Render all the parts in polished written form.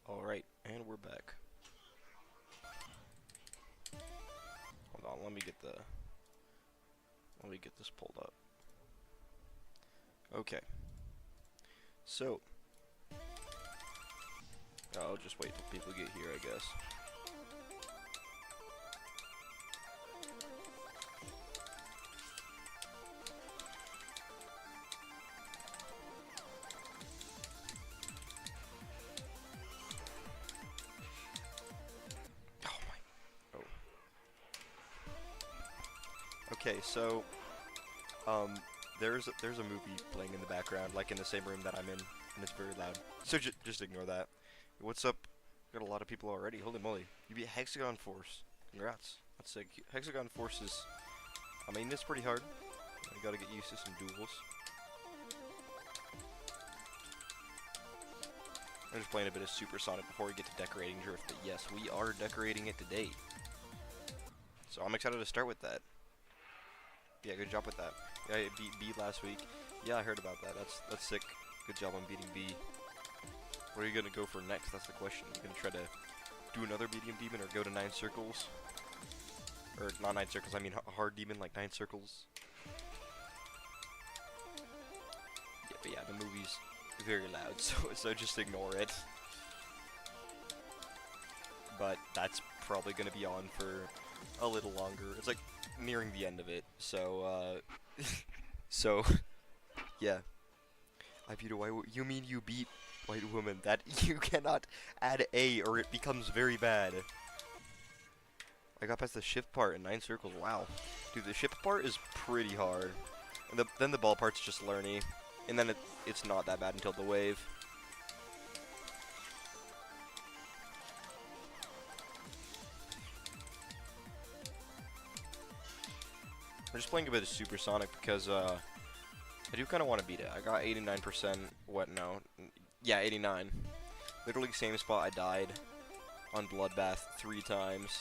Alright, and we're back. Hold on, let me get this pulled up. Okay. So I'll just wait till people get here, I guess. Oh my. Oh. Okay, so there's a movie playing in the background, like in the same room that I'm in, and it's very loud. So just ignore that. What's up? Got a lot of people already. Holy moly! You beat Hexagon Force. Congrats. That's sick. Hexagon Force is, I mean, it's pretty hard. You gotta get used to some duels. I'm just playing a bit of Supersonic before we get to decorating Drift, but yes, we are decorating it today. So I'm excited to start with that. Yeah, good job with that. Yeah, I beat B last week. Yeah, I heard about that. That's sick. Good job on beating B. What are you gonna go for next? That's the question. You gonna try to do another medium demon or go to 9 circles? Or not 9 circles, I mean a hard demon like 9 circles. Yeah, but yeah, the movie's very loud, so just ignore it. But that's probably gonna be on for a little longer. It's like nearing the end of it, so so yeah. I beat a white woman. You mean you beat white woman? That you cannot add A or it becomes very bad. I got past the shift part in 9 circles. Wow, dude, the shift part is pretty hard, and then the ball part's just learny, and then it's not that bad until the wave. I'm just playing a bit of Supersonic because I do kind of want to beat it. I got 89%. What now? Yeah, 89. Literally same spot I died on Bloodbath 3 times.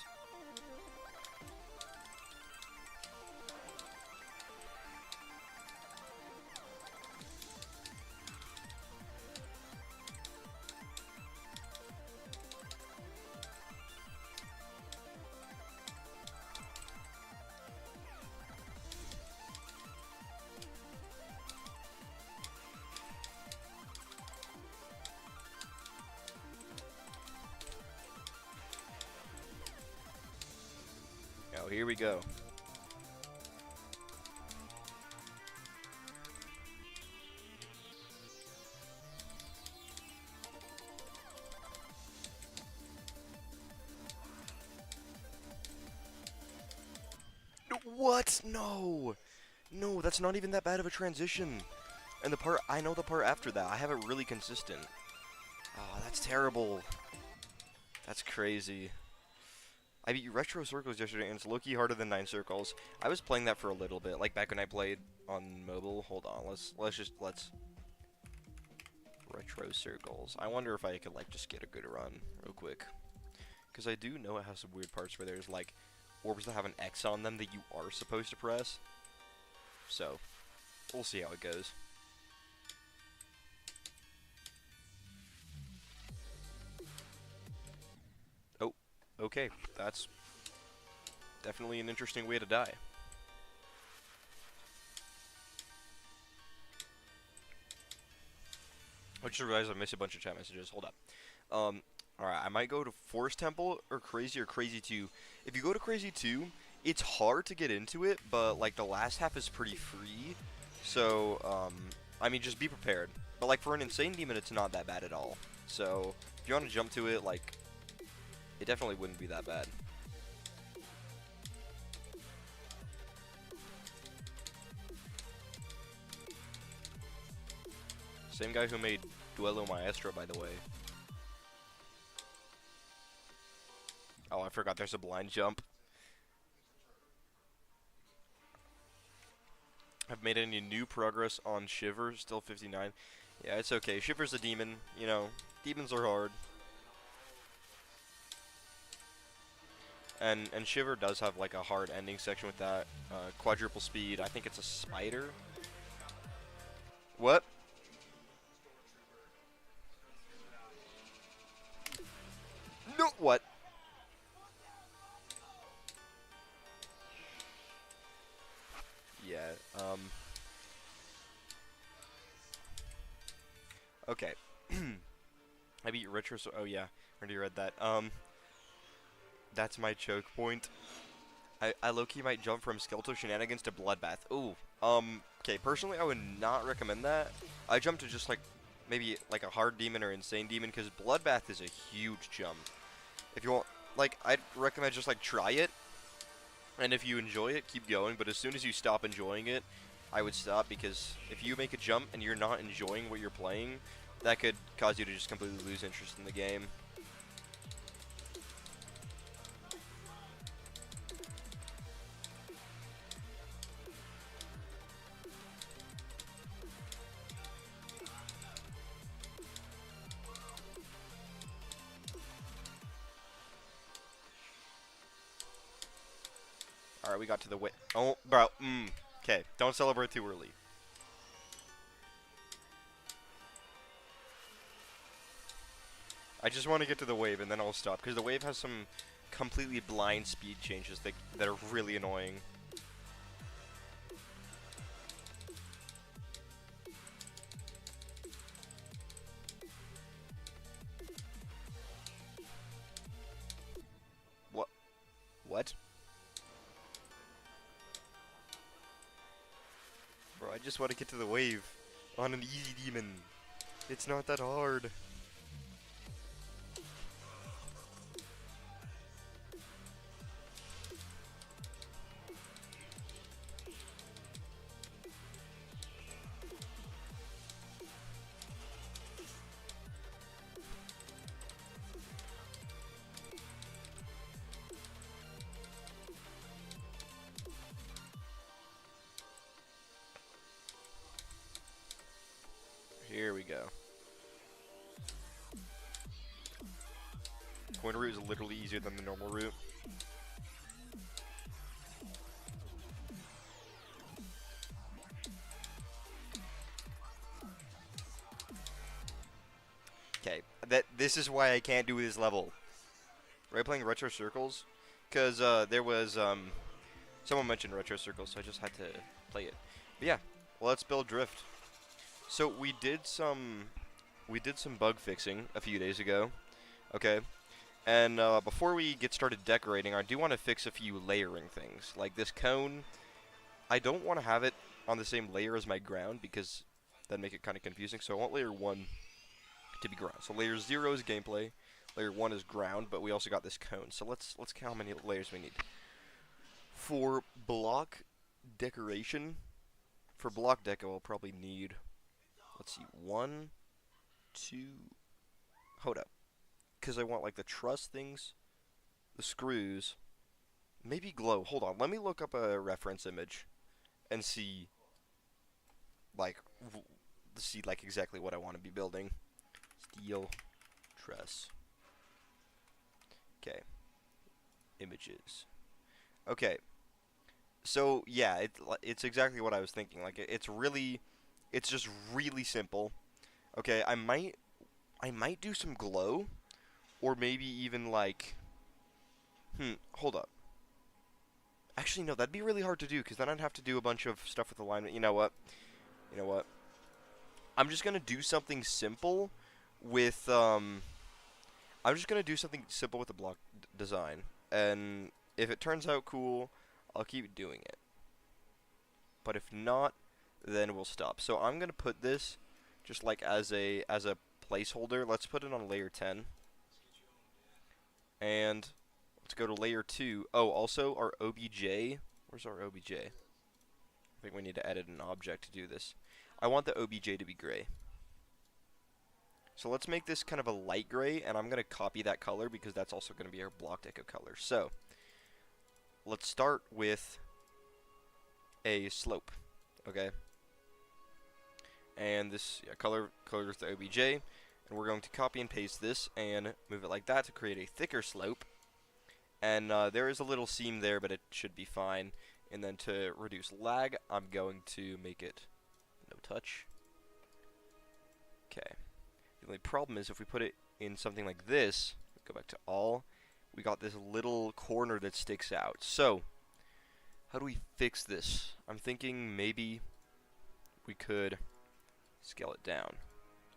Oh, here we go. What? No! No, that's not even that bad of a transition. And I know the part after that. I have it really consistent. Oh, that's terrible. That's crazy. I beat Retro Circles yesterday, and it's low-key harder than 9 Circles. I was playing that for a little bit, like back when I played on mobile. Hold on, let's Retro Circles. I wonder if I could like just get a good run real quick, because I do know it has some weird parts where there's like orbs that have an X on them that you are supposed to press. So we'll see how it goes. Oh, okay, that's definitely an interesting way to die. I just realized I missed a bunch of chat messages. Hold up. Alright, I might go to Forest Temple or Crazy 2. If you go to Crazy 2, it's hard to get into it, but like the last half is pretty free. So, I mean, just be prepared. But like for an Insane Demon, it's not that bad at all. So, if you want to jump to it, like, it definitely wouldn't be that bad. Same guy who made Duelo Maestro, by the way. Oh, I forgot there's a blind jump. Have made any new progress on Shiver, still 59. Yeah, it's okay. Shiver's a demon, you know. Demons are hard. And Shiver does have like a hard ending section with that. Quadruple speed, I think it's a spider. What? No, what? Yeah, okay. I beat Retro, so, oh yeah, already read that. That's my choke point. I low-key might jump from Skeletal Shenanigans to Bloodbath. Ooh, okay, personally, I would not recommend that. I jumped to just, like, maybe, like, a Hard Demon or Insane Demon, because Bloodbath is a huge jump. If you want, like, I'd recommend just, like, try it, and if you enjoy it, keep going, but as soon as you stop enjoying it, I would stop, because if you make a jump and you're not enjoying what you're playing, that could cause you to just completely lose interest in the game. Alright, we got to the way. Oh, bro. Okay, don't celebrate too early. I just want to get to the wave and then I'll stop, because the wave has some completely blind speed changes that are really annoying. What? What? Bro, I just want to get to the wave on an easy demon. It's not that hard. Here we go. Coin route is literally easier than the normal route. Okay, this is why I can't do this level. Right, playing Retro Circles, because there was someone mentioned Retro Circles, so I just had to play it. But yeah, let's build Drift. So we did some bug fixing a few days ago, okay? And before we get started decorating, I do want to fix a few layering things. Like this cone, I don't want to have it on the same layer as my ground because that'd make it kind of confusing. So I want layer 1 to be ground. So layer 0 is gameplay, layer 1 is ground, but we also got this cone. So let's count how many layers we need. For block decoration, for block deco, I'll probably need, let's see, 1, 2, hold up. Because I want like the truss things, the screws, maybe glow. Hold on, let me look up a reference image and see like exactly what I want to be building. Steel truss. Okay. Images. Okay. So yeah, it's exactly what I was thinking. Like it's just really simple. Okay, I might do some glow. Or maybe even like, hold up. Actually, no, that'd be really hard to do, because then I'd have to do a bunch of stuff with alignment. You know what? I'm just going to do something simple with, I'm just going to do something simple with the block design. And if it turns out cool, I'll keep doing it. But if not, then we'll stop. So I'm going to put this just like as a placeholder. Let's put it on layer 10. And let's go to layer 2. Oh, also our OBJ. Where's our OBJ? I think we need to edit an object to do this. I want the OBJ to be gray. So let's make this kind of a light gray, and I'm going to copy that color because that's also going to be our block deco color. So let's start with a slope, okay? And this color with the OBJ. And we're going to copy and paste this and move it like that to create a thicker slope. And there is a little seam there, but it should be fine. And then to reduce lag, I'm going to make it no touch. Okay. The only problem is if we put it in something like this, Go back to all. We got this little corner that sticks out. So, how do we fix this? I'm thinking maybe we could scale it down.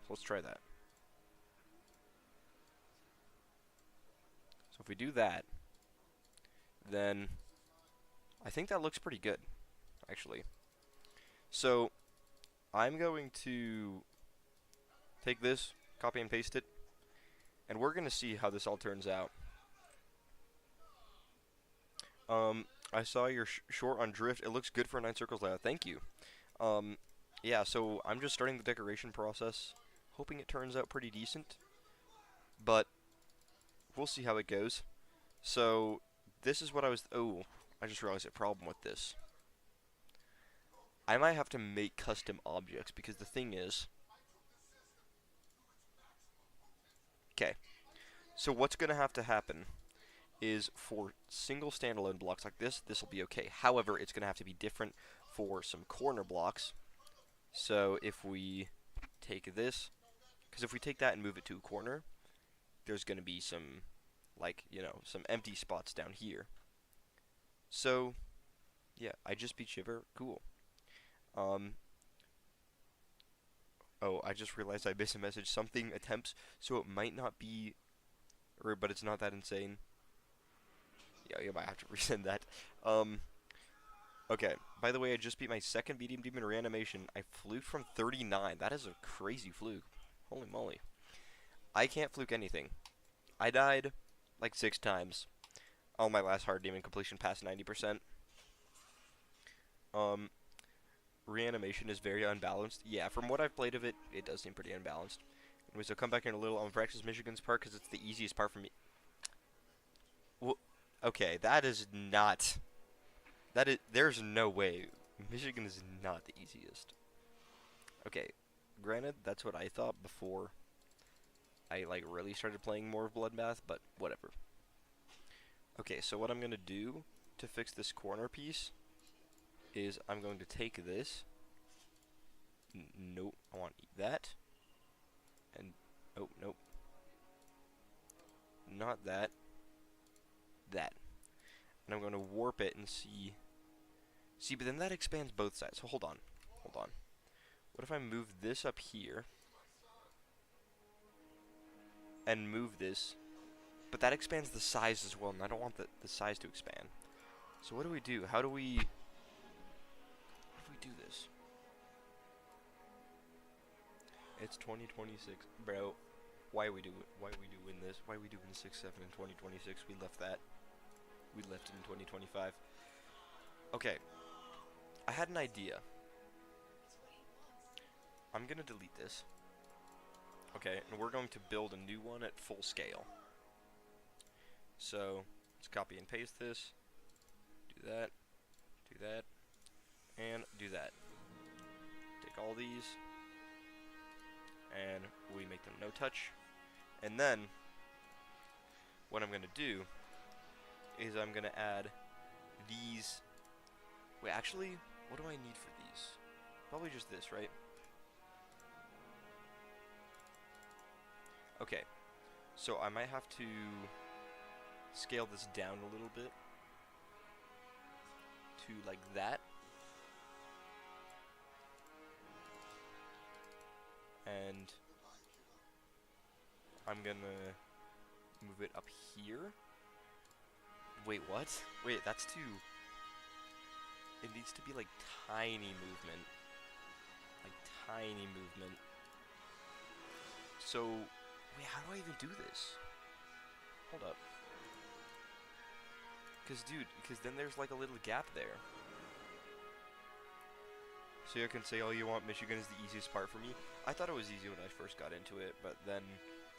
So let's try that. So if we do that, then I think that looks pretty good, actually. So I'm going to take this, copy and paste it, and we're going to see how this all turns out. I saw your short on drift. It looks good for 9 circles layout. Thank you. Yeah, so I'm just starting the decoration process, hoping it turns out pretty decent, but we'll see how it goes. So this is what oh, I just realized a problem with this. I might have to make custom objects because the thing is, okay, so what's going to have to happen is for single standalone blocks like this will be okay. However, it's going to have to be different for some corner blocks. So if we take this, because if we take that and move it to a corner, there's going to be some, like, you know, some empty spots down here. So, yeah, I just beat Shiver. Cool. Oh, I just realized I missed a message. Something attempts, so it might not be, but it's not that insane. Yeah, you might have to resend that. Okay, by the way, I just beat my second Medium Demon reanimation. I fluked from 39. That is a crazy fluke. Holy moly. I can't fluke anything. I died like 6 times on my last hard demon completion past 90%. Reanimation is very unbalanced. Yeah, from what I've played of it, it does seem pretty unbalanced. Anyway, so come back in a little. I'm gonna practice Michigan's part because it's the easiest part for me. Well, okay, that is not. There's no way. Michigan is not the easiest. Okay, granted, that's what I thought before I like really started playing more of Bloodbath, but whatever. Okay, so what I'm gonna do to fix this corner piece is I'm going to take this. Nope, I want to eat that. And oh, nope. Not that. That. And I'm going to warp it and see. See, but then that expands both sides. So hold on. Hold on. What if I move this up here and move this? But that expands the size as well, and I don't want the size to expand. So what do we do? How do we do this? It's 2026, bro. Why we doing this? Why we doing 6-7 in 2026? We left that. We left it in 2025. Okay. I had an idea. I'm gonna delete this. Okay, and we're going to build a new one at full scale. So let's copy and paste this. Do that. Do that. And do that. Take all these. And we make them no touch. And then what I'm going to do is I'm going to add these. Wait, actually, what do I need for these? Probably just this, right? Okay, so I might have to scale this down a little bit to like that. And I'm gonna move it up here. Wait, what? Wait, that's too... It needs to be like tiny movement. Like tiny movement. So, wait, how do I even do this? Hold up. Because, dude, then there's like a little gap there. So you can say all you want, Michigan is the easiest part for me. I thought it was easy when I first got into it, but then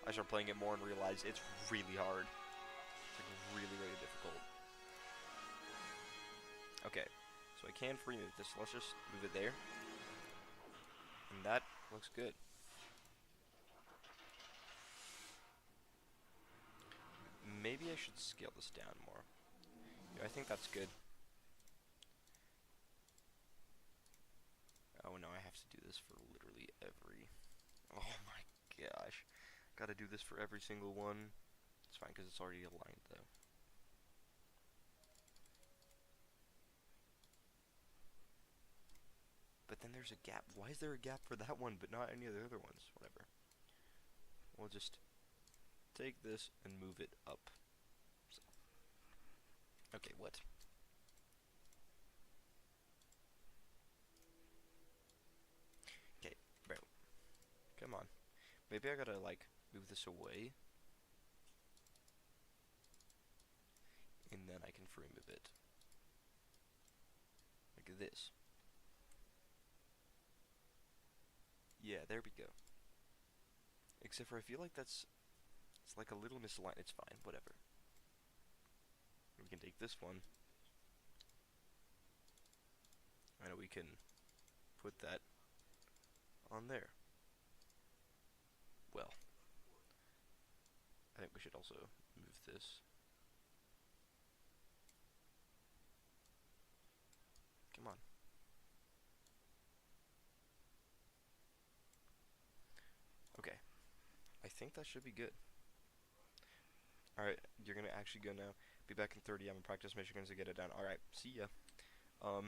I started playing it more and realized it's really hard. It's like really, really difficult. Okay, so I can free move this. Let's just move it there. And that looks good. Maybe I should scale this down more. Yeah, I think that's good. Oh no, I have to do this for literally every... Oh my gosh. Gotta do this for every single one. It's fine because it's already aligned though. But then there's a gap. Why is there a gap for that one but not any of the other ones? Whatever. We'll just take this and move it up. So. Okay, what? Okay, bro. Come on. Maybe I gotta, like, move this away. And then I can free move it. Like this. Yeah, there we go. Except for I feel like it's like a little misaligned. It's fine, whatever. We can take this one. And we can put that on there. Well, I think we should also move this. Come on. Okay. I think that should be good. Alright, you're gonna actually go now. Be back in 30. I'm in practice missions to get it done. Alright, see ya. Oh,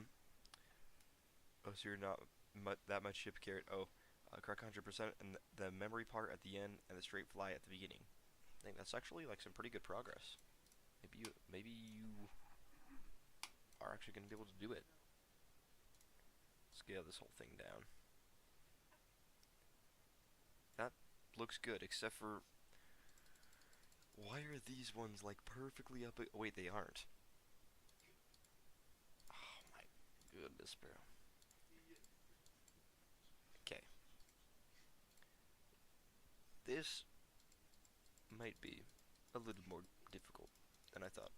so you're not that much ship carrot. Oh, correct 100%, and the memory part at the end, and the straight fly at the beginning. I think that's actually like some pretty good progress. Maybe you are actually gonna be able to do it. Scale this whole thing down. That looks good, except for why are these ones like perfectly up? Wait, they aren't. Oh my goodness, bro. Okay. This might be a little more difficult than I thought.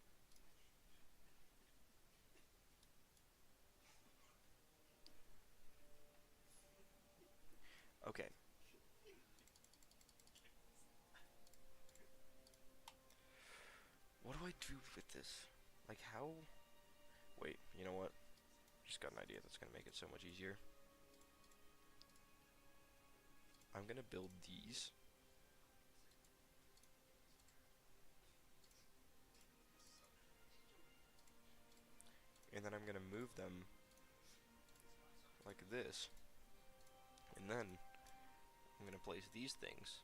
Okay. What do I do with this? Like how? Wait, you know what? Just got an idea that's gonna make it so much easier. I'm gonna build these. And then I'm gonna move them like this. And then I'm gonna place these things.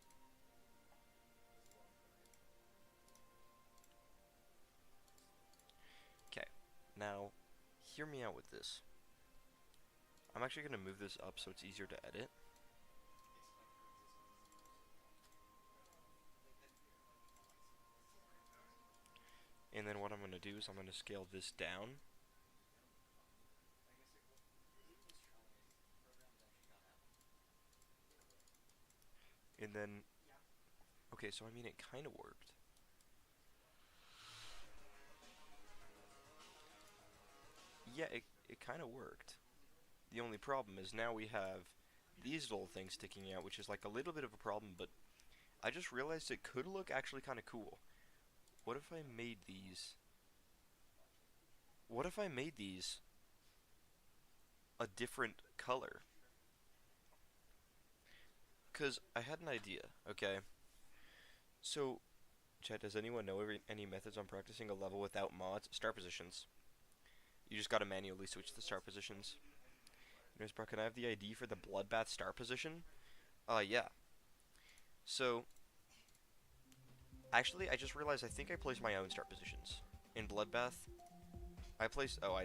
Okay, now hear me out with this. I'm actually gonna move this up so it's easier to edit. And then what I'm gonna do is I'm gonna scale this down. And then, okay, so I mean it kind of worked. Yeah, it kind of worked. The only problem is now we have these little things sticking out, which is like a little bit of a problem, but I just realized it could look actually kind of cool. What if I made these... What if I made these a different color? Because I had an idea, okay? So, chat, does anyone know any methods on practicing a level without mods? Start positions. You just gotta manually switch the start positions. Anyways, bro, can I have the ID for the Bloodbath start position? Yeah. So, actually, I just realized I think I placed my own start positions. In Bloodbath, I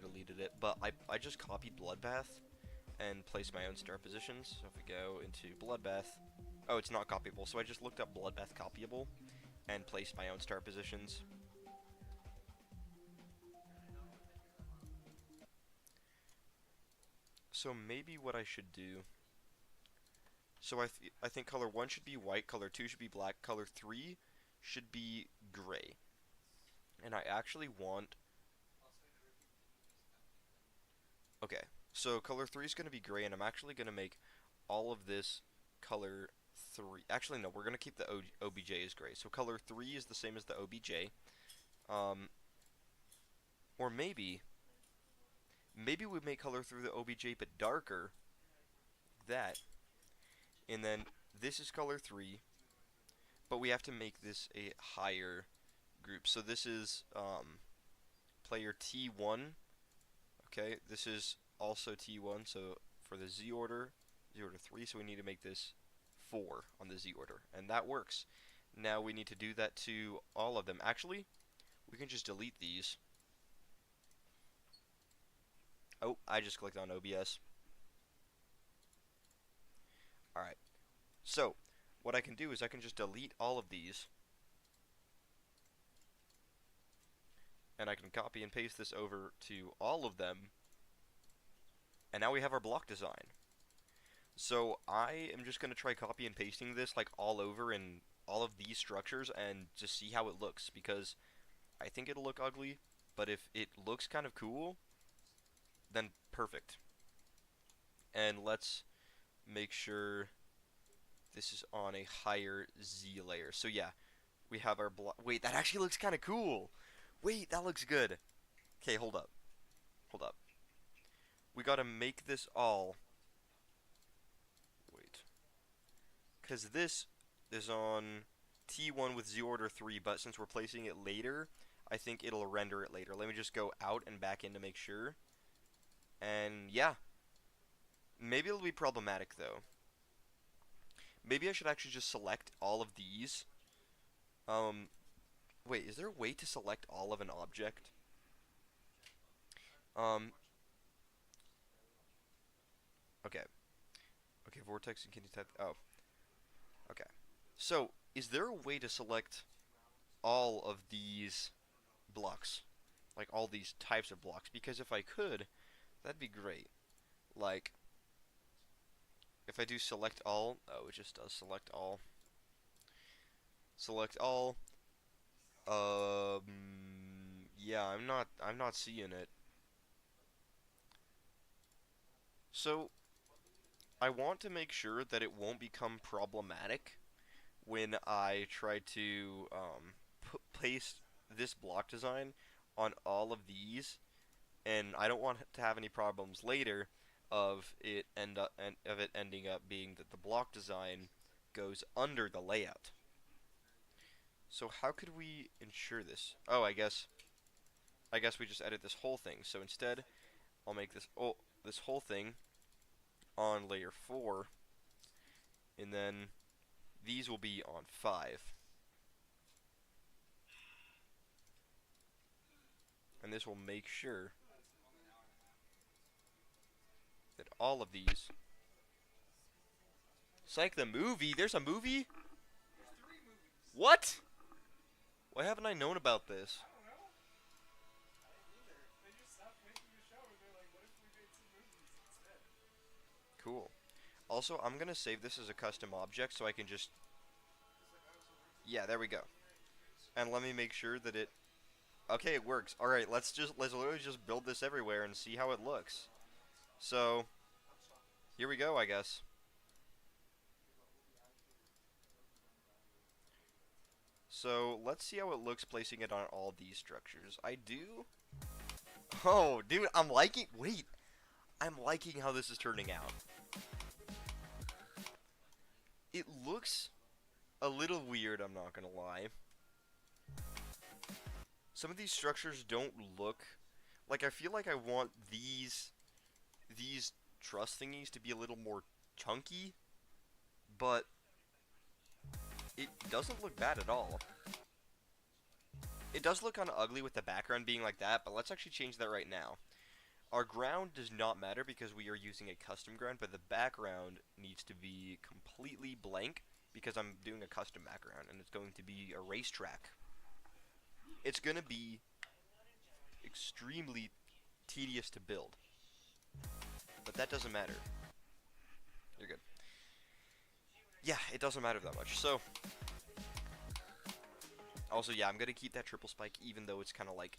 deleted it, but I just copied Bloodbath and placed my own start positions. So if we go into Bloodbath, oh, it's not copyable, so I just looked up Bloodbath copyable and placed my own start positions. So maybe what I should do... So I think color 1 should be white, color 2 should be black, color 3 should be gray. And I actually want... Okay, so color 3 is going to be gray, and I'm actually going to make all of this color 3. Actually, no, we're going to keep the OBJ as gray. So color 3 is the same as the OBJ. Or maybe we make color through the OBJ but darker. That. And then this is color 3. But we have to make this a higher group. So this is player T1. Okay, this is also T1. So for the Z order 3. So we need to make this 4 on the Z order, and that works. Now we need to do that to all of them. Actually, we can just delete these. Oh, I just clicked on OBS. Alright, so what I can do is I can just delete all of these, and I can copy and paste this over to all of them, and now we have our block design. So I am just going to try copy and pasting this like all over in all of these structures and just see how it looks, because I think it'll look ugly, but if it looks kind of cool, then perfect. And let's make sure this is on a higher Z layer. So yeah, we have our block. Wait, that actually looks kind of cool. Wait, that looks good. Okay, hold up. Hold up. We gotta make this all. Wait. Because this is on T1 with Z order 3, but since we're placing it later, I think it'll render it later. Let me just go out and back in to make sure. And yeah. Maybe it'll be problematic though. Maybe I should actually just select all of these. Wait, is there a way to select all of an object? Okay. Okay, vortex and candy type. Oh. Okay. So, is there a way to select all of these blocks? Like, all these types of blocks? Because if I could, that'd be great. Like, if I do select all, oh, it just does select all. Select all. Yeah, I'm not seeing it. So, I want to make sure that it won't become problematic when I try to place this block design on all of these, and I don't want to have any problems later of it ending up being that the block design goes under the layout. So how could we ensure this? Oh, I guess we just edit this whole thing. So instead, I'll make this whole thing on layer 4, and then these will be on 5. And this will make sure that all of these... Psych, the movie? There's a movie? What? Why haven't I known about this? Cool. Also, I'm gonna save this as a custom object so I can just... Yeah, there we go. And let me make sure that it... Okay, it works. Alright, let's literally just build this everywhere and see how it looks. So, here we go, I guess. So, let's see how it looks placing it on all these structures. I do... Oh, dude, I'm liking... Wait. I'm liking how this is turning out. It looks a little weird, I'm not gonna lie. Some of these structures don't look... Like, I feel like I want these truss thingies to be a little more chunky, but it doesn't look bad at all. It does look kind of ugly with the background being like that, but let's actually change that right now. Our ground does not matter because we are using a custom ground, but the background needs to be completely blank because I'm doing a custom background, and it's going to be a racetrack. It's going to be extremely tedious to build, but that doesn't matter. You're good. Yeah, it doesn't matter that much. So, also, yeah, I'm going to keep that triple spike even though it's kind of like...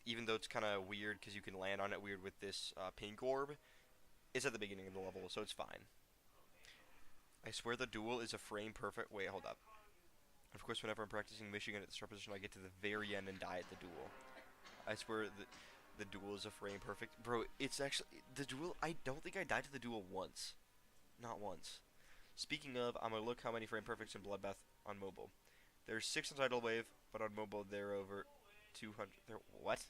even though it's kind of weird because you can land on it weird with this pink orb, it's at the beginning of the level, so it's fine. I swear the duel is a frame perfect. Wait, hold up. Of course, whenever I'm practicing Michigan at the start position, I get to the very end and die at the duel. I swear the duel is a frame perfect. Bro, it's actually... The duel... I don't think I died to the duel once. Not once. Speaking of, I'm going to look how many frame perfects in Bloodbath on mobile. There's 6 on Tidal Wave, but on mobile they're over 200. What?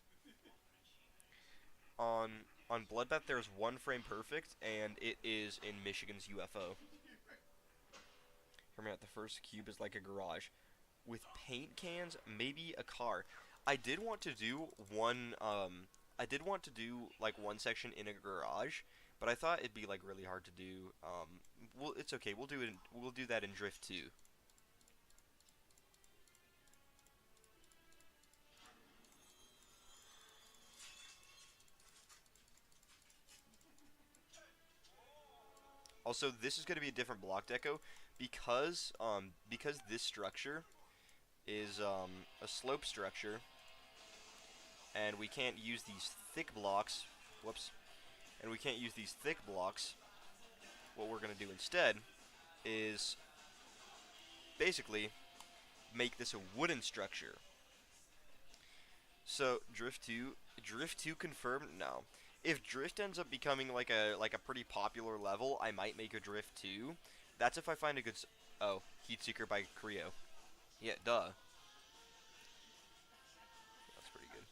On on Bloodbath there's one frame perfect, and it is in Michigan's UFO. Hear me out. The first cube is like a garage with paint cans, maybe a car. I did want to do one. I did want to do like one section in a garage, but I thought it'd be like really hard to do. Well, it's okay. We'll do it. We'll do that in Drift 2. Also, this is going to be a different block deco because this structure is a slope structure, and we can't use these thick blocks. Whoops. And we can't use these thick blocks. What we're going to do instead is basically make this a wooden structure. So Drift 2 confirmed now. If Drift ends up becoming like a pretty popular level, I might make a Drift 2. That's if I find a good oh, Heatseeker by Creo. Yeah, duh. That's pretty good.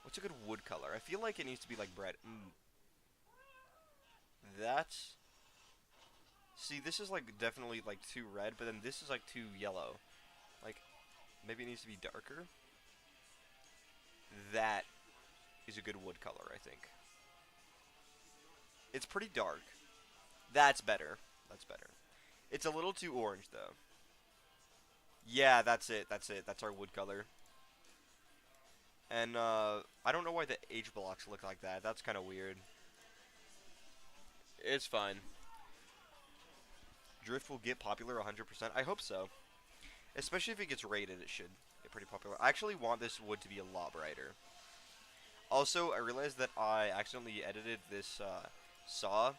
What's a good wood color? I feel like it needs to be like bread. That's see, this is like definitely like too red, but then this is like too yellow. Like maybe it needs to be darker. That is a good wood color, I think. It's pretty dark. That's better. That's better. It's a little too orange, though. Yeah, that's it. That's it. That's our wood color. And, I don't know why the H blocks look like that. That's kind of weird. It's fine. Drift will get popular 100%. I hope so. Especially if it gets rated, it should get pretty popular. I actually want this wood to be a lot brighter. Also, I realized that I accidentally edited this saw.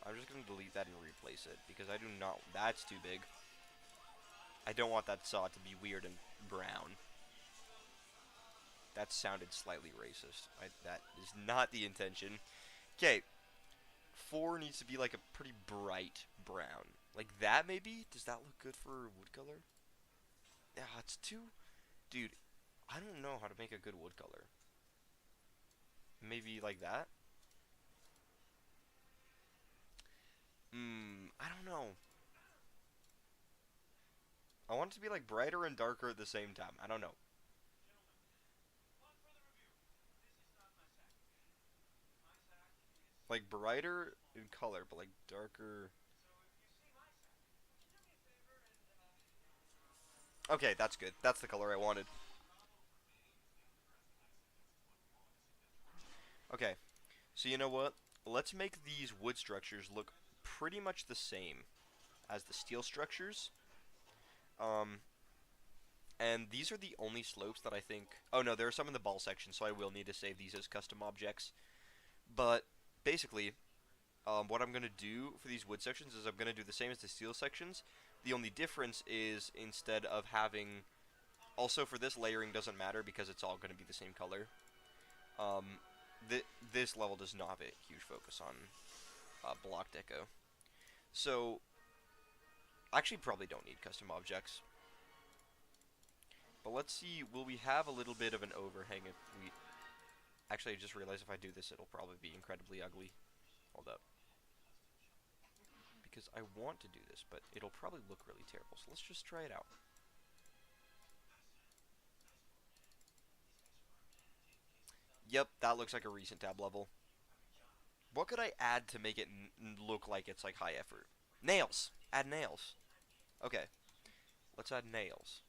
I'm just going to delete that and replace it, because I do not... That's too big. I don't want that saw to be weird and brown. That sounded slightly racist. That is not the intention. Okay. 4 needs to be like a pretty bright brown. Like that, maybe? Does that look good for wood color? Yeah, it's too... Dude, I don't know how to make a good wood color. Maybe like that? I don't know. I want it to be like brighter and darker at the same time. I don't know. Like brighter in color, but like darker. Okay, that's good. That's the color I wanted. Okay, so you know what? Let's make these wood structures look pretty much the same as the steel structures. Um, and these are the only slopes that I think... Oh no, there are some in the ball section, so I will need to save these as custom objects. But basically, what I'm going to do for these wood sections is I'm going to do the same as the steel sections. The only difference is instead of having... Also, for this, layering doesn't matter because it's all going to be the same color. This level does not have a huge focus on block deco. So, actually probably don't need custom objects. But let's see, will we have a little bit of an overhang if we... Actually, I just realized if I do this, it'll probably be incredibly ugly. Hold up. Because I want to do this, but it'll probably look really terrible. So let's just try it out. Yep, that looks like a recent tab level. What could I add to make it look like it's like high effort? Nails! Add nails. Okay. Let's add nails.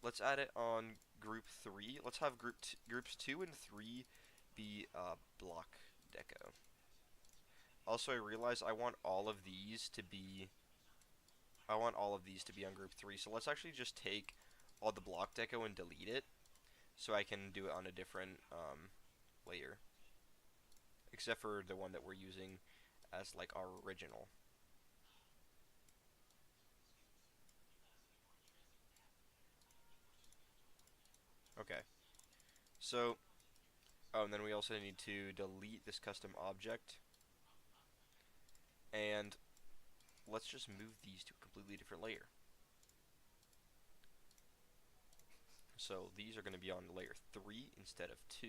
Let's add it on group 3. Let's have groups 2 and 3 be block deco. Also, I realize I want all of these to be... I want all of these to be on group 3. So let's actually just take all the block deco and delete it. So I can do it on a different layer. Except for the one that we're using as like our original. Okay. So, oh, and then we also need to delete this custom object. And let's just move these to a completely different layer. So these are going to be on layer 3 instead of 2.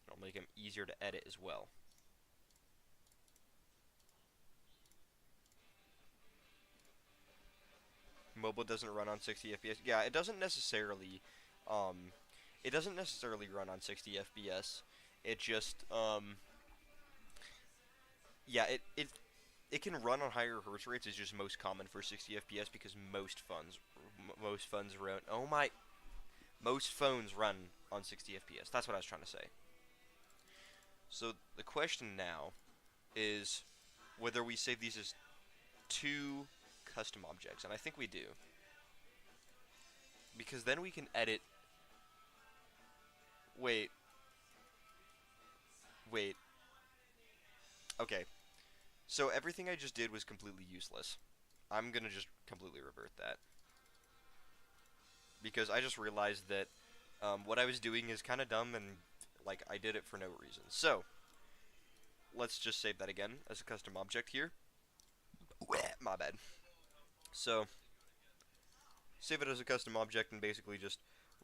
It'll make them easier to edit as well. Mobile doesn't run on 60 FPS. Yeah, it doesn't necessarily run on 60 FPS. It just yeah, it can run on higher hertz rates. It's just most common for 60 FPS because most phones run. Oh my, most phones run on 60 FPS. That's what I was trying to say. So the question now is whether we save these as 2 custom objects, and I think we do. Because then we can edit... Wait. Okay. So everything I just did was completely useless. I'm gonna just completely revert that. Because I just realized that what I was doing is kind of dumb and, like, I did it for no reason. So, let's just save that again as a custom object here. My bad. So, save it as a custom object and basically just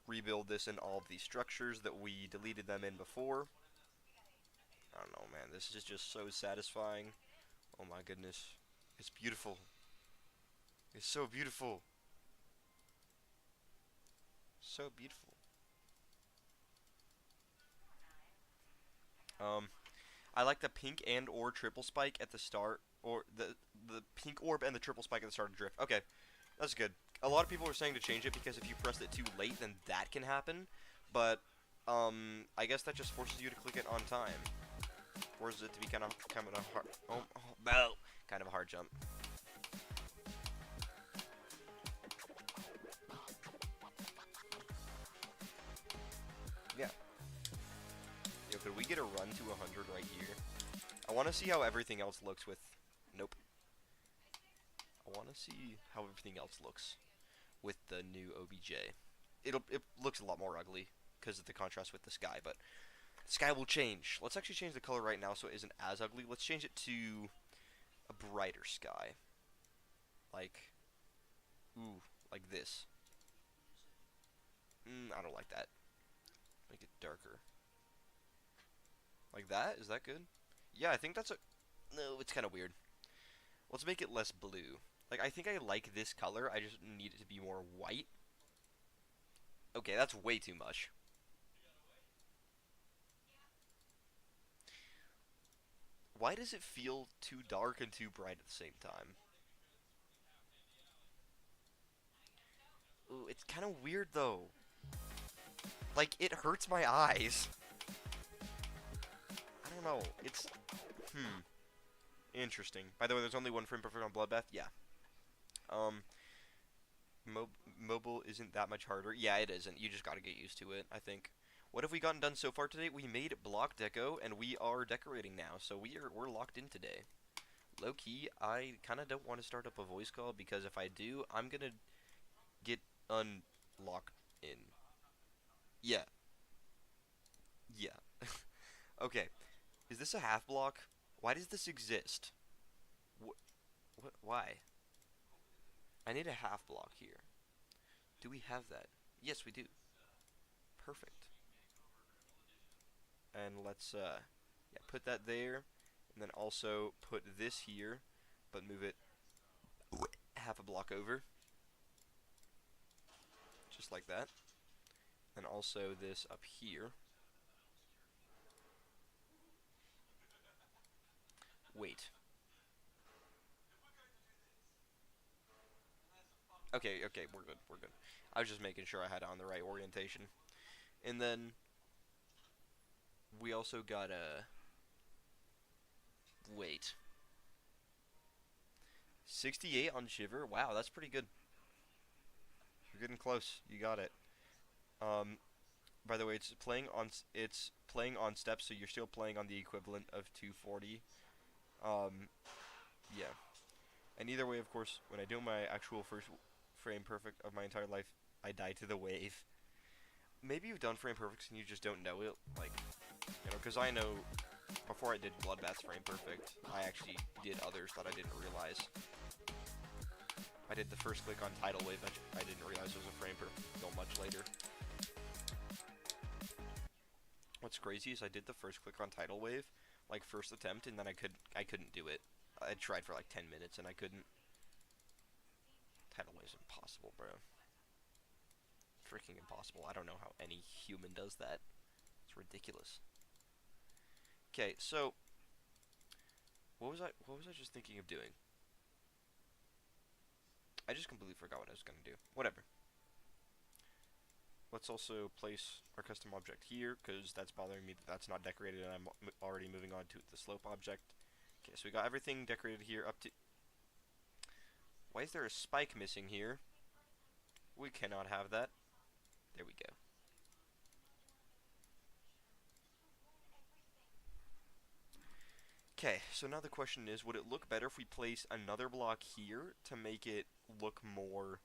rebuild this in all of these structures that we deleted them in before. I don't know, man. This is just so satisfying. Oh my goodness. It's beautiful. It's so beautiful. So beautiful. I like the pink and or triple spike at the start, or the pink orb and the triple spike at the start of drift. Okay, that's good. A lot of people are saying to change it because if you press it too late, then that can happen. But I guess that just forces you to click it on time, forces it to be kind of a hard, kind of a hard jump. Yeah. Yo, could we get a run to 100 right here? I want to see how everything else looks with... Nope. I want to see how everything else looks with the new OBJ. It looks a lot more ugly because of the contrast with the sky, but the sky will change. Let's actually change the color right now so it isn't as ugly. Let's change it to a brighter sky. Like, ooh, like this. I don't like that. Make it darker. Like that? Is that good? Yeah, I think that's a... No, it's kind of weird. Let's make it less blue. Like, I think I like this color. I just need it to be more white. Okay, that's way too much. Why does it feel too dark and too bright at the same time? Ooh, it's kind of weird, though. Like, it hurts my eyes. I don't know. It's... Interesting. By the way, there's only one frame perfect on Bloodbath? Yeah. Mobile isn't that much harder. Yeah, it isn't. You just gotta get used to it, I think. What have we gotten done so far today? We made block deco, and we are decorating now, so we're locked in today. Low-key, I kind of don't want to start up a voice call, because if I do, I'm gonna get unlocked in. Yeah. Yeah. Okay. Is this a half block? Why does this exist? Why? I need a half block here. Do we have that? Yes, we do. Perfect. And let's, yeah, put that there. And then also put this here, but move it half a block over. Just like that. And also this up here. Wait. Okay, we're good. I was just making sure I had it on the right orientation. And then we also got a... Wait. 68 on Shiver? Wow, that's pretty good. You're getting close. You got it. By the way, it's playing on steps, so you're still playing on the equivalent of 240. Yeah. And either way, of course, when I do my actual first frame perfect of my entire life, I die to the wave. Maybe you've done frame perfects and you just don't know it, like, you know, because I know before I did Bloodbath's frame perfect, I actually did others that I didn't realize. I did the first click on tidal wave. I didn't realize it was a frame until much later. What's crazy is I did the first click on tidal wave, like first attempt, and then I couldn't do it. I tried for like 10 minutes and I couldn't. Tidal wave's impossible, bro. Freaking impossible. I don't know how any human does that. It's ridiculous. Okay, so what was I just thinking of doing? I just completely forgot what I was gonna do. Whatever. Let's also place our custom object here, because that's bothering me that that's not decorated, and I'm already moving on to the slope object. Okay, so we got everything decorated here up to... Why is there a spike missing here? We cannot have that. There we go. Okay, so now the question is, would it look better if we place another block here to make it look more,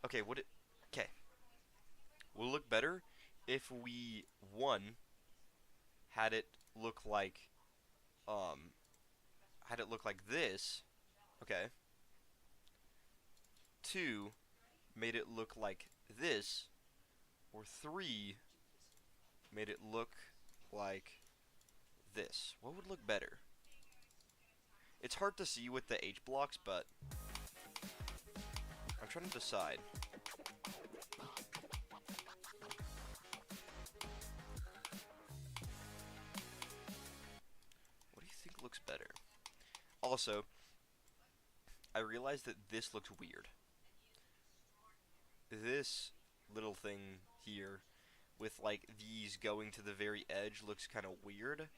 okay, would it, okay, will it look better if we, one, had it look like this, okay, two, made it look like this, or three, made it look like this? What would look better? It's hard to see with the H blocks, but I'm trying to decide. What do you think looks better? Also, I realized that this looks weird. This little thing here with like these going to the very edge looks kind of weird,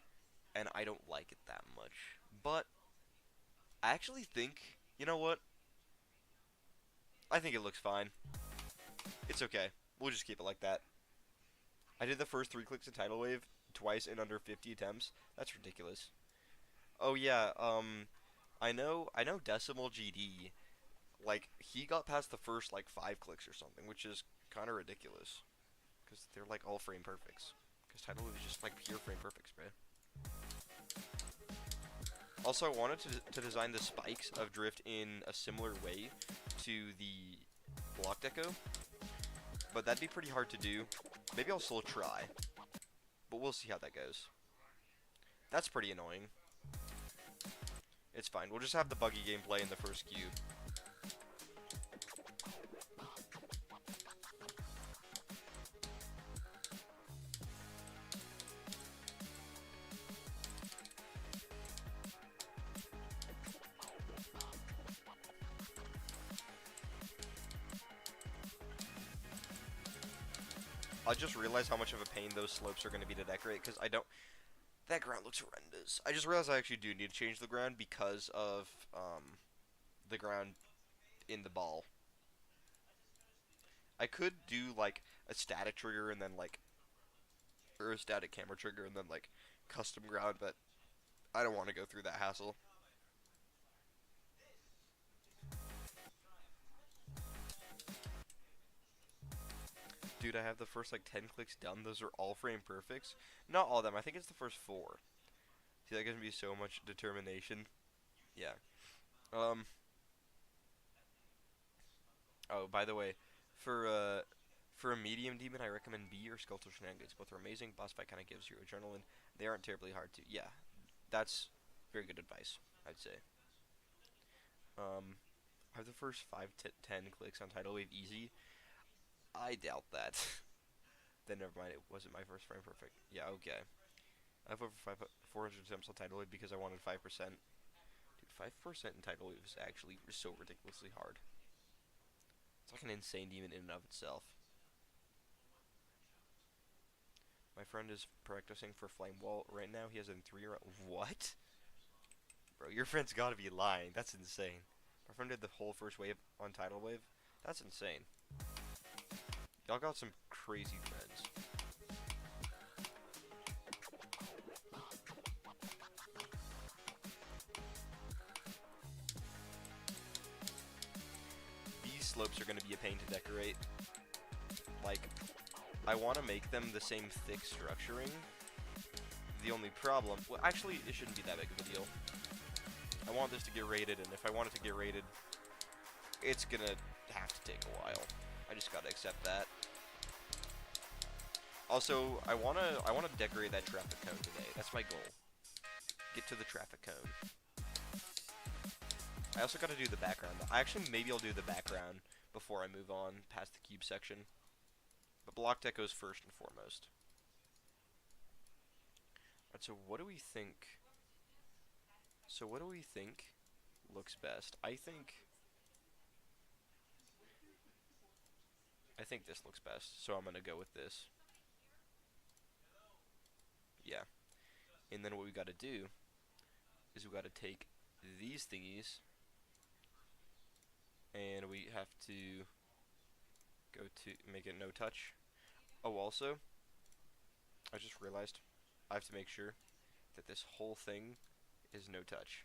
and I don't like it that much. But I actually think, you know what? I think it looks fine. It's okay. We'll just keep it like that. I did the first 3 clicks of tidal wave twice in under 50 attempts. That's ridiculous. Oh yeah, I know Decimal GD, like, he got past the first, like, 5 clicks or something, which is kind of ridiculous. Because they're, like, all frame perfects. Because tidal wave is just, like, pure frame perfects, bro. Also, I wanted to design the spikes of drift in a similar way to the block deco, but that'd be pretty hard to do. Maybe I'll still try, but we'll see how that goes. That's pretty annoying. It's fine. We'll just have the buggy gameplay in the first cube. I just realized how much of a pain those slopes are going to be to decorate, because I don't... That ground looks horrendous. I just realized I actually do need to change the ground because of, the ground in the ball. I could do, like, a static trigger and then, like... Or a static camera trigger and then, like, custom ground, but I don't want to go through that hassle. Dude, I have the first, like, 10 clicks done. Those are all frame perfects. Not all of them. I think it's the first 4. See, that gives me so much determination. Yeah. Oh, by the way, for a medium demon, I recommend B or Skeletal Shenanigans. Both are amazing. Boss fight kind of gives you adrenaline. They aren't terribly hard to... Yeah, that's very good advice, I'd say. I have the first 5 to 10 clicks on Tidal Wave easy. I doubt that. Then never mind, it wasn't my first frame perfect. Yeah, okay. I have over 400 attempts on Tidal Wave because I wanted 5%. Dude, 5% in Tidal Wave is actually so ridiculously hard. It's like an insane demon in and of itself. My friend is practicing for Flame Wall right now. He has in 3 rounds. What? Bro, your friend's gotta be lying. That's insane. My friend did the whole first wave on Tidal Wave. That's insane. Y'all got some crazy friends. These slopes are going to be a pain to decorate. Like, I want to make them the same thick structuring. The only problem... Well, actually, it shouldn't be that big of a deal. I want this to get rated, and if I want it to get rated, it's gonna have to take a while. I just gotta accept that. Also, I wanna decorate that traffic cone today. That's my goal. Get to the traffic cone. I also gotta do the background. Actually, maybe I'll do the background before I move on past the cube section. But block deco's first and foremost. Alright, so what do we think? So what do we think looks best? I think this looks best, so I'm gonna go with this. Yeah. And then what we gotta do is we gotta take these thingies and we have to go to make it no touch. Oh, also, I just realized I have to make sure that this whole thing is no touch.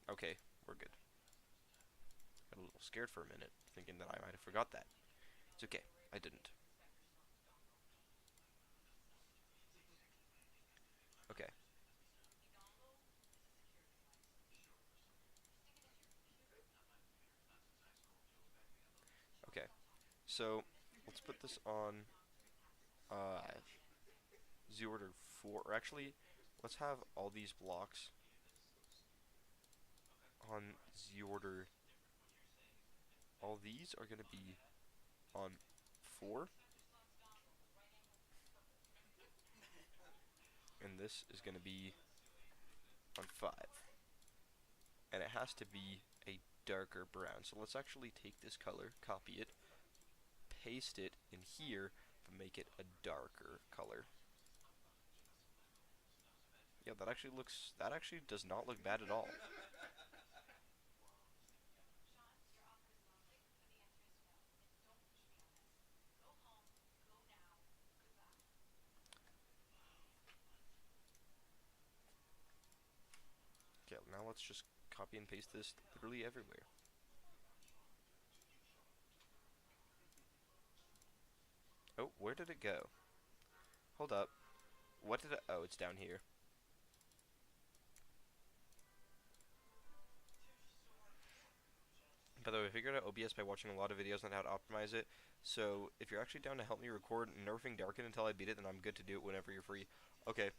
Okay, we're good. Got a little scared for a minute, thinking that I might have forgot that. It's okay, I didn't. Okay. Okay. So, let's put this on uh, Z order 4, or actually, let's have all these blocks on Z order. All these are going to be on 4, and this is going to be on 5. And it has to be a darker brown. So let's actually take this color, copy it, paste it in here, and make it a darker color. Yeah, that actually does not look bad at all. Okay, now let's just copy and paste this literally everywhere. Oh, where did it go? Hold up. What did it... Oh, it's down here. By the way, I figured out OBS by watching a lot of videos on how to optimize it. So, if you're actually down to help me record Nerfing Darken until I beat it, then I'm good to do it whenever you're free. Okay,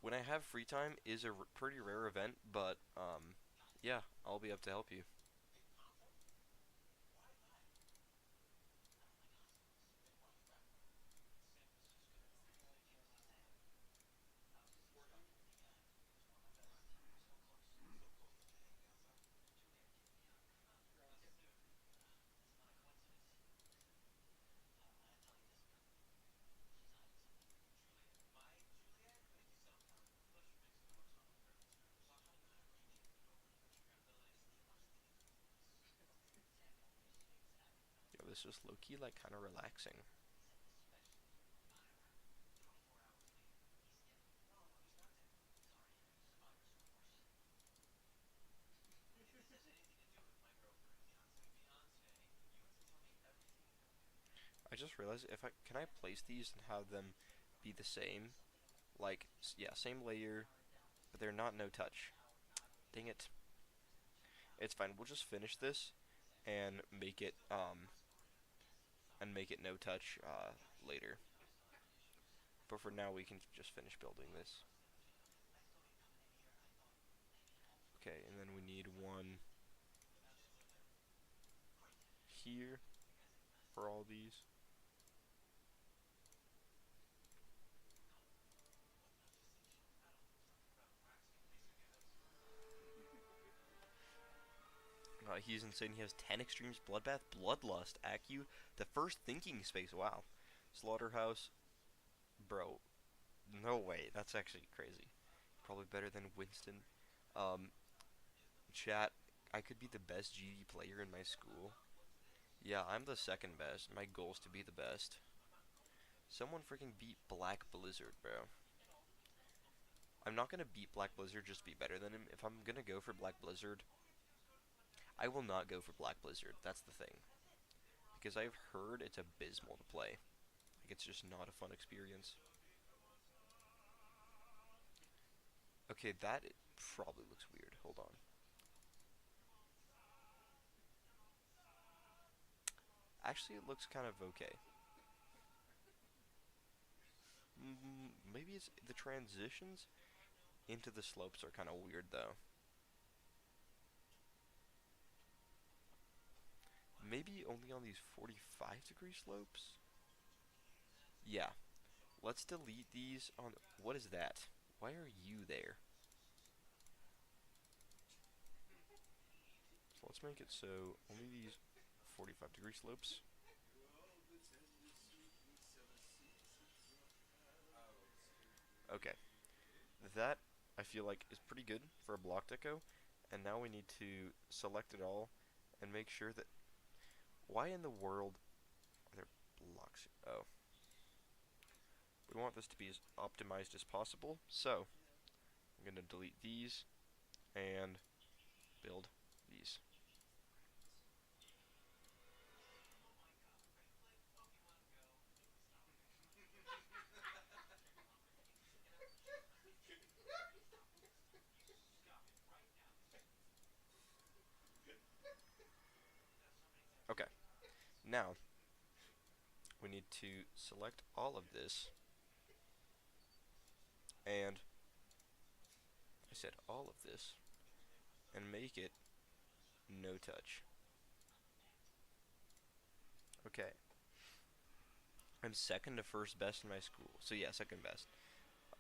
when I have free time is a pretty rare event, but, yeah, I'll be up to help you. Yo, this is low-key, like, kind of relaxing. I just realized if I can I place these and have them be the same, like yeah, same layer, but they're not no touch. Dang it. It's fine. We'll just finish this and make it no touch later. But for now, we can just finish building this. Okay, and then we need one here for all these. He's insane. He has 10 extremes, bloodbath, bloodlust, acu, the first thinking space. Wow, slaughterhouse, bro. No way. That's actually crazy. Probably better than Winston. Um, chat. I could be the best GD player in my school. Yeah, I'm the second best. My goal is to be the best. Someone freaking beat Black Blizzard, bro. I'm not gonna beat Black Blizzard just to be better than him. If I'm gonna go for Black Blizzard, I will not go for Black Blizzard. That's the thing. Because I've heard it's abysmal to play. Like, it's just not a fun experience. Okay, that probably looks weird. Hold on. Actually, it looks kind of okay. Maybe it's the transitions into the slopes are kind of weird though. Maybe only on these 45-degree slopes? Yeah. Let's delete these on... What is that? Why are you there? So let's make it so only these 45-degree slopes. Okay. That, I feel like, is pretty good for a block deco. And now we need to select it all and make sure that... Why in the world are there blocks? Oh. We want this to be as optimized as possible. So, I'm going to delete these and build these. Okay. Now, we need to select all of this, and I said all of this, and make it no touch. Okay. I'm second to first best in my school. So yeah, second best.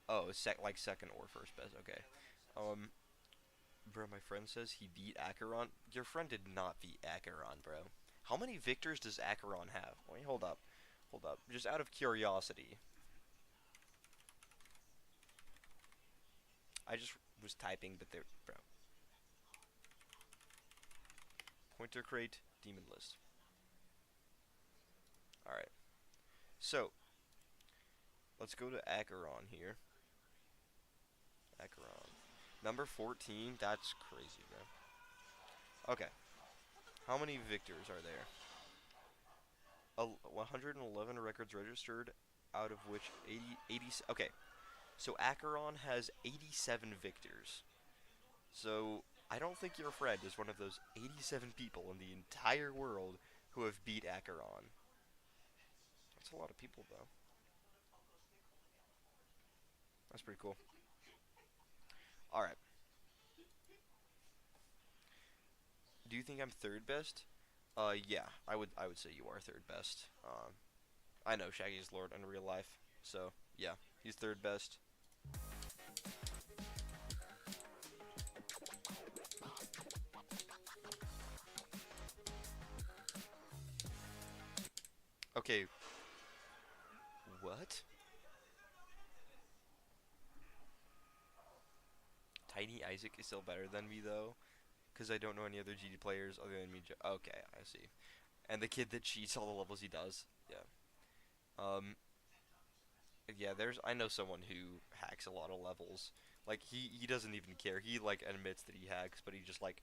Oh, like second or first best. Okay. Um, bro, my friend says he beat Acheron. Your friend did not beat Acheron, bro. How many victors does Acheron have? Wait, hold up. Hold up. Just out of curiosity. I just was typing, but there, bro. Pointer crate, demon list. Alright. So, let's go to Acheron here. Acheron. Number 14, that's crazy, bro. Okay. How many victors are there? 111 records registered, out of which 80 okay. So Acheron has 87 victors. So, I don't think your friend is one of those 87 people in the entire world who have beat Acheron. That's a lot of people, though. That's pretty cool. Alright. Do you think I'm third best? Yeah, I would say you are third best. I know Shaggy is Lord in real life, so yeah, he's third best. Okay, what? Tiny Isaac is still better than me though, because I don't know any other GD players other than me. Okay, I see. And the kid that cheats all the levels he does. Yeah. Um. Yeah. I know someone who hacks a lot of levels. Like he doesn't even care. He like admits that he hacks, but he just like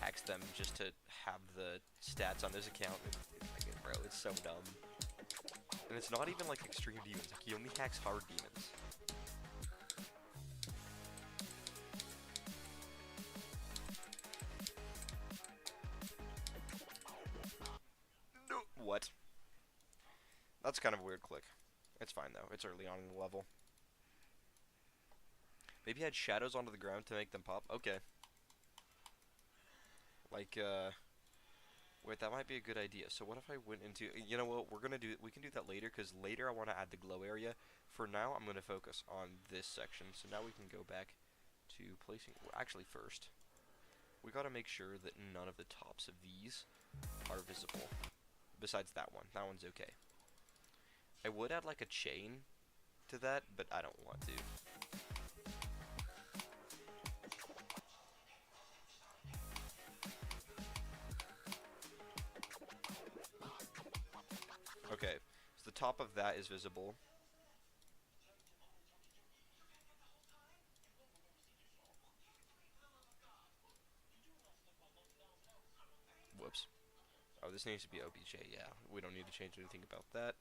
hacks them just to have the stats on his account. Like, bro, it's so dumb. And it's not even like extreme demons. Like he only hacks hard demons. No. What? That's kind of a weird click. It's fine though. It's early on in the level. Maybe add shadows onto the ground to make them pop. Okay. Like wait, that might be a good idea. So what if I went into, you know what, we can do that later, because later I want to add the glow area. For now, I'm going to focus on this section. So now we can go back to placing, well, actually first, we got to make sure that none of the tops of these are visible. Besides that one. That one's okay. I would add like a chain to that, but I don't want to. Okay, so the top of that is visible. Whoops. Oh, this needs to be OBJ, yeah. We don't need to change anything about that.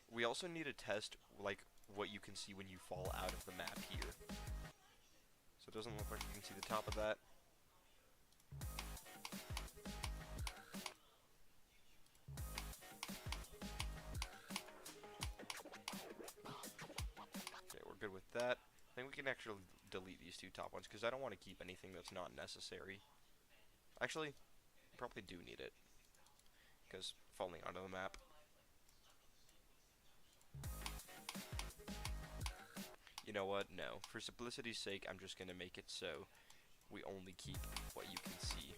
We also need to test, like, what you can see when you fall out of the map here. So it doesn't look like you can see the top of that. Okay, we're good with that. I think we can actually delete these two top ones, because I don't want to keep anything that's not necessary. Actually, probably do need it, because falling onto the map. You know what? No. For simplicity's sake, I'm just going to make it so we only keep what you can see.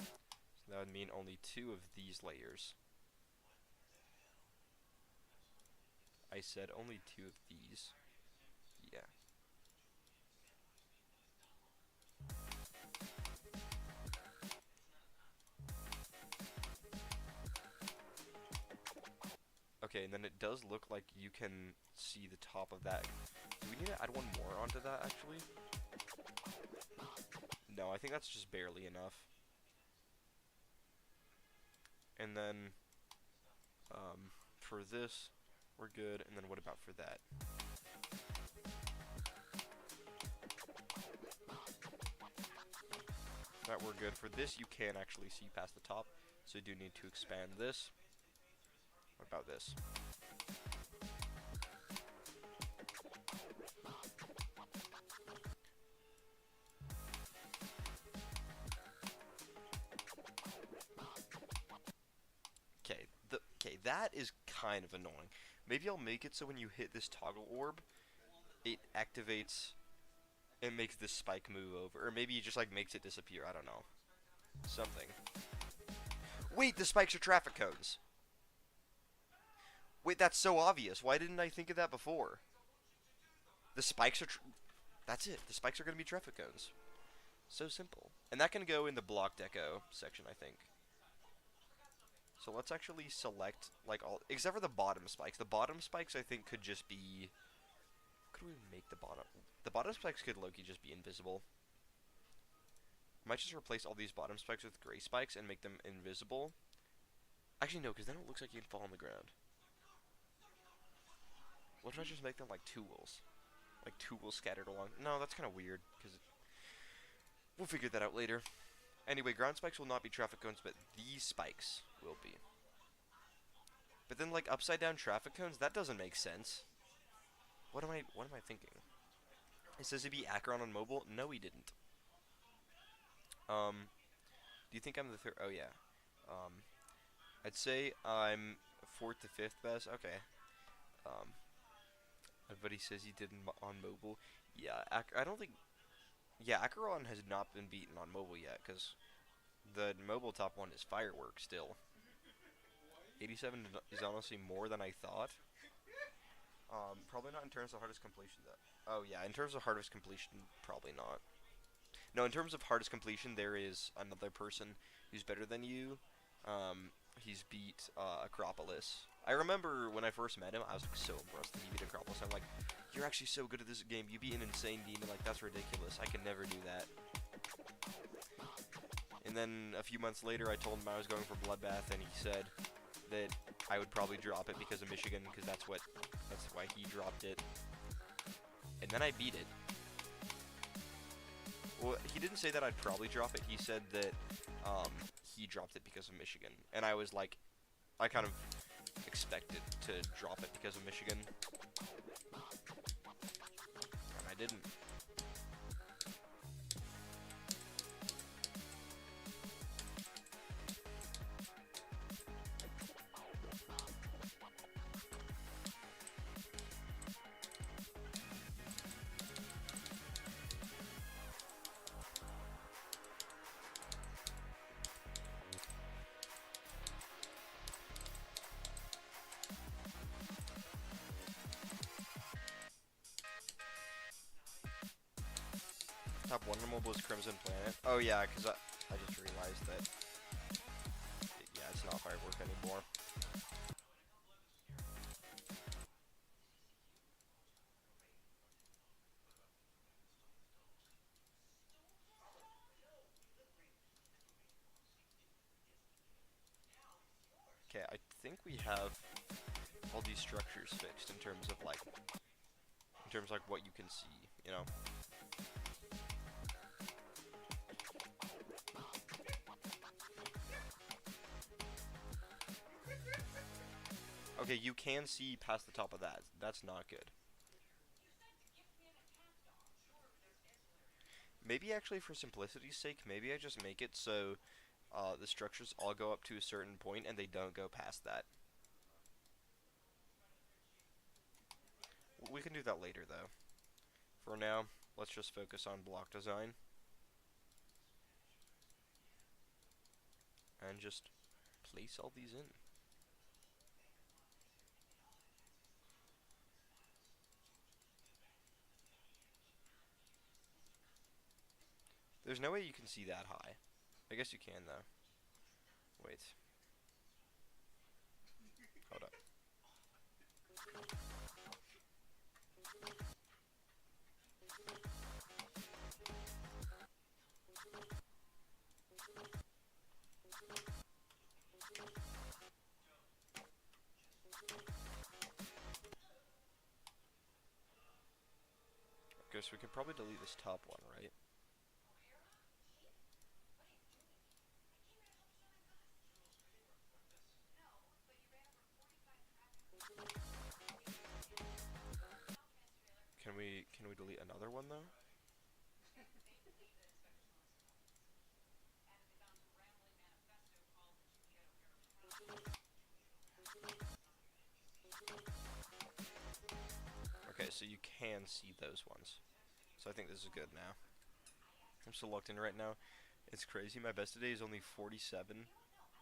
So that would mean only 2 of these layers. I said only 2 of these. Yeah. Okay, and then it does look like you can see the top of that. Do we need to add one more onto that, actually? No, I think that's just barely enough. And then, for this, we're good. And then what about for that? That we're good. For this, you can actually see past the top, so you do need to expand this. What about this? Okay, that is kind of annoying. Maybe I'll make it so when you hit this toggle orb, it activates and makes this spike move over. Or maybe it just like makes it disappear, I don't know. Something. Wait, the spikes are traffic cones. Wait, that's so obvious. Why didn't I think of that before? The spikes are... That's it. The spikes are going to be traffic cones. So simple. And that can go in the block deco section, I think. So let's actually select, like, all... Except for the bottom spikes. The bottom spikes, I think, could just be... What could we make the bottom... The bottom spikes could, low-key, just be invisible. Might just replace all these bottom spikes with gray spikes and make them invisible. Actually, no, because then it looks like you can fall on the ground. What if I just make them like tools? Like tools scattered along. No, that's kind of weird, because we'll figure that out later. Anyway, ground spikes will not be traffic cones, but these spikes will be. But then, like, upside down traffic cones, that doesn't make sense. What am I thinking? It says he'd be Acheron on mobile. No, he didn't. Do you think I'm the third? Oh yeah. I'd say I'm 4th to 5th best. Okay. Everybody says he did on mobile. Yeah, I don't think... Yeah, Acheron has not been beaten on mobile yet, because the mobile top one is Firework still. 87 is honestly more than I thought. Probably not in terms of hardest completion, though. Oh, yeah, in terms of hardest completion, probably not. No, in terms of hardest completion, there is another person who's better than you. He's beat Acropolis. I remember when I first met him, I was like, so impressed that he beat Acropolis. I'm like, you're actually so good at this game. You beat an insane demon. Like, that's ridiculous. I can never do that. And then a few months later, I told him I was going for Bloodbath, and he said that I would probably drop it because of Michigan, because that's why he dropped it. And then I beat it. Well, he didn't say that I'd probably drop it. He said that he dropped it because of Michigan. And I was like, I kind of expected to drop it because of Michigan. And I didn't. Top 1 on mobile is Crimson Planet. Oh yeah, because I just realized that, yeah, it's not Firework anymore. Okay, I think we have all these structures fixed in terms of like, what you can see, you know? Okay, you can see past the top of that. That's not good. Maybe actually for simplicity's sake, maybe I just make it so the structures all go up to a certain point and they don't go past that. We can do that later though. For now, let's just focus on block design. And just place all these in. There's no way you can see that high. I guess you can though. Wait. Hold up. Okay, so we can probably delete this top one, right? Can we delete another one though? Okay, so you can see those ones. So I think this is good now. I'm so locked in right now. It's crazy. My best today is only 47.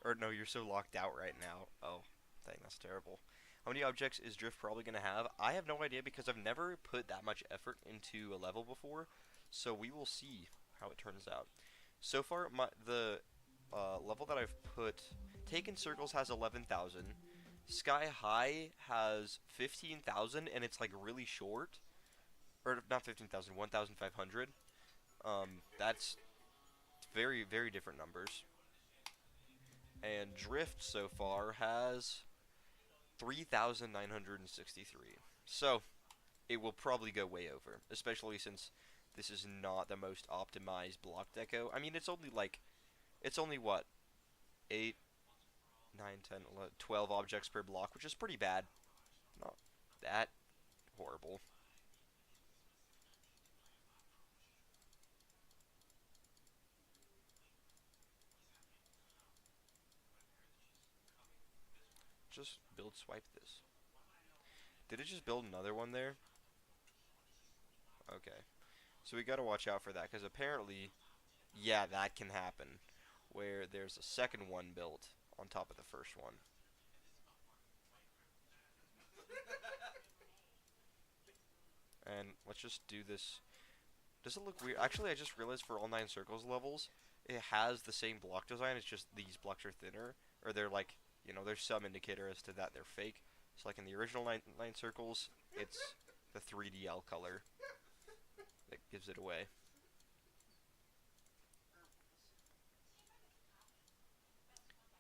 Or no, you're so locked out right now. Oh, dang, that's terrible. How many objects is Drift probably going to have? I have no idea because I've never put that much effort into a level before. So we will see how it turns out. So far, the level that I've put... Taken Circles has 11,000. Sky High has 15,000 and it's like really short. Or not 15,000, 1,500. That's very, very different numbers. And Drift so far has 3,963. So, it will probably go way over, especially since this is not the most optimized block deco. I mean, it's only what, 8, 9, 10, 11, 12 objects per block, which is pretty bad. Not that horrible. Just build swipe this. Did it just build another one there? Okay. So we gotta watch out for that, because apparently, yeah, that can happen. Where there's a second one built on top of the first one. And let's just do this. Does it look weird? Actually, I just realized for all 9 circles levels, it has the same block design. It's just these blocks are thinner. Or they're like, there's some indicator as to that they're fake. So like in the original nine circles, it's the 3DL color that gives it away.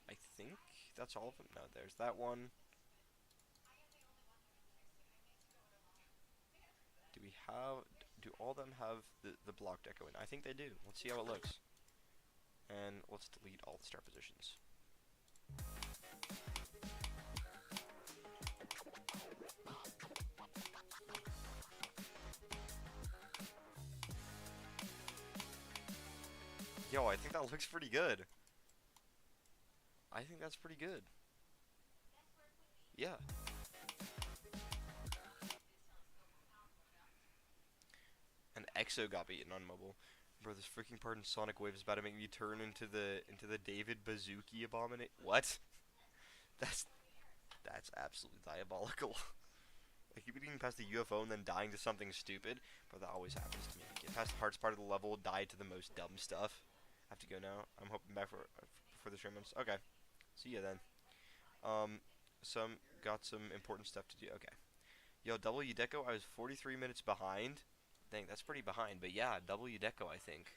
I think that's all of them. No, there's that one. Do all of them have the block deco in? I think they do. Let's see how it looks. And let's delete all the star positions. Yo, I think that looks pretty good. I think that's pretty good. Yeah. And EXO got beaten on mobile. Bro, this freaking part in Sonic Wave is about to make me turn into the David Bazooki abominate. What? That's absolutely diabolical. I keep getting past the UFO and then dying to something stupid, but that always happens to me. Get past the hardest part of the level, die to the most dumb stuff. I have to go now. I'm hoping back for the stream. Okay. See ya then. Got some important stuff to do. Okay. Yo, W Deco, I was 43 minutes behind. Dang, that's pretty behind, but yeah, W Deco, I think.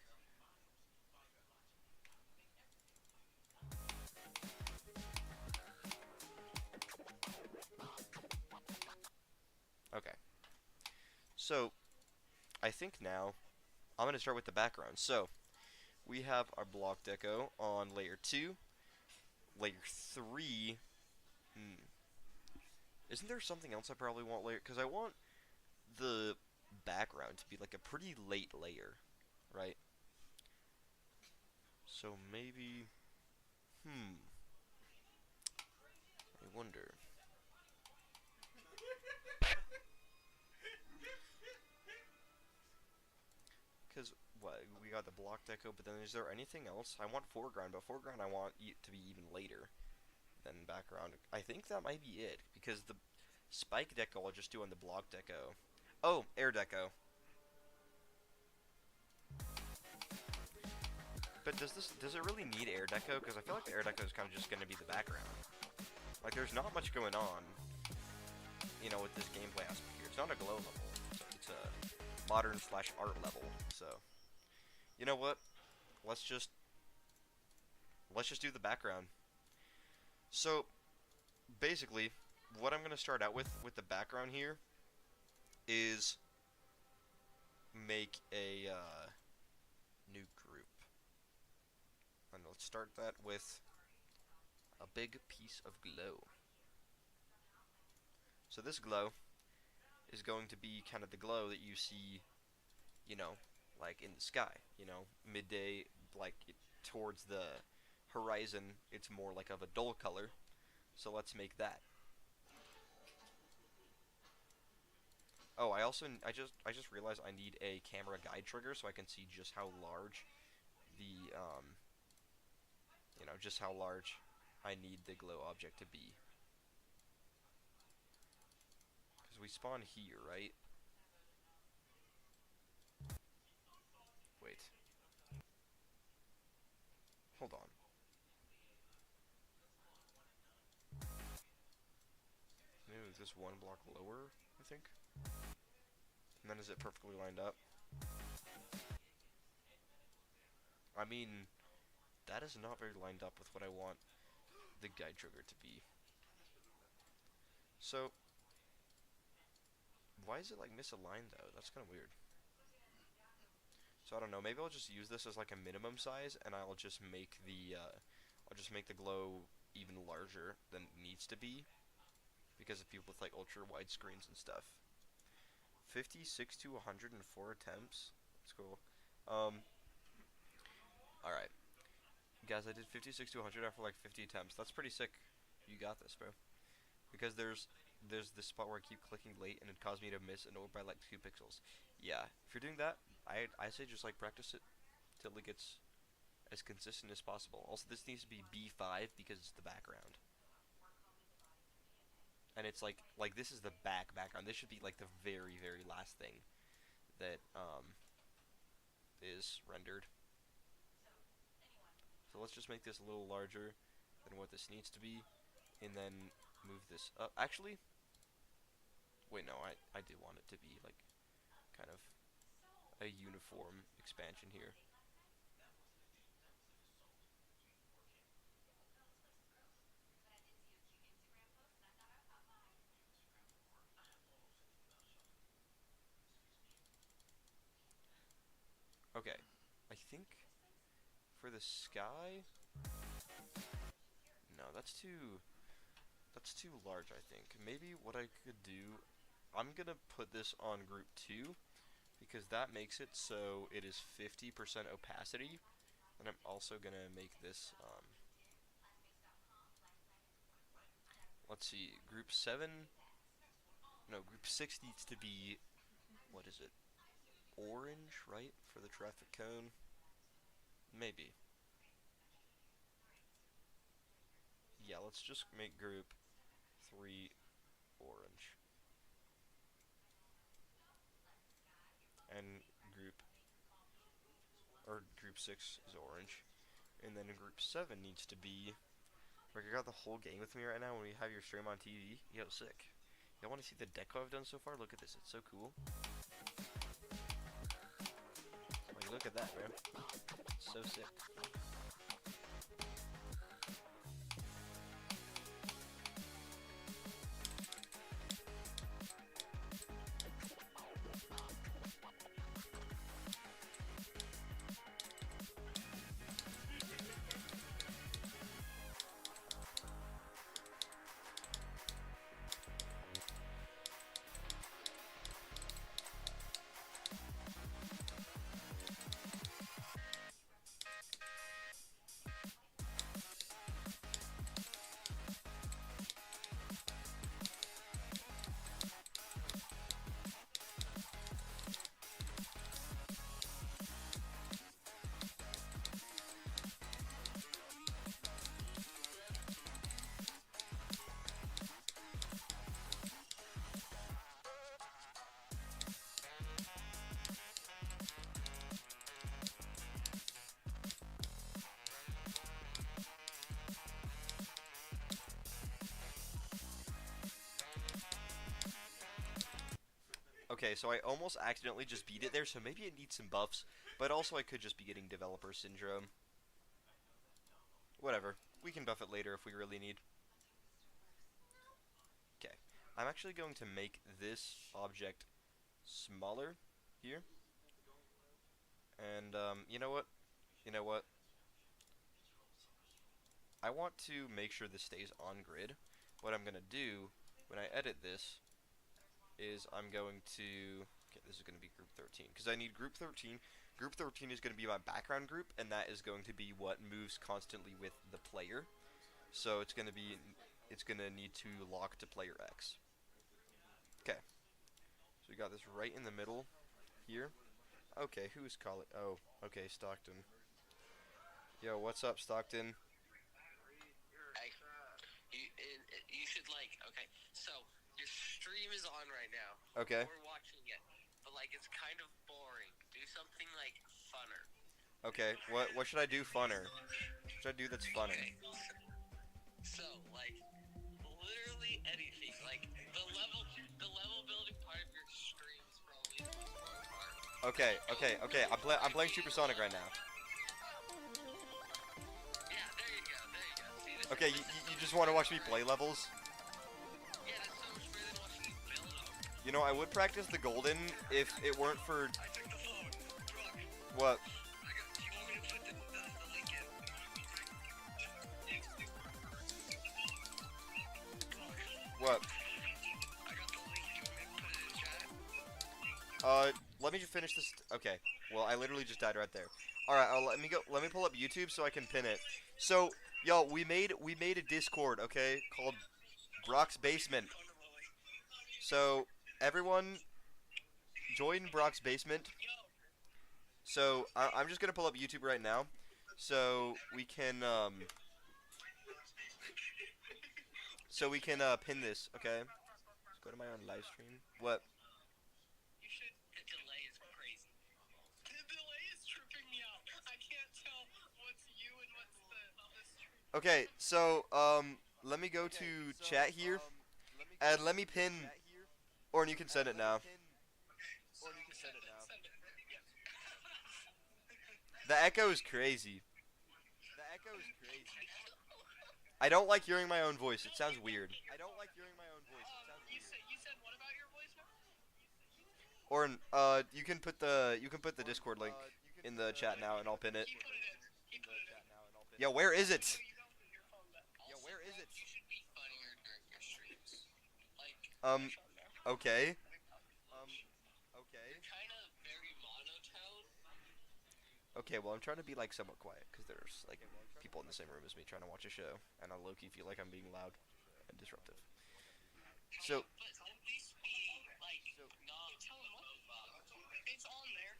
So, I think now I'm going to start with the background. So, we have our block deco on layer 2. Layer 3, isn't there something else I probably want layer? Because I want the background to be like a pretty late layer, right? So maybe, I wonder. Because, what, we got the block deco, but then is there anything else? I want foreground, but foreground I want to be even later than background. I think that might be it, because the spike deco I'll just do on the block deco. Oh, air deco. But does it really need air deco? Because I feel like the air deco is kind of just going to be the background. Like, there's not much going on, you know, with this gameplay aspect here. It's not a glow level. It's a modern/art level. So, you know what? Let's just do the background. So, basically, what I'm going to start out with the background here is make a new group. And let's start that with a big piece of glow. So this glow is going to be kind of the glow that you see, you know, like in the sky, you know, midday, like towards the horizon, it's more like of a dull color. So let's make that. Oh, I just realized I need a camera guide trigger so I can see just how large the just how large I need the glow object to be. Because we spawn here, right? Wait. Hold on. Move this one block lower, I think. And then is it perfectly lined up? I mean, that is not very lined up with what I want the guide trigger to be. So, why is it like misaligned though? That's kind of weird. So I don't know, maybe I'll just use this as like a minimum size, and I'll just make the glow even larger than it needs to be, because of people with like ultra wide screens and stuff. 56 to 104 attempts. That's cool. Alright. Guys, I did 56 to 100 after like 50 attempts. That's pretty sick. You got this, bro. Because there's this spot where I keep clicking late and it caused me to miss an orb by like 2 pixels. Yeah, if you're doing that, I say just like practice it till it gets as consistent as possible. Also, this needs to be B5 because it's the background. And it's like this is the background. This should be like the very last thing that is rendered. So let's just make this a little larger than what this needs to be, and then move this up. Actually, wait, no, I do want it to be like kind of a uniform expansion here. Okay, I think for the sky, no, that's too large, I think. Maybe what I could do, I'm gonna put this on group 2, because that makes it so it is 50% opacity, and I'm also gonna make this, let's see, group 7, no, group 6 needs to be, what is it, orange, right, for the traffic cone? Maybe. Yeah, let's just make group 3 orange. And group 6 is orange. And then group 7 needs to be, like, I got the whole game with me right now when we have your stream on TV. Yo, sick. Y'all want to see the deco I've done so far? Look at this, it's so cool. Like, look at that, bro. It's so sick. Okay, so I almost accidentally just beat it there, so maybe it needs some buffs. But also I could just be getting developer syndrome. Whatever. We can buff it later if we really need. Okay. I'm actually going to make this object smaller here. And, you know what? You know what? I want to make sure this stays on grid. What I'm going to do when I edit this is I'm going to... Okay, this is going to be group 13. Because I need group 13. Group 13 is going to be my background group, and that is going to be what moves constantly with the player. So it's going to be... It's going to need to lock to player X. Okay. So we got this right in the middle here. Okay, who's calling? Oh, okay, Stockton. Yo, what's up, Stockton? Hey, you should okay, so your stream is on right now. Okay. We're watching it, but it's kind of boring. Do something funner. Okay, what should I do funner? What should I do that's funner? Okay. So literally anything. The level building part of your stream is probably the most boring part. Okay. I'm playing Supersonic right now. Yeah, there you go. See, this Okay, you just want to watch me play levels? Yeah, that's so much better than watching you build them. You know, I would practice the golden if it weren't for... I took the phone. Brooke, What? do you want me to put the link in? What? I got the link. Do you want me to put it in chat? Let me just finish this... Okay, well, I literally just died right there. Alright, let me pull up YouTube so I can pin it. So, yo, we made a Discord, okay, called Brock's Basement. So, everyone, join Brock's Basement. So, I'm just gonna pull up YouTube right now, so we can pin this, okay? Let's go to my own live stream. What? You should. The delay is crazy. The delay is tripping me out. I can't tell what's you and what's the stream. Okay, so, let me go to chat here, and let me pin, or you can send it now. The echo is crazy. I don't like hearing my own voice. It sounds weird. You said what about your voice now? Or you can put the Discord link in the chat now, and I'll pin it. He put it in. Yo, where is it? You should be funnier during your streams. Okay. You're kind of very monotone. Okay, well, I'm trying to be somewhat quiet because there's people in the same room as me trying to watch a show, and I low-key feel like I'm being loud and disruptive. So. But at least be not. Tell him what? It's on there.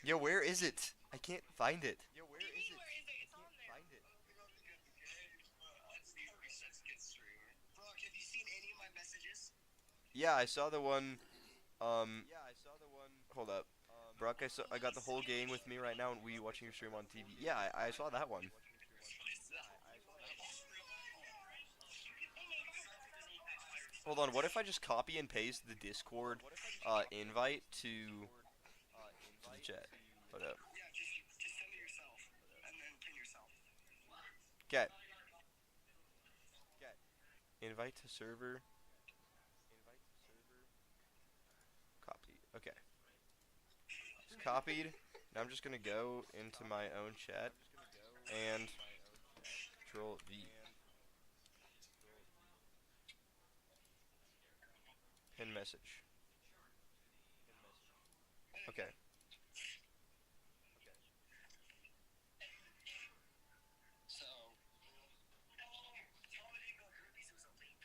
Yo, where is it? I can't find it. Where is it? It's on there. Brock, have you seen any of my messages? Yeah, I saw the one. Hold up. Brock, I got the whole game with me right now, and we watching your stream on TV. Yeah, I saw that one. Hold on, what if I just copy and paste the Discord invite to the chat? Hold up. Yeah, just send it yourself, and then pin yourself. Okay. Invite to server. Copy. Okay. It's copied. Now I'm just gonna go into my own chat and Control V. Pin message. Okay.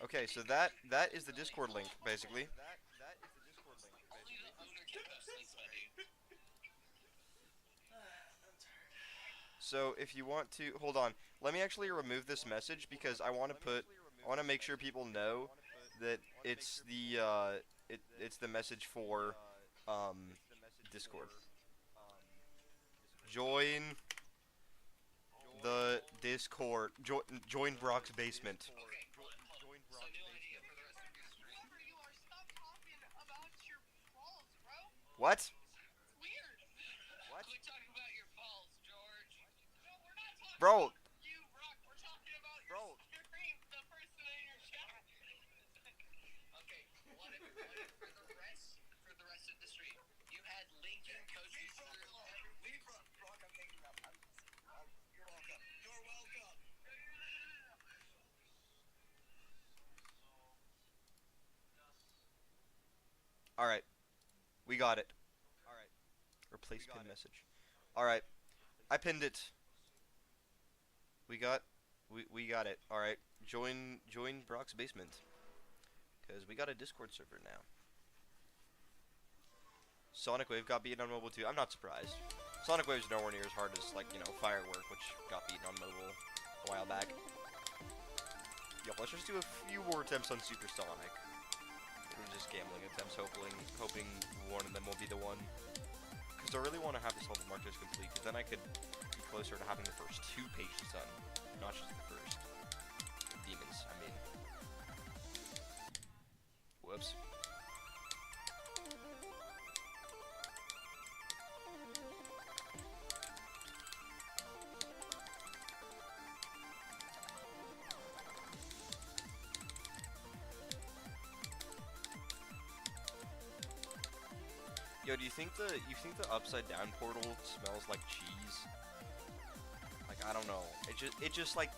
Okay, so that is the Discord link, basically. So if you want to, hold on, let me actually remove this message because I want to make sure people know that it's the message for Discord. Join the Discord. Join Brock's Basement. What? Weird. What? Quit talking about your balls, George. No, we're not talking Bro. about you, Brock. We're talking about Bro. your screen, the person in your chat. Okay, what if for the rest of the stream, you had Lincoln coaching through every... Brock, I'm hanging up. You're welcome. You're welcome. Alright. We got it. Alright. Replace pin message. Alright. I pinned it. We got it. Alright. Join Brock's basement. Cause we got a Discord server now. Sonic Wave got beaten on mobile too. I'm not surprised. Sonic Wave's nowhere near as hard as, like, you know, Firework, which got beaten on mobile a while back. Yo, let's just do a few more attempts on Super Sonic. We're just gambling attempts, hoping one of them will be the one. Because I really want to have this level marked as complete, because then I could be closer to having the first 2 pages done, not just the first. Demons, I mean. Whoops. Yo, do you think the upside down portal smells like cheese? Like, I don't know. It just like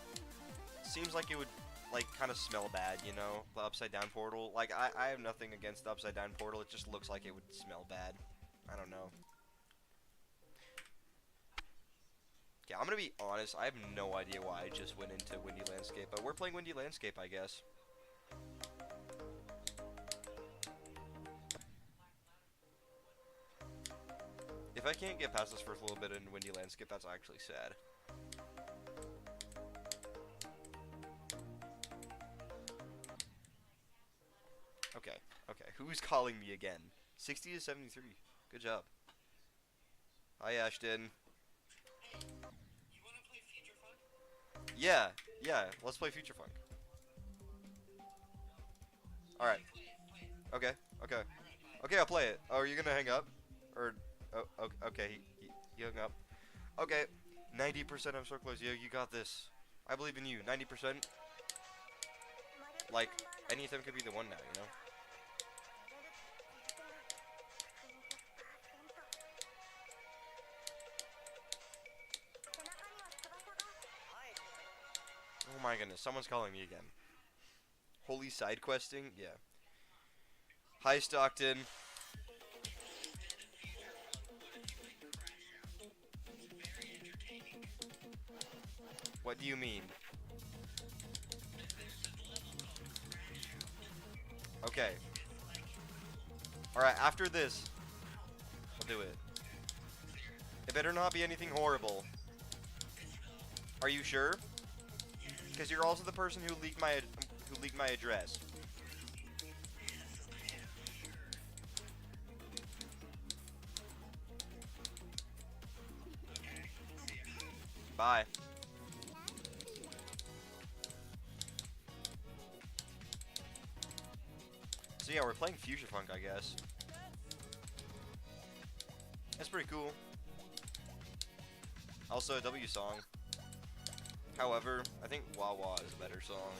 seems like it would like kind of smell bad, you know? The upside down portal. Like, I have nothing against the upside down portal. It just looks like it would smell bad. I don't know. Yeah, I'm gonna be honest. I have no idea why I just went into Windy Landscape, but we're playing Windy Landscape, I guess. If I can't get past this first little bit in Windy Landscape, that's actually sad. Okay, okay. Who's calling me again? 60 to 73. Good job. Hi, Ashton. Hey, you want to play Future Funk? Yeah. Let's play Future Funk. Alright. Okay. Okay, I'll play it. Oh, are you gonna hang up? Or... Oh, okay, he hung up. Okay, 90%, I'm so close. Yo, you got this. I believe in you. 90%. Like, any of them could be the one now, you know? Oh my goodness, someone's calling me again. Holy side questing? Yeah. Hi, Stockton. What do you mean? Okay. Alright, after this, I'll do it. It better not be anything horrible. Are you sure? Because you're also the person who leaked my address. Bye. So yeah, we're playing Future Funk, I guess. That's pretty cool. Also a W song. However, I think Wawa is a better song.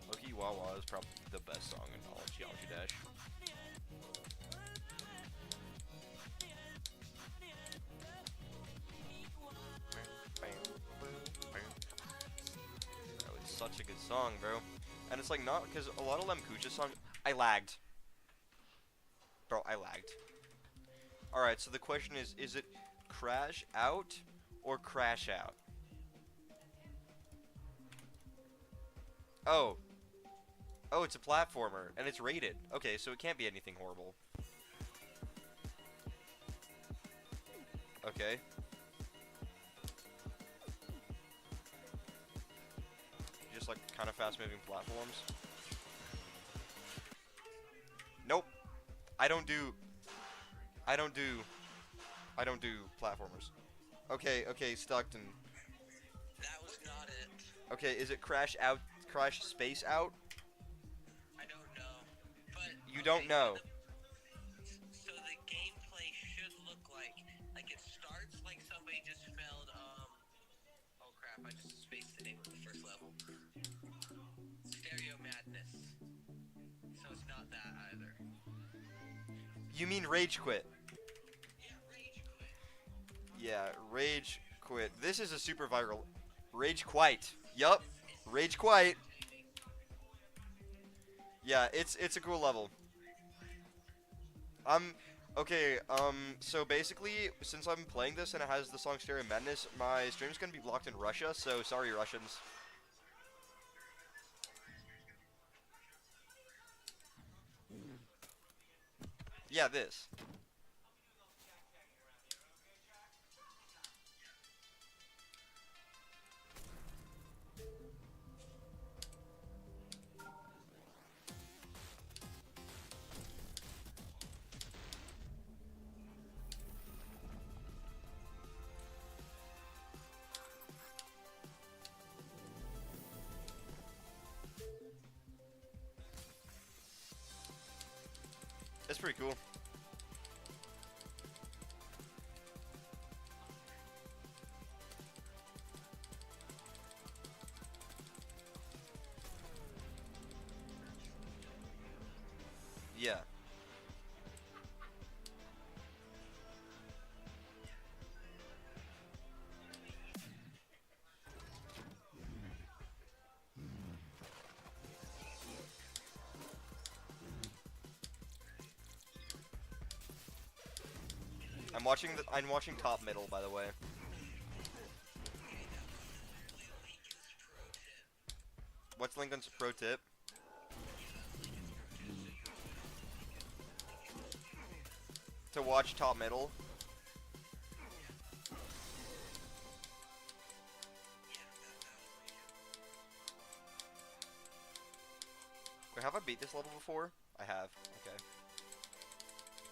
Loki Wawa is probably the best song in all of Geometry Dash. Bro, it's such a good song, bro. And it's like not because a lot of Lemkucha songs. I lagged. Bro, I lagged. Alright, so the question is it crash out or crash out? Oh. Oh, it's a platformer, and it's rated. Okay, so it can't be anything horrible. Okay. Just like kind of fast-moving platforms. Nope. I don't do platformers. Okay, Stockton. That was not it. Okay, is it crash out, crash space out? I don't know. But You don't know. You mean rage quit? Yeah, rage quit. Yeah, rage quit. This is a super viral. Rage quite. Yup. Rage quite. Yeah, it's a cool level. I'm okay. So basically, since I'm playing this and it has the song Stereo Madness, my stream's gonna be blocked in Russia. So sorry, Russians. Yeah, this. It's pretty cool. Yeah. I'm watching Top Middle, by the way. What's Lincoln's pro tip? To watch Top Middle. Wait, have I beat this level before? I have. Okay.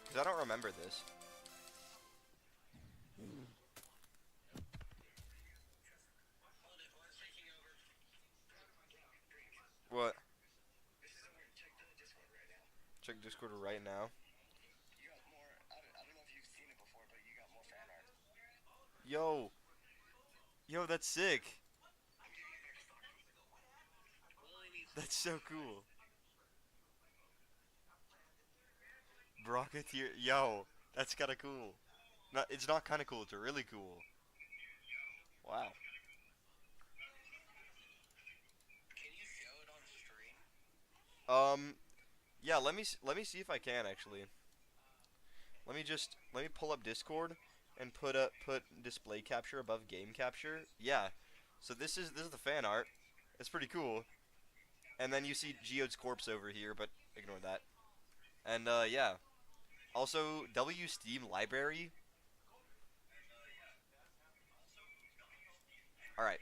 Because I don't remember this. What? Check Discord right now. You got more. I don't know if you've seen it before, but you got more fan art. Yo. Yo, that's sick. That's so cool. Brocketeer. Yo, that's kind of cool. Not, it's not kind of cool. It's really cool. Wow. Can you show it on stream? Yeah. Let me see if I can actually. Let me pull up Discord and put display capture above game capture. Yeah. So this is the fan art. It's pretty cool. And then you see Geode's corpse over here, but ignore that. And yeah. Also, W Steam library. All right.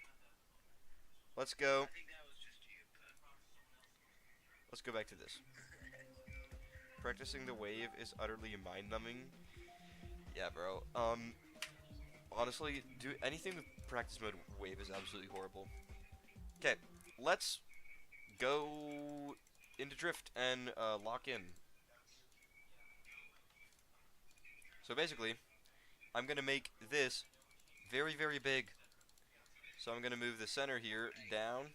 Let's go. I think that was just you, but Let's go back to this. Practicing the wave is utterly mind-numbing. Yeah, bro. Honestly, do anything with practice mode wave is absolutely horrible. Okay, let's go into drift and lock in. So basically, I'm gonna make this very, very big. So I'm gonna move the center here down.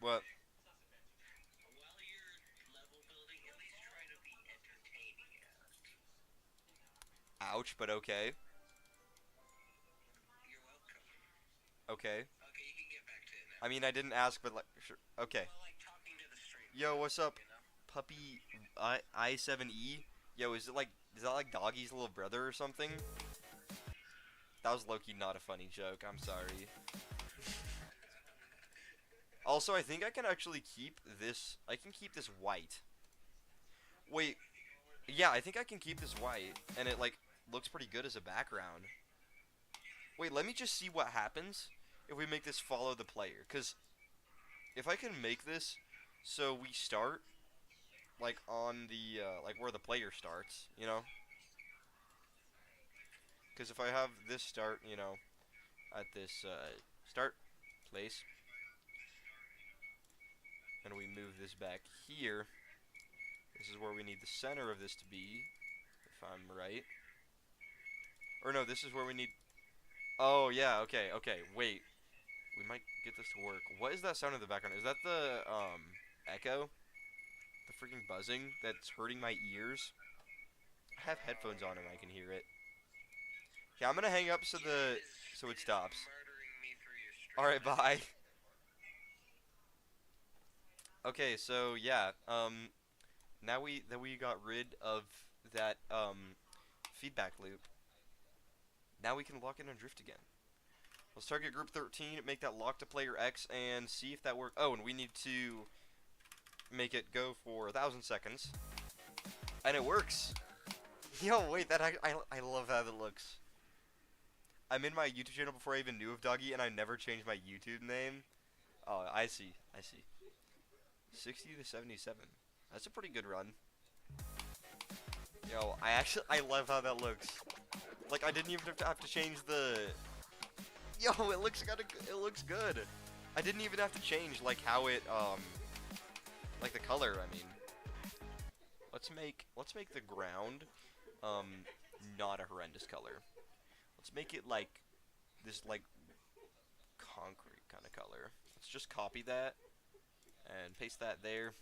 What? while you're level building, at least try to be entertaining. Ouch, but okay. You're welcome. Okay. Okay, you can get back to it now. I mean, I didn't ask, but like, sure. Okay. Well, like talking to the stream. Yo, what's up, You know? puppy I7E? Yo, is that like Doggy's little brother or something? That was low-key not a funny joke. I'm sorry. Also, I think I can actually keep this. I can keep this white. Wait. Yeah, I think I can keep this white, and it like looks pretty good as a background. Wait, let me just see what happens if we make this follow the player. Cause if I can make this so we start like on the like where the player starts, you know. Cause if I have this start, you know, at this start place, and we move this back here, this is where we need the center of this to be, if I'm right. Or no, this is where we need. Oh yeah, okay, okay. Wait, we might get this to work. What is that sound in the background? Is that the echo? The freaking buzzing that's hurting my ears? I have headphones on and I can hear it. Yeah, I'm gonna hang up so it stops. Murdering me through your stream. All right, bye. Okay, so yeah, now we got rid of that feedback loop. Now we can lock in on drift again. Let's target group 13, make that lock to player X, and see if that works. Oh, and we need to make it go for 1,000 seconds, and it works. Yo, wait, I love how that looks. I'm in my YouTube channel before I even knew of Doggy, and I never changed my YouTube name. Oh, I see. 60 to 77. That's a pretty good run. Yo, I love how that looks. Like, I didn't even have to change the... Yo, it looks good. I didn't even have to change, like, how it, like the color, I mean. Let's make the ground, not a horrendous color. Let's make it, like, this, like, concrete kind of color. Let's just copy that and paste that there.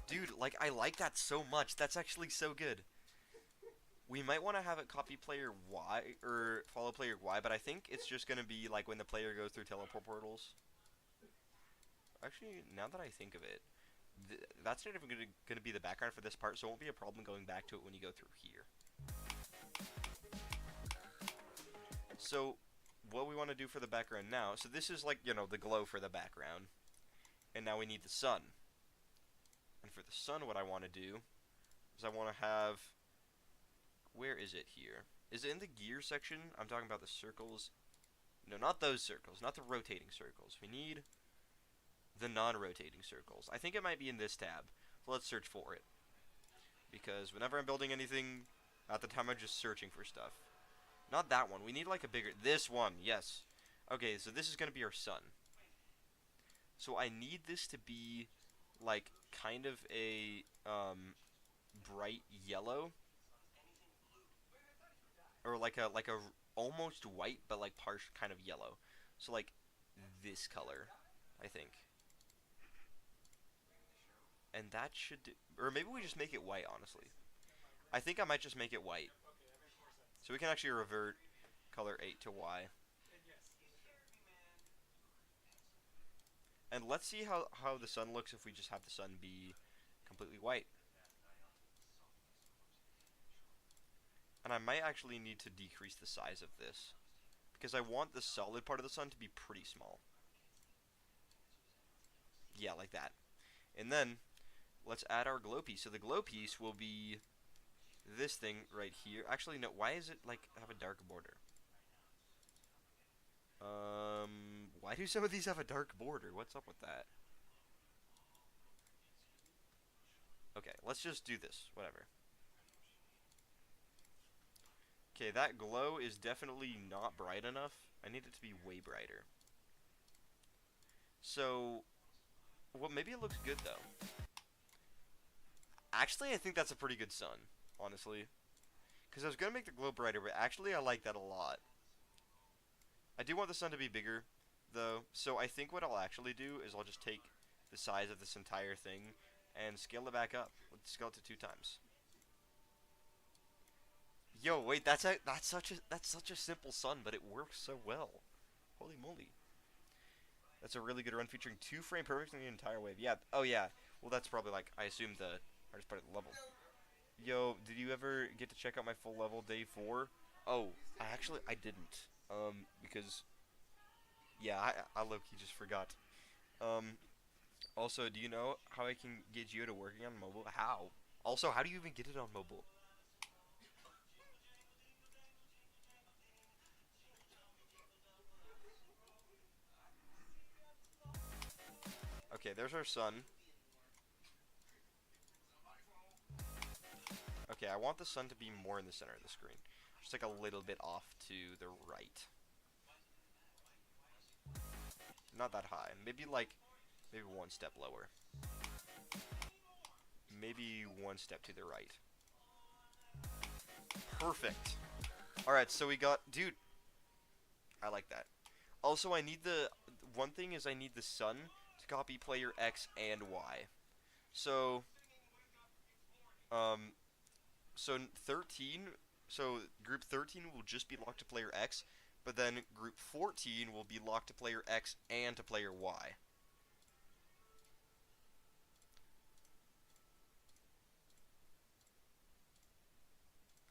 Dude, like, I like that so much. That's actually so good. We might want to have it copy player Y, or follow player Y, but I think it's just going to be, like, when the player goes through teleport portals. Actually, now that I think of it, that's not even going to be the background for this part, so it won't be a problem going back to it when you go through here. So, what we want to do for the background now, so this is, like, you know, the glow for the background. And now we need the sun. And for the sun, what I want to do is I want to have... Where is it here? Is it in the gear section? I'm talking about the circles. No, not those circles. Not the rotating circles. We need the non-rotating circles. I think it might be in this tab. So let's search for it. Because whenever I'm building anything, at the time I'm just searching for stuff. Not that one. We need like a bigger... This one, yes. Okay, so this is going to be our sun. So I need this to be like kind of a bright yellow. Or like a almost white, but like partial kind of yellow. So like this color, I think. And that should do, or maybe we just make it white, honestly. I think I might just make it white. So we can actually revert color 8 to Y. And let's see how the sun looks if we just have the sun be completely white. And I might actually need to decrease the size of this, because I want the solid part of the sun to be pretty small. Yeah, like that. And then, let's add our glow piece. So the glow piece will be this thing right here. Actually, no, why is it, like, have a dark border? Why do some of these have a dark border? What's up with that? Okay, let's just do this. Whatever. Okay, that glow is definitely not bright enough. I need it to be way brighter. So, well, maybe it looks good, though. Actually, I think that's a pretty good sun, honestly. Because I was going to make the glow brighter, but actually I like that a lot. I do want the sun to be bigger, though. So I think what I'll actually do is I'll just take the size of this entire thing and scale it back up. Let's scale it to 2 times. Yo, wait, that's such a simple sun, but it works so well. Holy moly. That's a really good run featuring 2 frame perfect in the entire wave. Yeah, oh yeah. Well, that's probably like, I assume the hardest part of the level. Yo, did you ever get to check out my full level day 4? Oh, I didn't. Because, yeah, I low-key just forgot. Also, do you know how I can get Geo to working on mobile? How? Also, how do you even get it on mobile? Okay, there's our sun. Okay, I want the sun to be more in the center of the screen. Just like a little bit off to the right. Not that high. Maybe 1 step lower. Maybe 1 step to the right. Perfect. Alright, so we got... Dude. I like that. Also, I need the... One thing is I need the sun to copy player X and Y. So, Um, so 13, so group 13 will just be locked to player X, but then group 14 will be locked to player X and to player Y.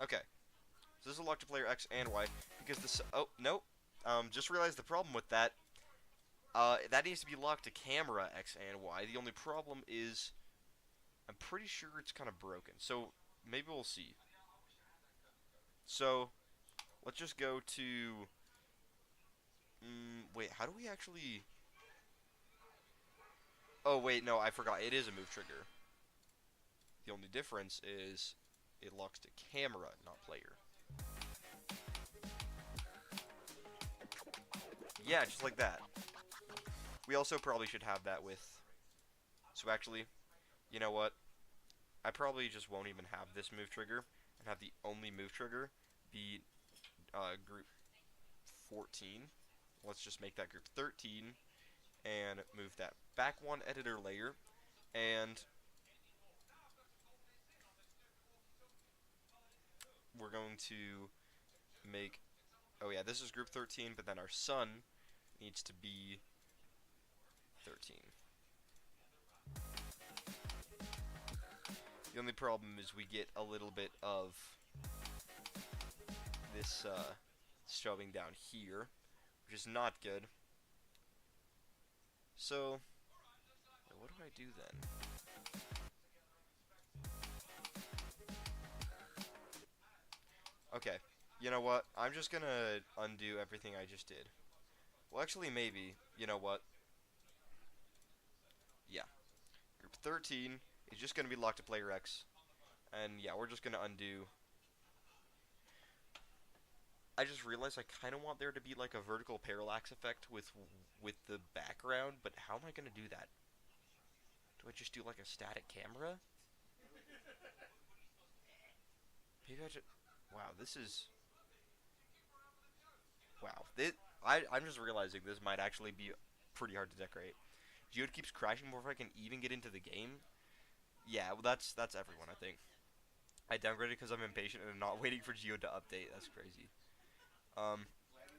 Okay, so this is locked to player X and Y because this. Oh no, just realized the problem with that. That needs to be locked to camera X and Y. The only problem is I'm pretty sure it's kind of broken. So maybe we'll see. So let's just go to. Wait, how do we actually? Oh wait, no, I forgot. It is a move trigger. The only difference is it locks to camera, not player. Yeah, just like that. We also probably should have that with. So actually, you know what? I probably just won't even have this move trigger and have the only move trigger be group 14. Let's just make that group 13 and move that back one editor layer, and we're going to make, oh yeah, this is group 13, but then our sun needs to be 13. The only problem is we get a little bit of this shoving down here, which is not good. So, what do I do then? Okay, you know what? I'm just gonna undo everything I just did. Well, actually, maybe. You know what? Yeah. Group 13 is just gonna be locked to player X. And yeah, we're just gonna undo. I just realized I kind of want there to be like a vertical parallax effect with the background, but how am I gonna do that? Do I just do like a static camera? Maybe I just. Wow, this is. Wow. I'm just realizing this might actually be pretty hard to decorate. Geode keeps crashing before I can even get into the game. Yeah, well that's everyone, I think. I downgraded because I'm impatient and not waiting for Geode to update. That's crazy. Um,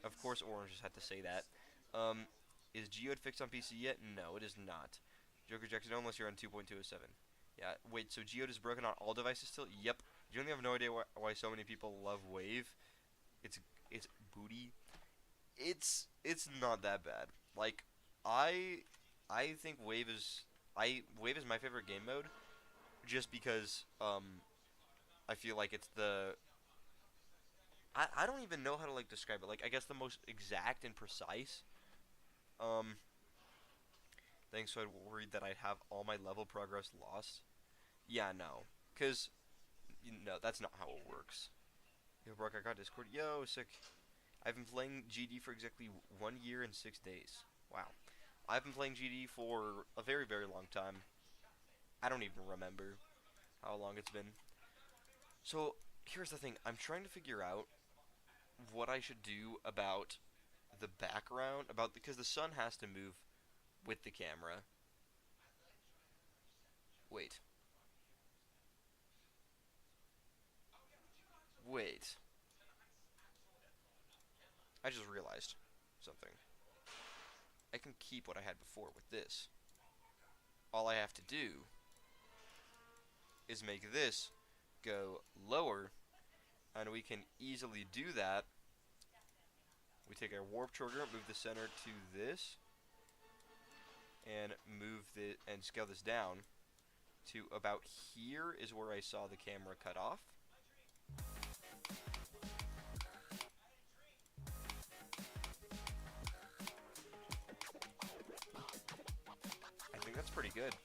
of course Orange just had to say that. Is Geode fixed on PC yet? No, it is not. Joker Jackson, no, unless you're on 2.207. Yeah, wait, so Geode is broken on all devices still? Yep. You only have no idea why so many people love Wave. It's booty. It's not that bad. Like, I I think Wave is my favorite game mode just because I feel like it's the I don't even know how to like describe it. Like I guess the most exact and precise. Um thing, so I worried that I'd have all my level progress lost. Yeah, no. Cause that's not how it works. Yo, Brock, I got Discord. Yo, sick. I've been playing GD for exactly 1 year and 6 days. Wow. I've been playing GD for a very, very long time. I don't even remember how long it's been. So, here's the thing. I'm trying to figure out what I should do about the background, because the sun has to move with the camera. Wait. Wait. I just realized something. I can keep what I had before with this. All I have to do is make this go lower, and we can easily do that. We take our warp trigger, move the center to this, and scale this down to about here is where I saw the camera cut off. I think that's pretty good.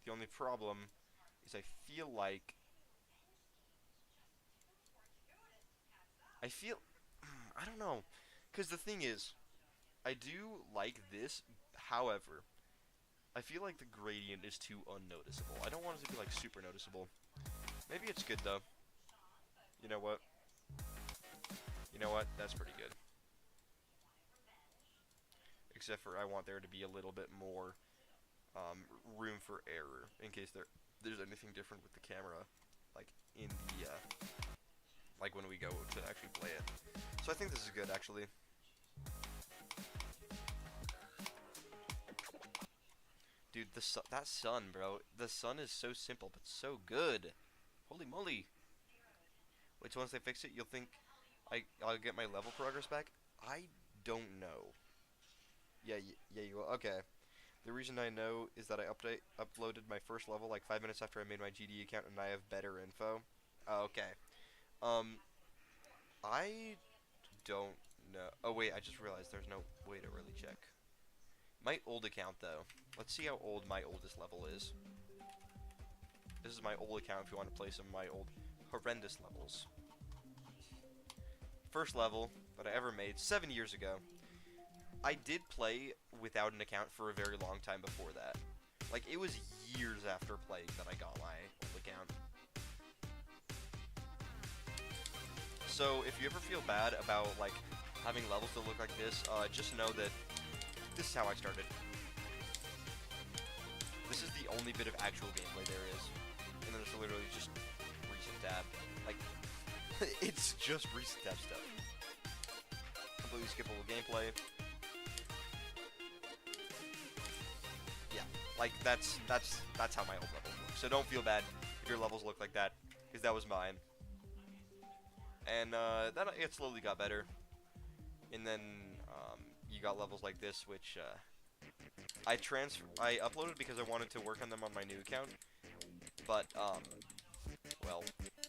The only problem is I feel like I don't know, because the thing is, I do like this. However, I feel like the gradient is too unnoticeable. I don't want it to be like super noticeable. Maybe it's good though. You know what? You know what? That's pretty good. Except for I want there to be a little bit more room for error in case there's anything different with the camera, like in the like when we go to actually play it. So I think this is good actually. Dude, that sun, bro. The sun is so simple but so good. Holy moly. Wait, so once they fix it, you'll think I'll get my level progress back? I don't know. Yeah, yeah, you will. Okay. The reason I know is that I uploaded my first level like 5 minutes after I made my GD account, and I have better info. Oh, okay. Um, I don't know. Oh wait, I just realized there's no way to really check. My old account though. Let's see how old my oldest level is. This is my old account if you want to play some of my old horrendous levels. First level that I ever made 7 years ago. I did play without an account for a very long time before that. Like, it was years after playing that I got my old account. So, if you ever feel bad about, like, having levels that look like this, just know that this is how I started. This is the only bit of actual gameplay there is. And then it's literally just recent tab. Like, it's just recent tab stuff. Completely skippable gameplay. Yeah, like that's how my old levels look. So don't feel bad if your levels look like that, because that was mine. And then it slowly got better. And then you got levels like this, which I uploaded because I wanted to work on them on my new account. But well,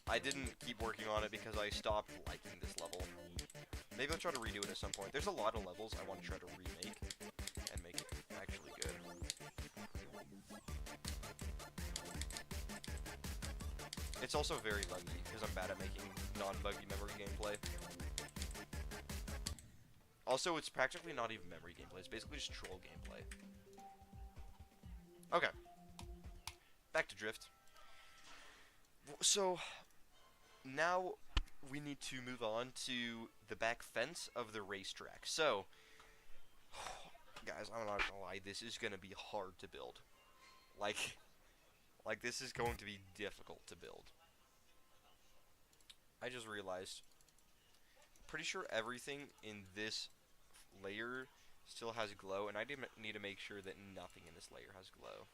I didn't keep working on it because I stopped liking this level. Maybe I'll try to redo it at some point. There's a lot of levels I want to try to remake and make it actually good. It's also very buggy because I'm bad at making non-buggy memory gameplay. Also, it's practically not even memory gameplay. It's basically just troll gameplay. Okay. Back to Drift. So, now we need to move on to the back fence of the racetrack. So, guys, I'm not gonna lie, this is gonna be hard to build. Like this is going to be difficult to build. I just realized, pretty sure everything in this layer still has glow, and I need to make sure that nothing in this layer has glow.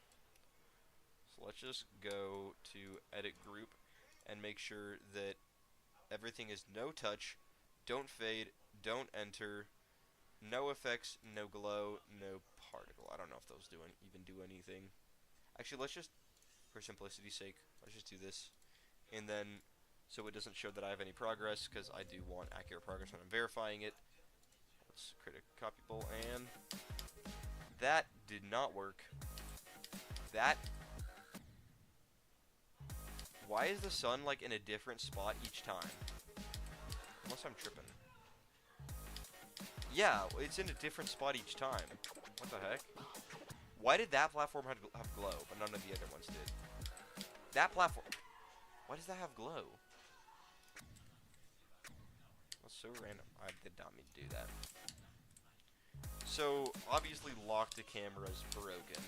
So let's just go to edit group and make sure that everything is no touch, don't fade, don't enter, no effects, no glow, no particle. I don't know if those even do anything. Actually, let's just, for simplicity's sake, let's just do this. And then, so it doesn't show that I have any progress, because I do want accurate progress when I'm verifying it. Let's create a copy bowl, and that did not work. Why is the sun, like, in a different spot each time? Unless I'm tripping. Yeah, it's in a different spot each time. What the heck? Why did that platform have glow, but none of the other ones did? That platform... Why does that have glow? That's so random. I did not mean to do that. So, obviously lock to camera's broken.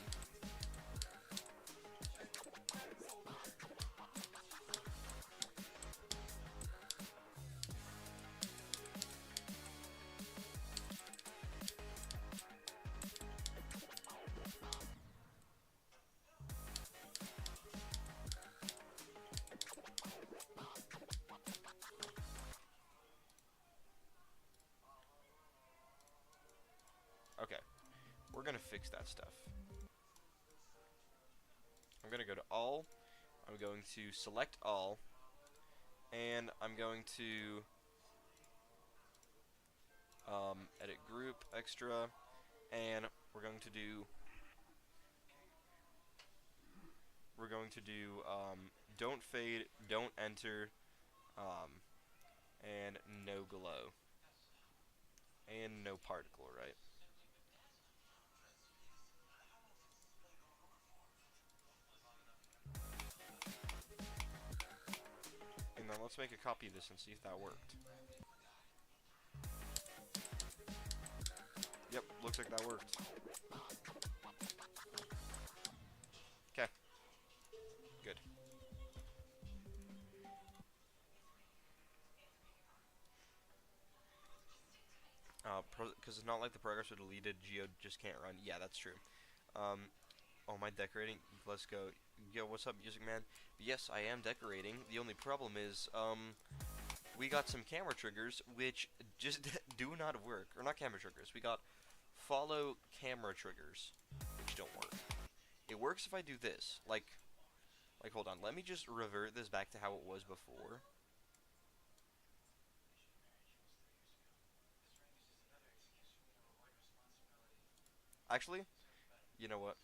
Okay, we're gonna fix that stuff. I'm gonna go to all, I'm going to select all, and I'm going to edit group, extra, and we're going to do don't fade, don't enter, and no glow, and no particle, right? And then let's make a copy of this and see if that worked. Yep, looks like that worked. because it's not like the progress are deleted. Geo just can't run. Yeah, that's true. Oh, my decorating. Let's go. Yo, what's up, Music Man? Yes, I am decorating. The only problem is, we got some camera triggers which just do not work. Or not camera triggers. We got follow camera triggers which don't work. It works if I do this. Like, hold on. Let me just revert this back to how it was before. Actually, you know what?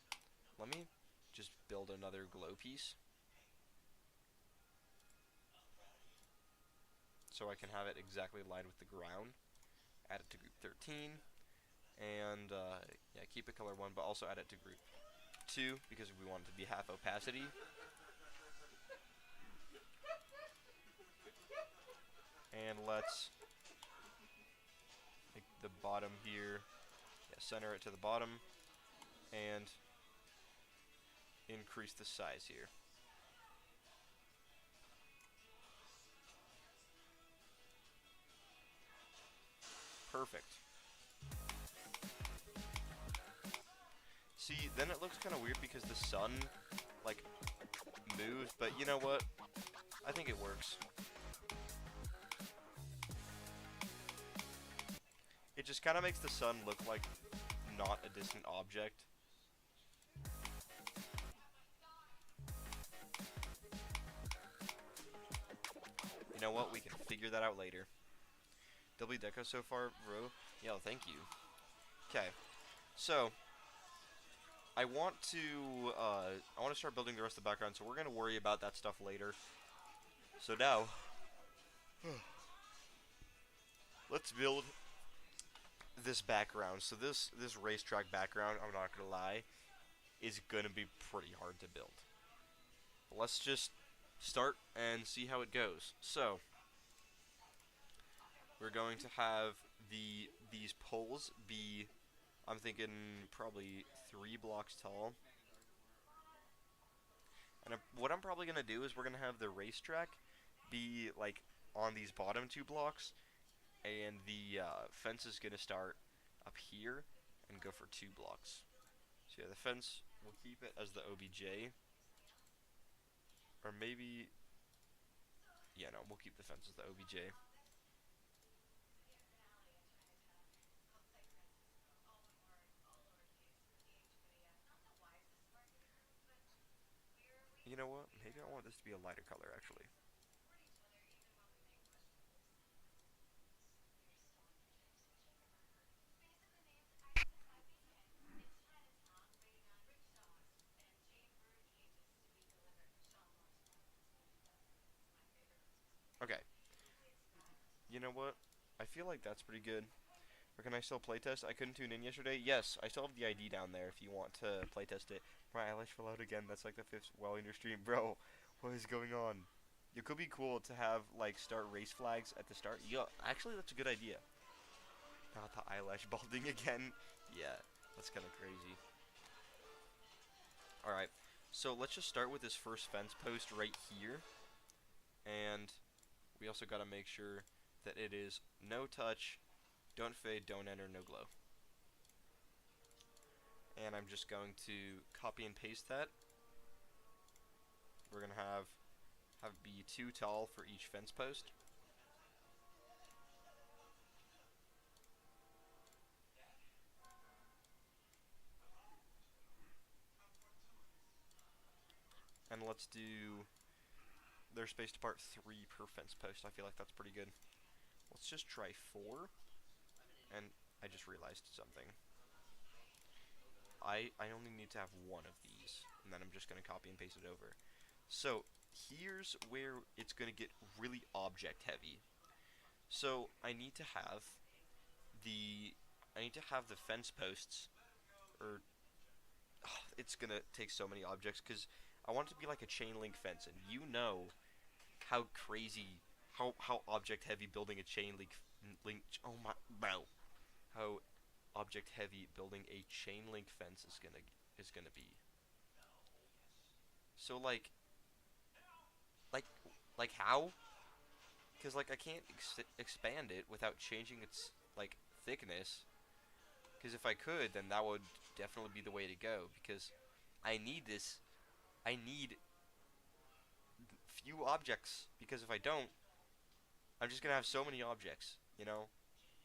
Let me just build another glow piece so I can have it exactly aligned with the ground. Add it to group 13, and yeah, keep it color 1, but also add it to group 2 because we want it to be half opacity. And let's make the bottom here, yeah, center it to the bottom, and increase the size here. Perfect. See, then it looks kind of weird because the sun, like, moves, but you know what? I think it works. It just kind of makes the sun look like not a distant object. You know what? We can figure that out later. W deco so far, bro. Yeah, thank you. Okay, so I want to start building the rest of the background. So we're gonna worry about that stuff later. So now, let's build this background. So this racetrack background, I'm not gonna lie, is gonna be pretty hard to build. But let's just start and see how it goes. So we're going to have these poles be, I'm thinking probably 3 blocks tall. And what I'm probably gonna do is we're gonna have the racetrack be like on these bottom 2 blocks, and the fence is gonna start up here and go for 2 blocks. So yeah, the fence, we'll keep it as the OBJ, or maybe, yeah, no, we'll keep the fence as the OBJ. You know what? Maybe I want this to be a lighter color, actually. Okay. You know what? I feel like that's pretty good. Or can I still playtest? I couldn't tune in yesterday. Yes, I still have the ID down there if you want to playtest it. My eyelash fell out again. That's like the 5th while in your stream. Bro, what is going on? It could be cool to have, like, start race flags at the start. Yeah, actually, that's a good idea. Not the eyelash balding again. Yeah, that's kind of crazy. Alright, so let's just start with this first fence post right here. And we also got to make sure that it is no touch, don't fade, don't enter, no glow. And I'm just going to copy and paste that. We're going to have it be 2 tall for each fence post. And let's do, they're spaced apart 3 per fence post. I feel like that's pretty good. Let's just try 4. And I just realized something. I only need to have 1 of these, and then I'm just going to copy and paste it over. So here's where it's going to get really object heavy. So I need to have the fence posts, or it's going to take so many objects because I want it to be like a chain link fence, and you know how crazy, how object heavy building a chain link, oh my, wow, how object heavy building a chain link fence is gonna be. So like how? Because like I can't expand it without changing its like thickness. Because if I could, then that would definitely be the way to go. Because I need this. I need few objects. Because if I don't, I'm just gonna have so many objects, you know,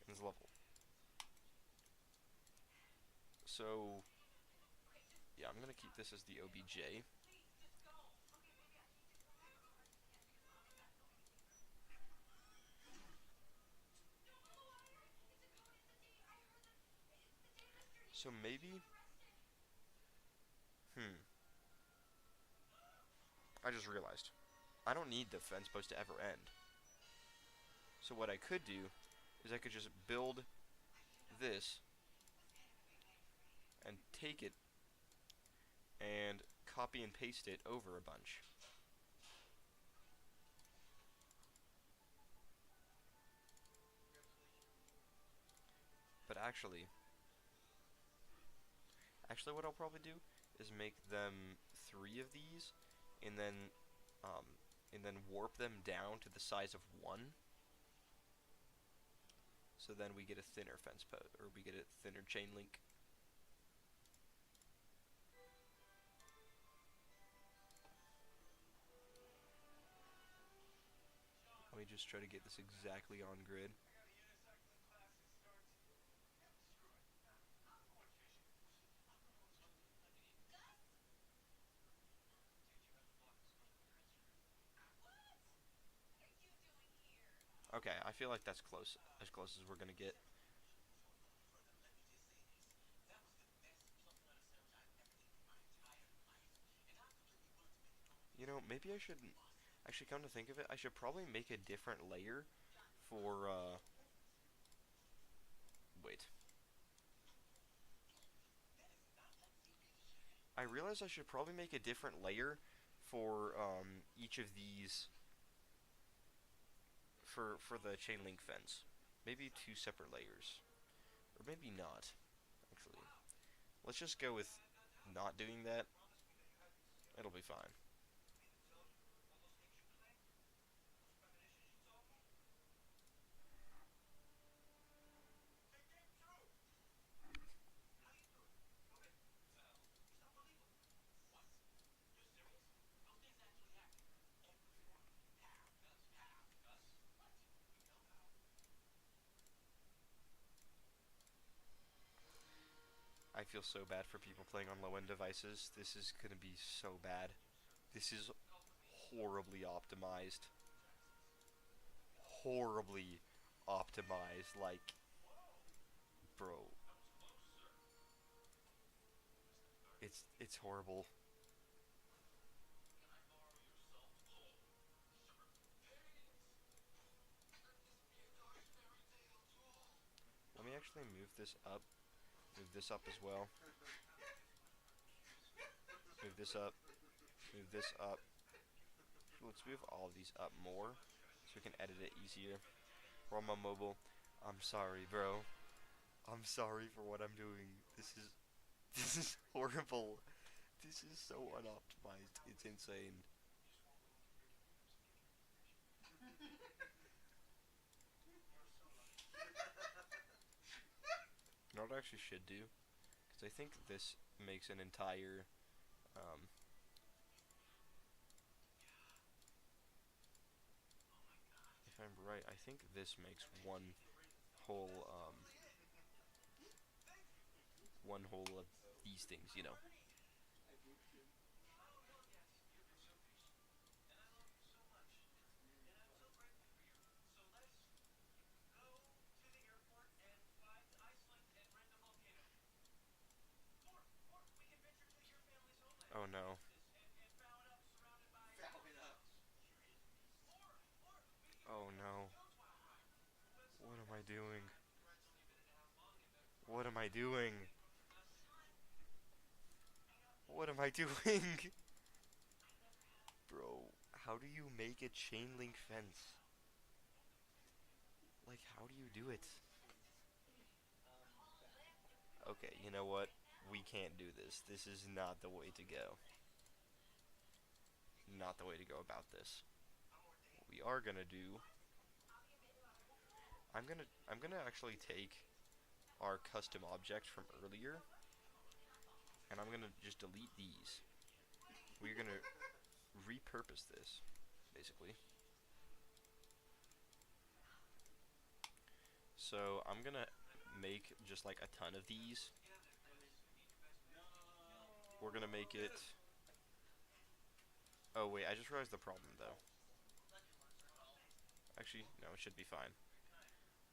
in this level. So yeah, I'm gonna keep this as the OBJ. So maybe, I just realized I don't need the fence post to ever end. So what I could do is I could just build this and take it and copy and paste it over a bunch. But actually what I'll probably do is make them 3 of these and then um, warp them down to the size of 1. So then we get a thinner fence post, or we get a thinner chain link. Let me just try to get this exactly on grid. Okay, I feel like that's close, as close as we're gonna get. You know, maybe I should, actually come to think of it, I should probably make a different layer for, wait. I realize I should probably make a different layer for, each of these, for the chain link fence. Maybe 2 separate layers. Or maybe not, actually. Let's just go with not doing that. It'll be fine. I feel so bad for people playing on low-end devices. This is gonna be so bad. This is horribly optimized. Horribly optimized, like, bro. It's horrible. Let me actually move this up. Move this up as well. Move this up. Move this up. Let's move all of these up more so we can edit it easier. We're on my mobile. I'm sorry, bro. I'm sorry for what I'm doing. This is horrible. This is so unoptimized. It's insane. You know what I actually should do? Because I think this makes an entire, if I'm right, I think this makes whole, one whole of these things, you know. Oh no. Oh no. What am I doing? What am I doing? What am I doing? Bro, how do you make a chain link fence? Like, how do you do it? Okay, you know what? We can't do this. This is not the way to go. Not the way to go about this. What we are gonna do, I'm gonna actually take our custom object from earlier, and I'm gonna just delete these. We're gonna repurpose this, basically. So I'm gonna make just like a ton of these. We're gonna make it. Oh wait, I just realized the problem though. Actually, no, it should be fine.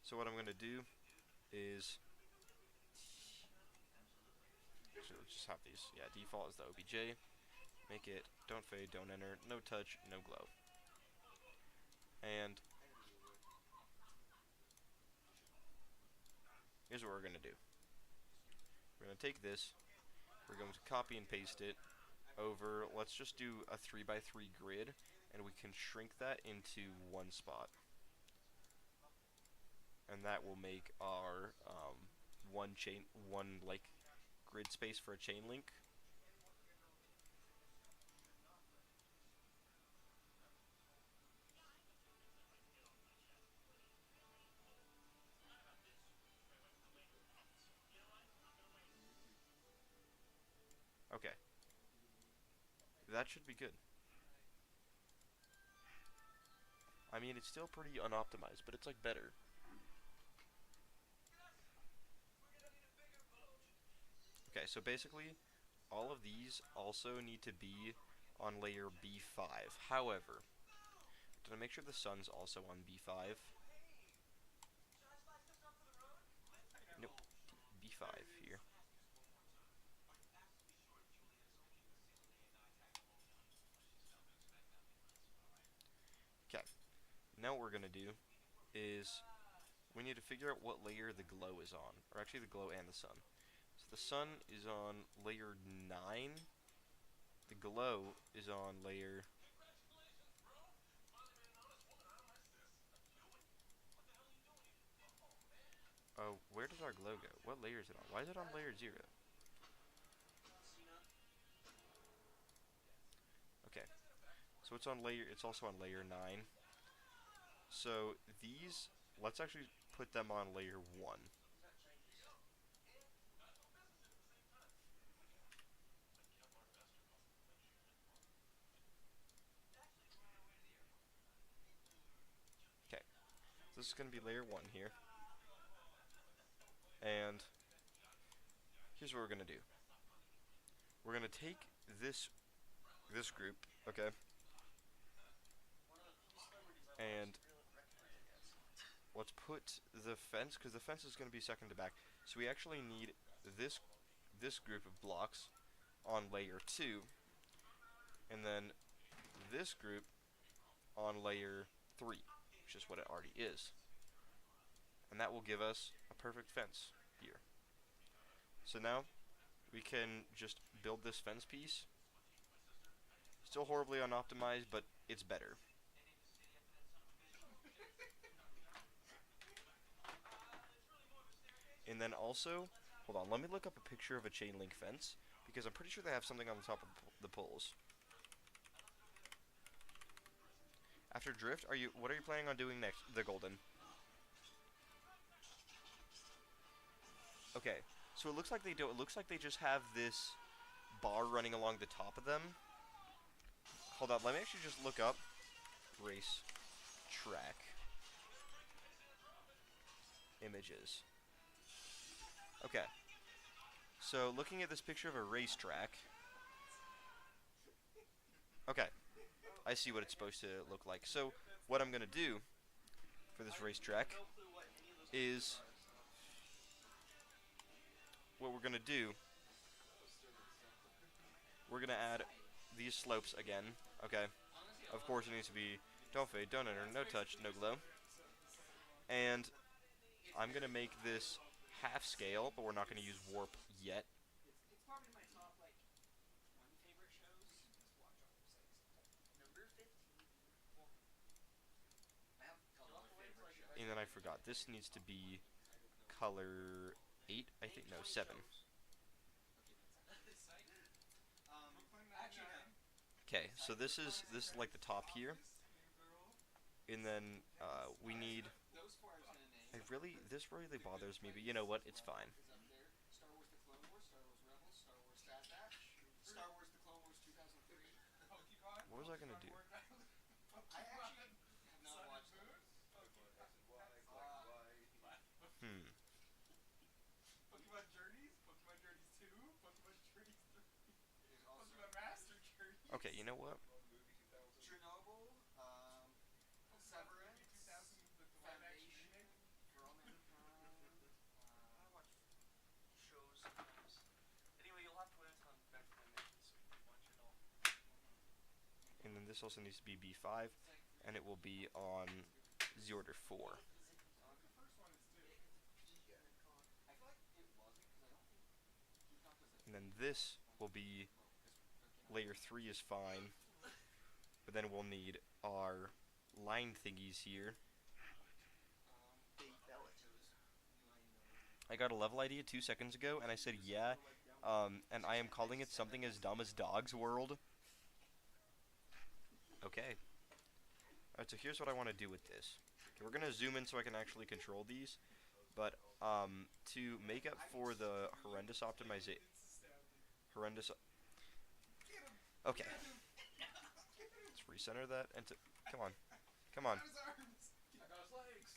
So what I'm gonna do is, actually, let's just have these. Yeah, default is the OBJ. Make it don't fade, don't enter, no touch, no glow. And here's what we're gonna do. We're gonna take this. We're going to copy and paste it over. Let's just do a 3x3 grid, and we can shrink that into one spot. And that will make our one like grid space for a chain link. Okay, that should be good. I mean, it's still pretty unoptimized, but it's like better. Okay, so basically, all of these also need to be on layer B5. However, did I make sure the sun's also on B5? Nope, B5 here. Okay, now what we're gonna do is we need to figure out what layer the glow is on, or actually the glow and the sun. So the sun is on layer 9. The glow is on layer. Oh, where does our glow go? What layer is it on? Why is it on layer 0? Okay, so it's on layer. It's also on layer 9. So these, let's actually put them on layer 1. Okay, so this is going to be layer 1 here. And here's what we're going to do. We're going to take this group, okay, and let's put the fence, because the fence is going to be second to back. So we actually need this group of blocks on layer 2, and then this group on layer 3, which is what it already is. And that will give us a perfect fence here. So now we can just build this fence piece. Still horribly unoptimized, but it's better. And then also, hold on, let me look up a picture of a chain link fence, because I'm pretty sure they have something on the top of the poles. After drift, what are you planning on doing next? The golden. Okay, so it looks like they do. It looks like they just have this bar running along the top of them. Hold on, let me actually just look up race track images. Okay, so looking at this picture of a racetrack. Okay, I see what it's supposed to look like. So what I'm gonna do for this racetrack is what we're gonna do. We're gonna add these slopes again. Okay, of course it needs to be don't fade, don't enter, no touch, no glow. And I'm gonna make this half scale, but we're not gonna use warp yet. It's probably my top like 20 favorite shows. Just watch all those things. Number 15. I have color favorite show. And then I forgot. This needs to be color 8, I think. No, 7. Okay, so this is like the top here, and then we need This really bothers me, but you know what? It's fine. Is up there. Star Wars: The Clone Wars, Star Wars Rebels, Star Wars Bad Batch, Star Wars: The Clone Wars 2003. Pokemon. What was I gonna do? I actually have not watched them. Hmm. Pokemon Journeys, Pokemon Journeys 2, Pokemon Journeys 3, There's also Pokemon Master Journeys. Okay, you know what? Chernobyl, Severance, 2000, the live action Foundation, remake. For All Mankind. I watch shows sometimes. Anyway, you'll have to wait until I'm back to my mission so we can watch it all. And then this also needs to be B5, and it will be on Z Order 4. The first one is too. I feel like it wasn't because I don't think Peacock was like. And then this will be layer 3 is fine, but then we'll need our line thingies here. I got a level idea 2 seconds ago, and I said yeah, and I am calling it something as dumb as Dog's World. Okay. Alright, so here's what I want to do with this. Okay, we're gonna zoom in so I can actually control these, but to make up for the horrendous optimization, Okay. Let's recenter that and come on, come on. His arms. I got his legs.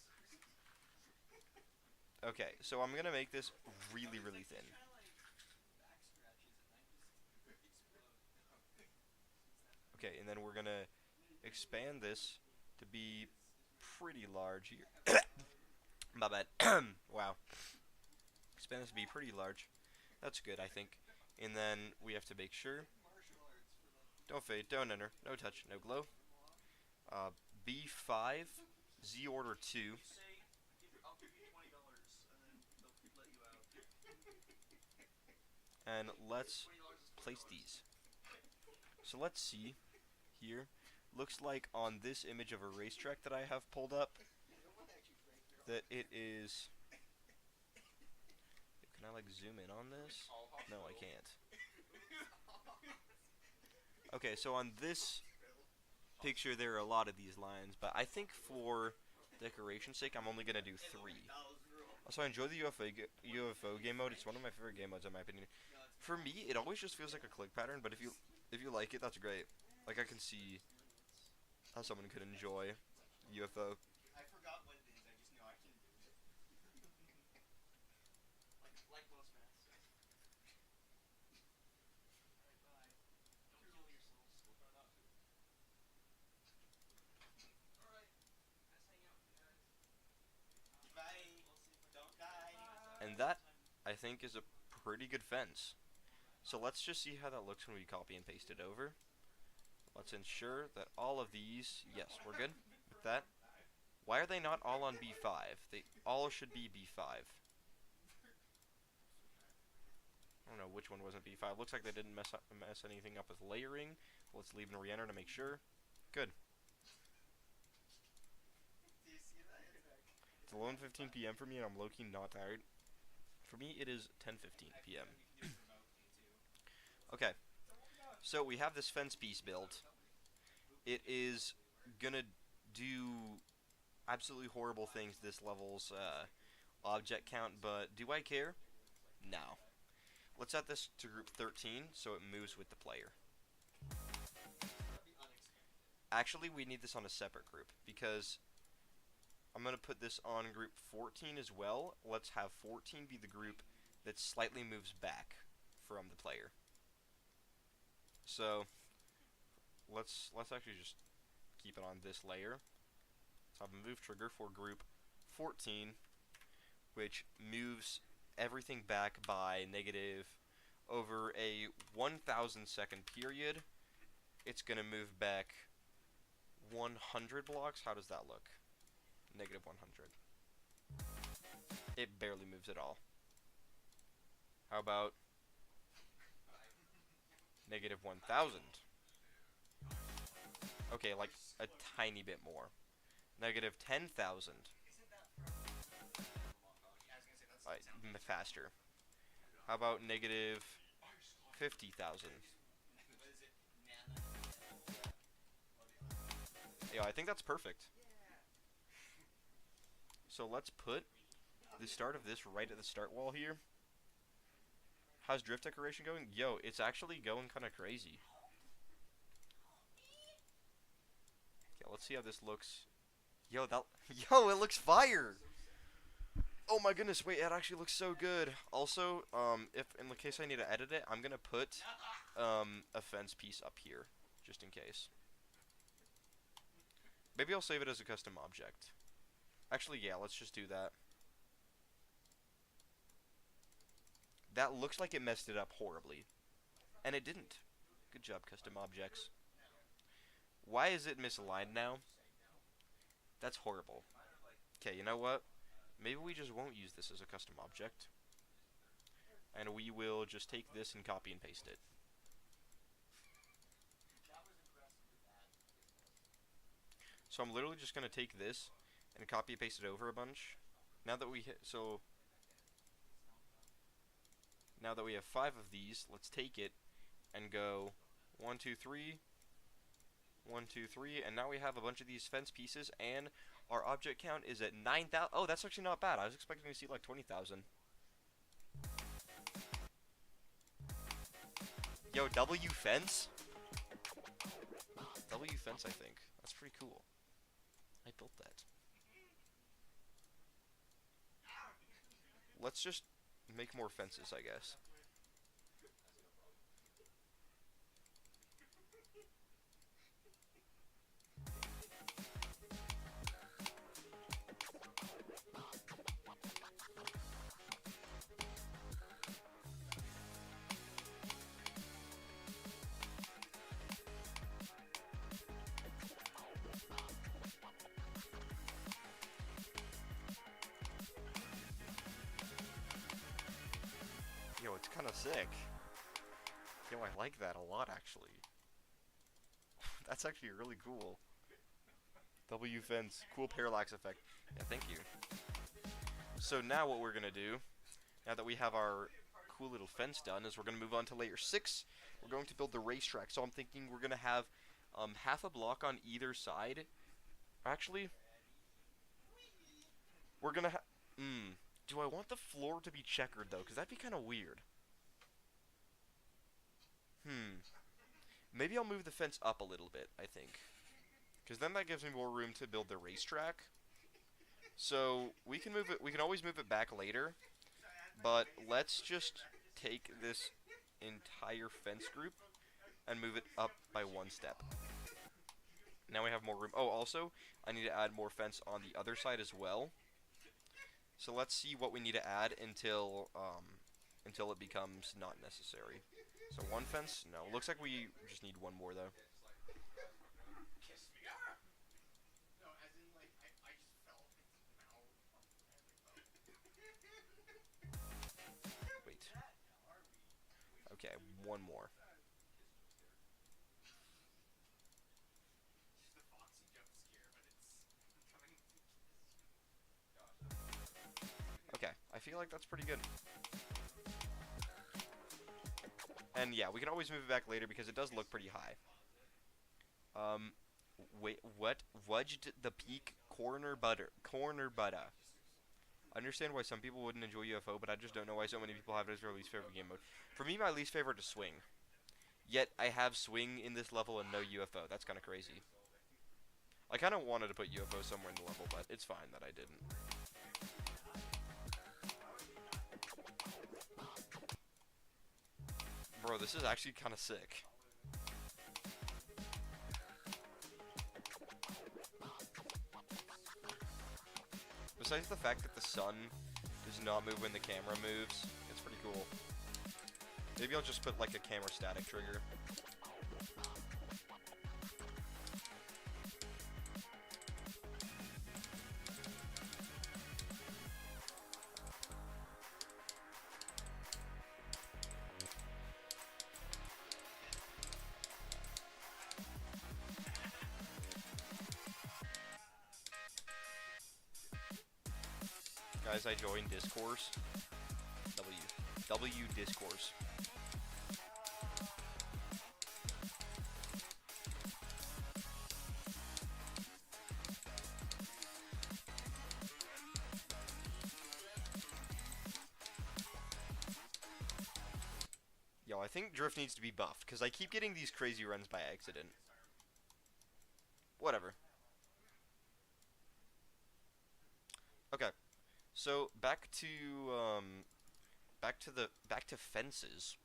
Okay, so I'm gonna make this really, really thin. Okay, and then we're gonna expand this to be pretty large here. My bad. Wow. Expand this to be pretty large. That's good, I think. And then we have to make sure. Don't fade, don't enter, no touch, no glow. B5, Z Order 2. You say, I'll give you $20 and then they'll let you out. And let's place these. So let's see here. Looks like on this image of a racetrack that I have pulled up, that it is. Can I like zoom in on this? No, I can't. Okay, so on this picture there are a lot of these lines, but I think for decoration's sake I'm only gonna do 3. Also, I enjoy the UFO game mode. It's one of my favorite game modes in my opinion. For me, it always just feels like a click pattern, but if you like it, that's great. Like I can see how someone could enjoy UFO. I forgot what it is. I just know I can do it. like most masters. Alright, bye. Don't kill yourselves. We'll try not to. Alright. Let's hang out with you guys. Bye. Don't die. And that, I think, is a pretty good fence. So let's just see how that looks when we copy and paste it over. Let's ensure that all of these, yes, we're good with that. Why are they not all on B5? They all should be B5. I don't know which one wasn't B5. Looks like they didn't mess anything up with layering. Let's leave and re-enter to make sure. Good. Do you see that? It's 11:15 p.m. for me, and I'm low-key not tired. For me, it is 10:15 p.m. Okay, so we have this fence piece built. It is gonna do absolutely horrible things to this level's object count, but do I care? No. Let's set this to group 13 so it moves with the player. Actually, we need this on a separate group because I'm gonna put this on group 14 as well. Let's have 14 be the group that slightly moves back from the player. So let's actually just keep it on this layer. So I have a move trigger for group 14, which moves everything back by negative over a 1,000 second period. It's gonna move back 100 blocks. How does that look? Negative 100. It barely moves at all. How about negative 1,000? Okay, like a tiny bit more. Negative 10,000. Faster. How about negative 50,000? Yeah, I think that's perfect. So let's put the start of this right at the start wall here. How's drift decoration going? Yo, it's actually going kind of crazy. Yeah, let's see how this looks. Yo, it looks fire! Oh my goodness, wait, it actually looks so good. Also, if in the case I need to edit it, I'm gonna put a fence piece up here, just in case. Maybe I'll save it as a custom object. Actually, yeah, let's just do that. That looks like it messed it up horribly. And it didn't. Good job, custom objects. Why is it misaligned now? That's horrible. Okay, you know what? Maybe we just won't use this as a custom object. And we will just take this and copy and paste it. So I'm literally just going to take this and copy and paste it over a bunch. Now that we now that we have 5 of these, let's take it and go 1, 2, 3, 1, 2, 3, and now we have a bunch of these fence pieces, and our object count is at 9,000. Oh, that's actually not bad. I was expecting to see like 20,000. Yo, W fence? W fence, I think. That's pretty cool. I built that. Let's just make more fences, I guess. Yo, it's kind of sick. Yo, I like that a lot, actually. That's actually really cool. W fence, cool parallax effect. Yeah, thank you. So now what we're gonna do, now that we have our cool little fence done, is we're gonna move on to layer 6. We're going to build the racetrack. So I'm thinking we're gonna have half a block on either side. Actually, we're gonna do I want the floor to be checkered, though? Because that'd be kind of weird. Maybe I'll move the fence up a little bit, I think. Because then that gives me more room to build the racetrack. So, we can move it. We can always move it back later. But let's just take this entire fence group and move it up by 1 step. Now we have more room. Oh, also, I need to add more fence on the other side as well. So let's see what we need to add until it becomes not necessary. So 1 fence? No. Looks like we just need 1 more, though. Kiss me. No, as in, like, I just felt its mouth. Wait. Okay, 1 more. It's the Foxy jump scare, but it's coming to kiss you. Okay, I feel like that's pretty good. And yeah, we can always move it back later because it does look pretty high. Wait, what? Wudged the peak corner butter. I understand why some people wouldn't enjoy UFO, but I just don't know why so many people have it as their least favorite game mode. For me, my least favorite is swing. Yet, I have swing in this level and no UFO. That's kind of crazy. I kind of wanted to put UFO somewhere in the level, but it's fine that I didn't. Bro, this is actually kind of sick. Besides the fact that the sun does not move when the camera moves, it's pretty cool. Maybe I'll just put like a camera static trigger. Guys, I joined Discourse. W Discourse. think drift needs to be buffed because I keep getting these crazy runs by accident. Whatever. Okay, so back to fences.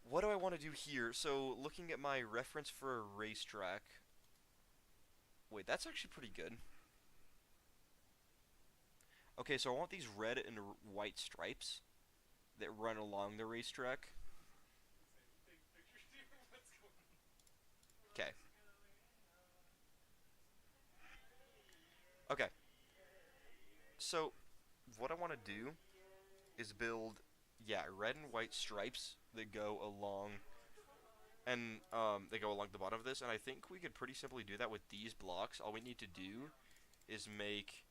What do I want to do here? So looking at my reference for a racetrack. Wait, that's actually pretty good. Okay, so I want these red and white stripes that run along the racetrack. Okay. Okay. So, what I want to do is build, yeah, red and white stripes that go along, and they go along the bottom of this, and I think we could pretty simply do that with these blocks. All we need to do is make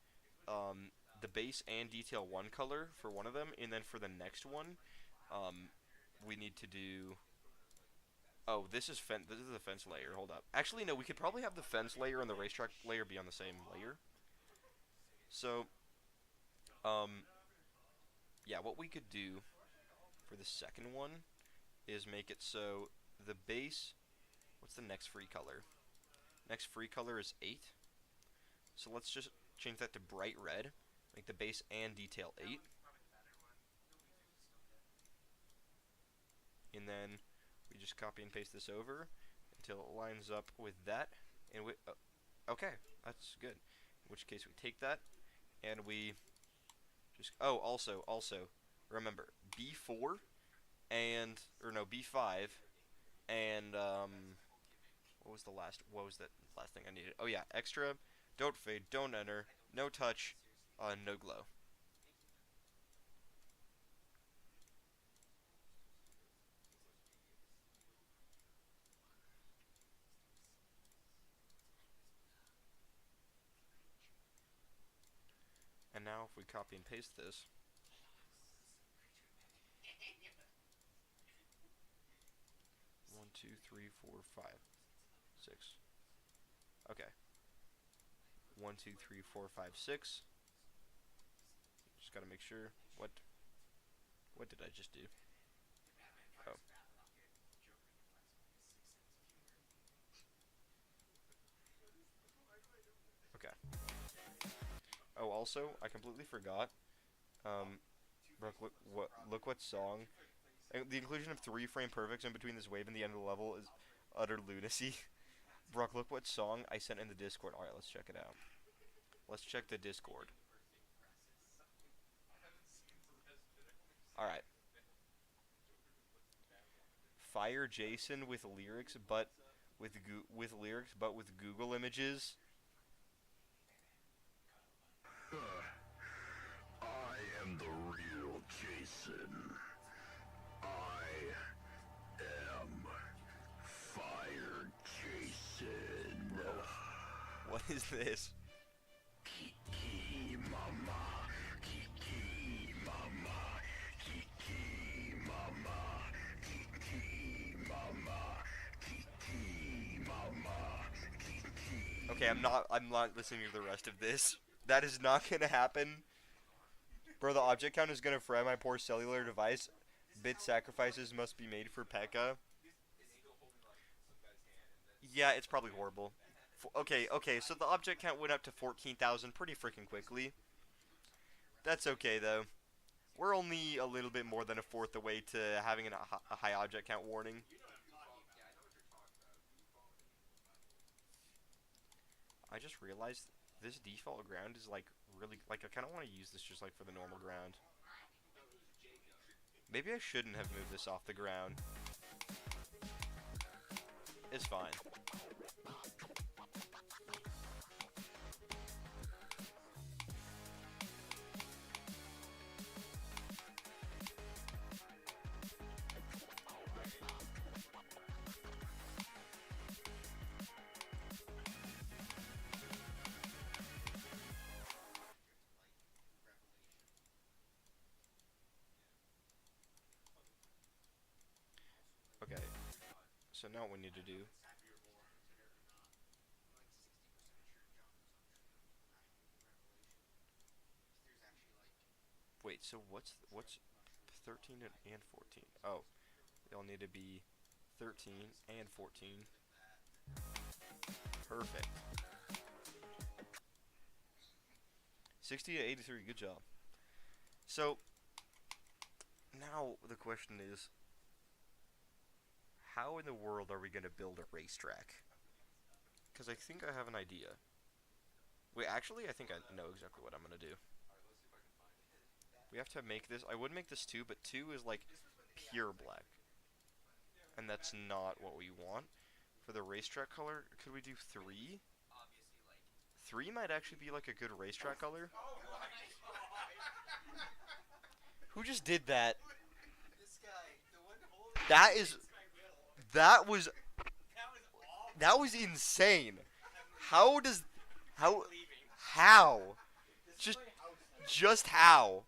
the base and detail one color for one of them, and then for the next one, we need to do. Oh, this is the fence layer. Hold up. Actually, no. We could probably have the fence layer and the racetrack layer be on the same layer. So, yeah, what we could do for the second one is make it so the base. What's the next free color? Next free color is 8. So let's just change that to bright red. Make the base and detail 8. And then we just copy and paste this over until it lines up with that. And we, okay, that's good. In which case we take that and we just, oh, also, remember, B4 and, or no, B5 and, what was that last thing I needed? Oh yeah, extra, don't fade, don't enter, no touch, no glow. And now if we copy and paste this, one, two, three, four, five, 6. Okay. 1, 2, 3, 4, 5, 6. Just gotta make sure. What did I just do? Oh. Okay. Oh, also, I completely forgot. Brooke, look what song. The inclusion of 3 frame perfects in between this wave and the end of the level is utter lunacy. Brock, look what song I sent in the Discord. Alright, let's check it out. Let's check the Discord. Alright. Fire Jason with lyrics, but with Google Images. I am the real Jason. I am Fire Jason. What is this? Kiki mama, Kiki mama, Kiki mama, Kiki mama, Kiki mama, Kiki. Okay, I'm not listening to the rest of this. That is not gonna happen. Bro, the object count is gonna fry my poor cellular device. Bit sacrifices must be made for P.E.K.K.A. Yeah, it's probably horrible. Okay, so the object count went up to 14,000 pretty freaking quickly. That's okay, though. We're only a little bit more than a fourth away to having a high object count warning. I just realized this default ground is like really, like I kind of want to use this just like for the normal ground. Maybe I shouldn't have moved this off the ground. It's fine. Okay, so now what we need to do. Wait, so what's 13 and 14. Oh, they'll need to be 13 and 14. Perfect. 60 to 83, good job. So, now the question is, how in the world are we going to build a racetrack? Because I think I have an idea. Wait, actually, I think I know exactly what I'm going to do. We have to make this, I would make this 2, but 2 is like pure black. And that's not what we want. For the racetrack color, could we do 3? 3 might actually be like a good racetrack color. Who just did that? This guy, the one holding That is, this guy will. that was, That was awful. that was insane. How does, how, Leaving. how? This Just- is my house. Just how?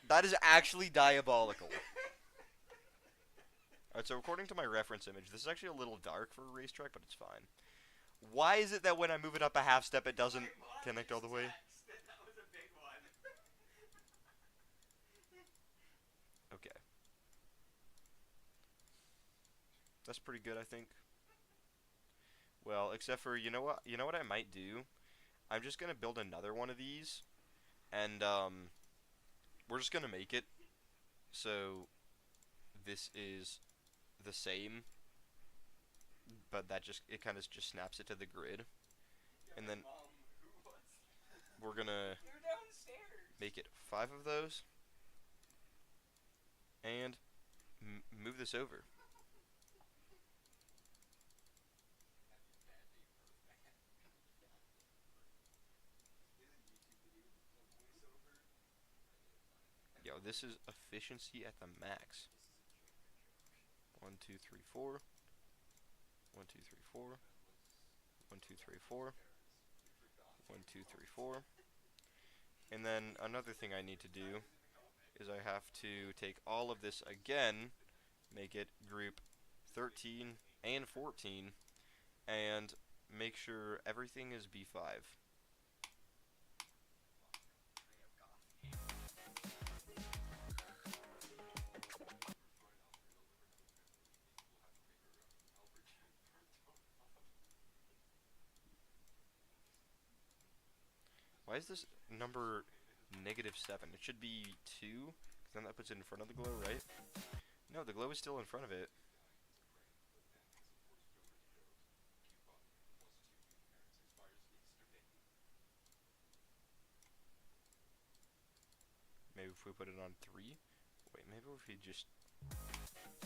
That is actually diabolical. Alright, so according to my reference image, this is actually a little dark for a racetrack, but it's fine. Why is it that when I move it up a half step, it doesn't connect all the way? That was a big one. Okay. That's pretty good, I think. Well, except for, you know what I might do? I'm just gonna build another one of these, and, we're just gonna make it so this is the same, but that just, it kind of just snaps it to the grid, and then we're gonna You're downstairs. make it 5 of those, and move this over. Yo, this is efficiency at the max. 1, 2, 3, 4. 1, 2, 3, 4. 1, 2, 3, 4. 1, 2, 3, 4. And then another thing I need to do is I have to take all of this again, make it group 13 and 14, and make sure everything is B5. Why is this number -7? It should be 2, 'cause then that puts it in front of the glow, right? No, the glow is still in front of it. Maybe if we put it on 3? Wait, maybe if we just...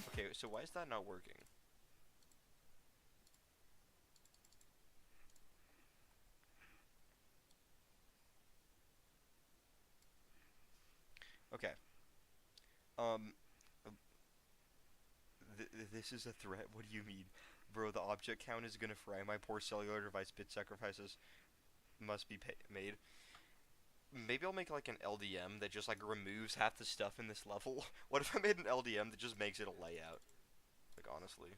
Okay, so why is that not working? Okay. This is a threat? What do you mean? Bro, the object count is gonna fry my poor cellular device. Bit sacrifices must be made. Maybe I'll make like an LDM that just like removes half the stuff in this level. What if I made an LDM that just makes it a layout? Like, honestly.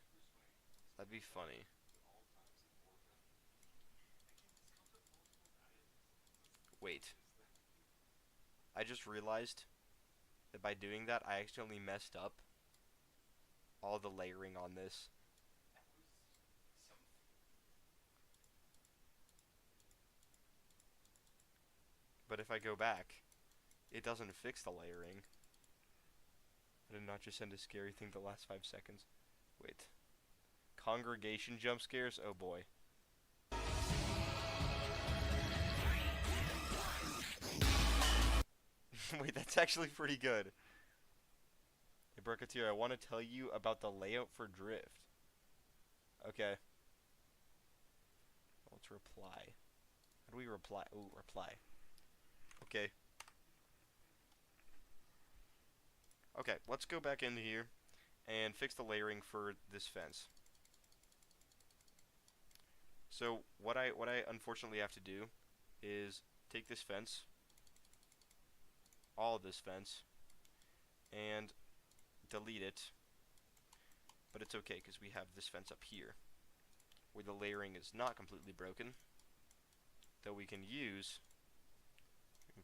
That'd be funny. Wait. I just realized that by doing that, I accidentally messed up all the layering on this. But if I go back, it doesn't fix the layering. I did not just send a scary thing the last 5 seconds. Wait. Congregation jump scares? Oh boy. Wait, that's actually pretty good. Hey, Brooketeer, I want to tell you about the layout for Drift. Okay. Let's reply. How do we reply? Ooh, reply. Okay. Okay, let's go back into here and fix the layering for this fence. So what I unfortunately have to do is take this fence, all of this fence, and delete it. But it's okay because we have this fence up here where the layering is not completely broken that we can use. We can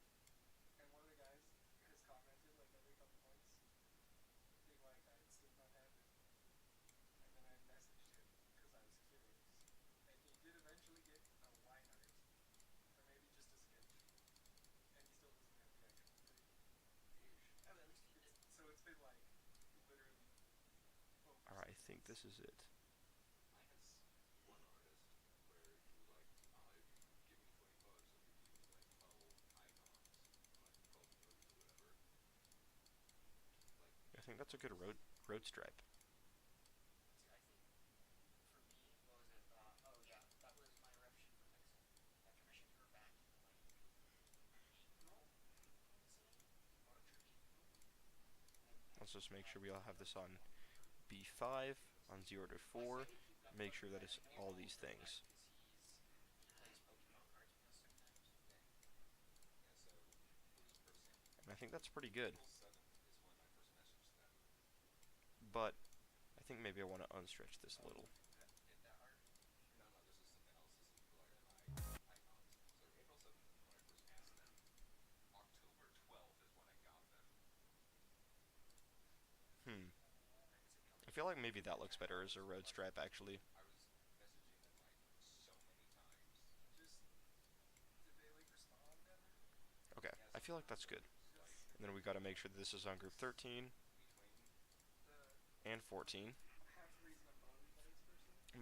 this is it. I think that's a good road stripe. See, I think for me, what was it? Oh yeah, that was my eruption from Nixon. That commissioned her back in like April, I want to say March or April. Let's just make sure we all have this on B5 on 0 to 4. Make sure that it's all these things. He plays Pokemon cards with us sometimes. And I think that's pretty good. But I think maybe I want to unstretch this a little. I feel like maybe that looks better as a road stripe, actually. Okay, I feel like that's good. And then we got to make sure that this is on group 13 and 14.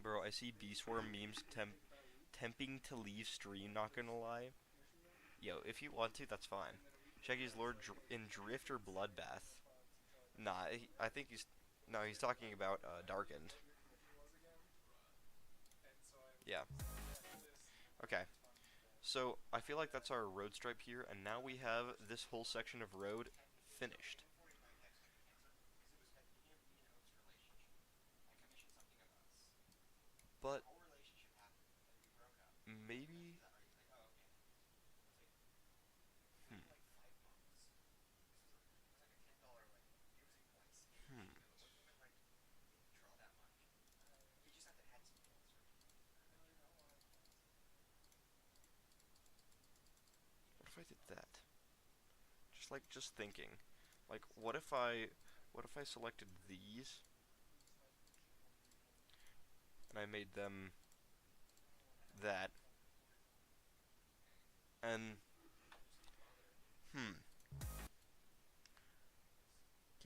Bro, I see B-Swarm memes temping to leave stream, not gonna lie. Yo, if you want to, that's fine. Shaggy's Lord in Drift or Bloodbath? Nah, I think he's... No, he's talking about Darkened. Yeah. Okay. So, I feel like that's our road stripe here, and now we have this whole section of road finished. But maybe... What if I did that? Just thinking. Like, what if I selected these and I made them that, and okay,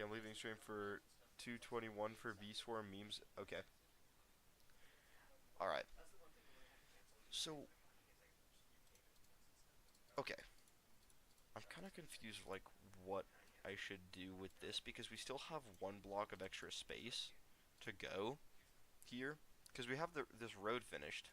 I'm leaving stream for 2:21 for V-Swarm memes. Okay. Alright. So, okay. I'm kind of confused, like, what I should do with this, because we still have one block of extra space to go here, because we have this road finished.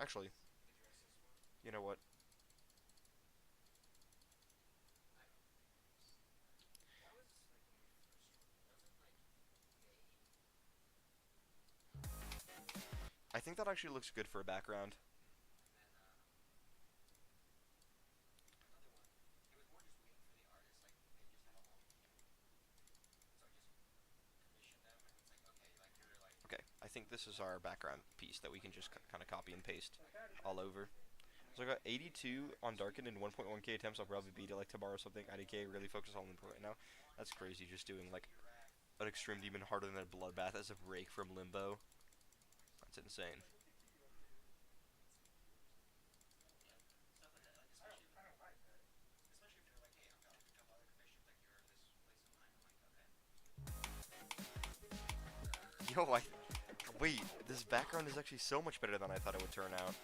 Actually, you know what? I think that actually looks good for a background. Okay, I think this is our background piece that we can just kind of copy and paste all over. So I got 82 on Darkened and 1.1k attempts. I'll probably beat it like tomorrow or something. IDK, really focus on Limbo right now. That's crazy, just doing like an Extreme Demon harder than a Bloodbath as a break from Limbo. That's insane. Yo, wait, this background is actually so much better than I thought it would turn out.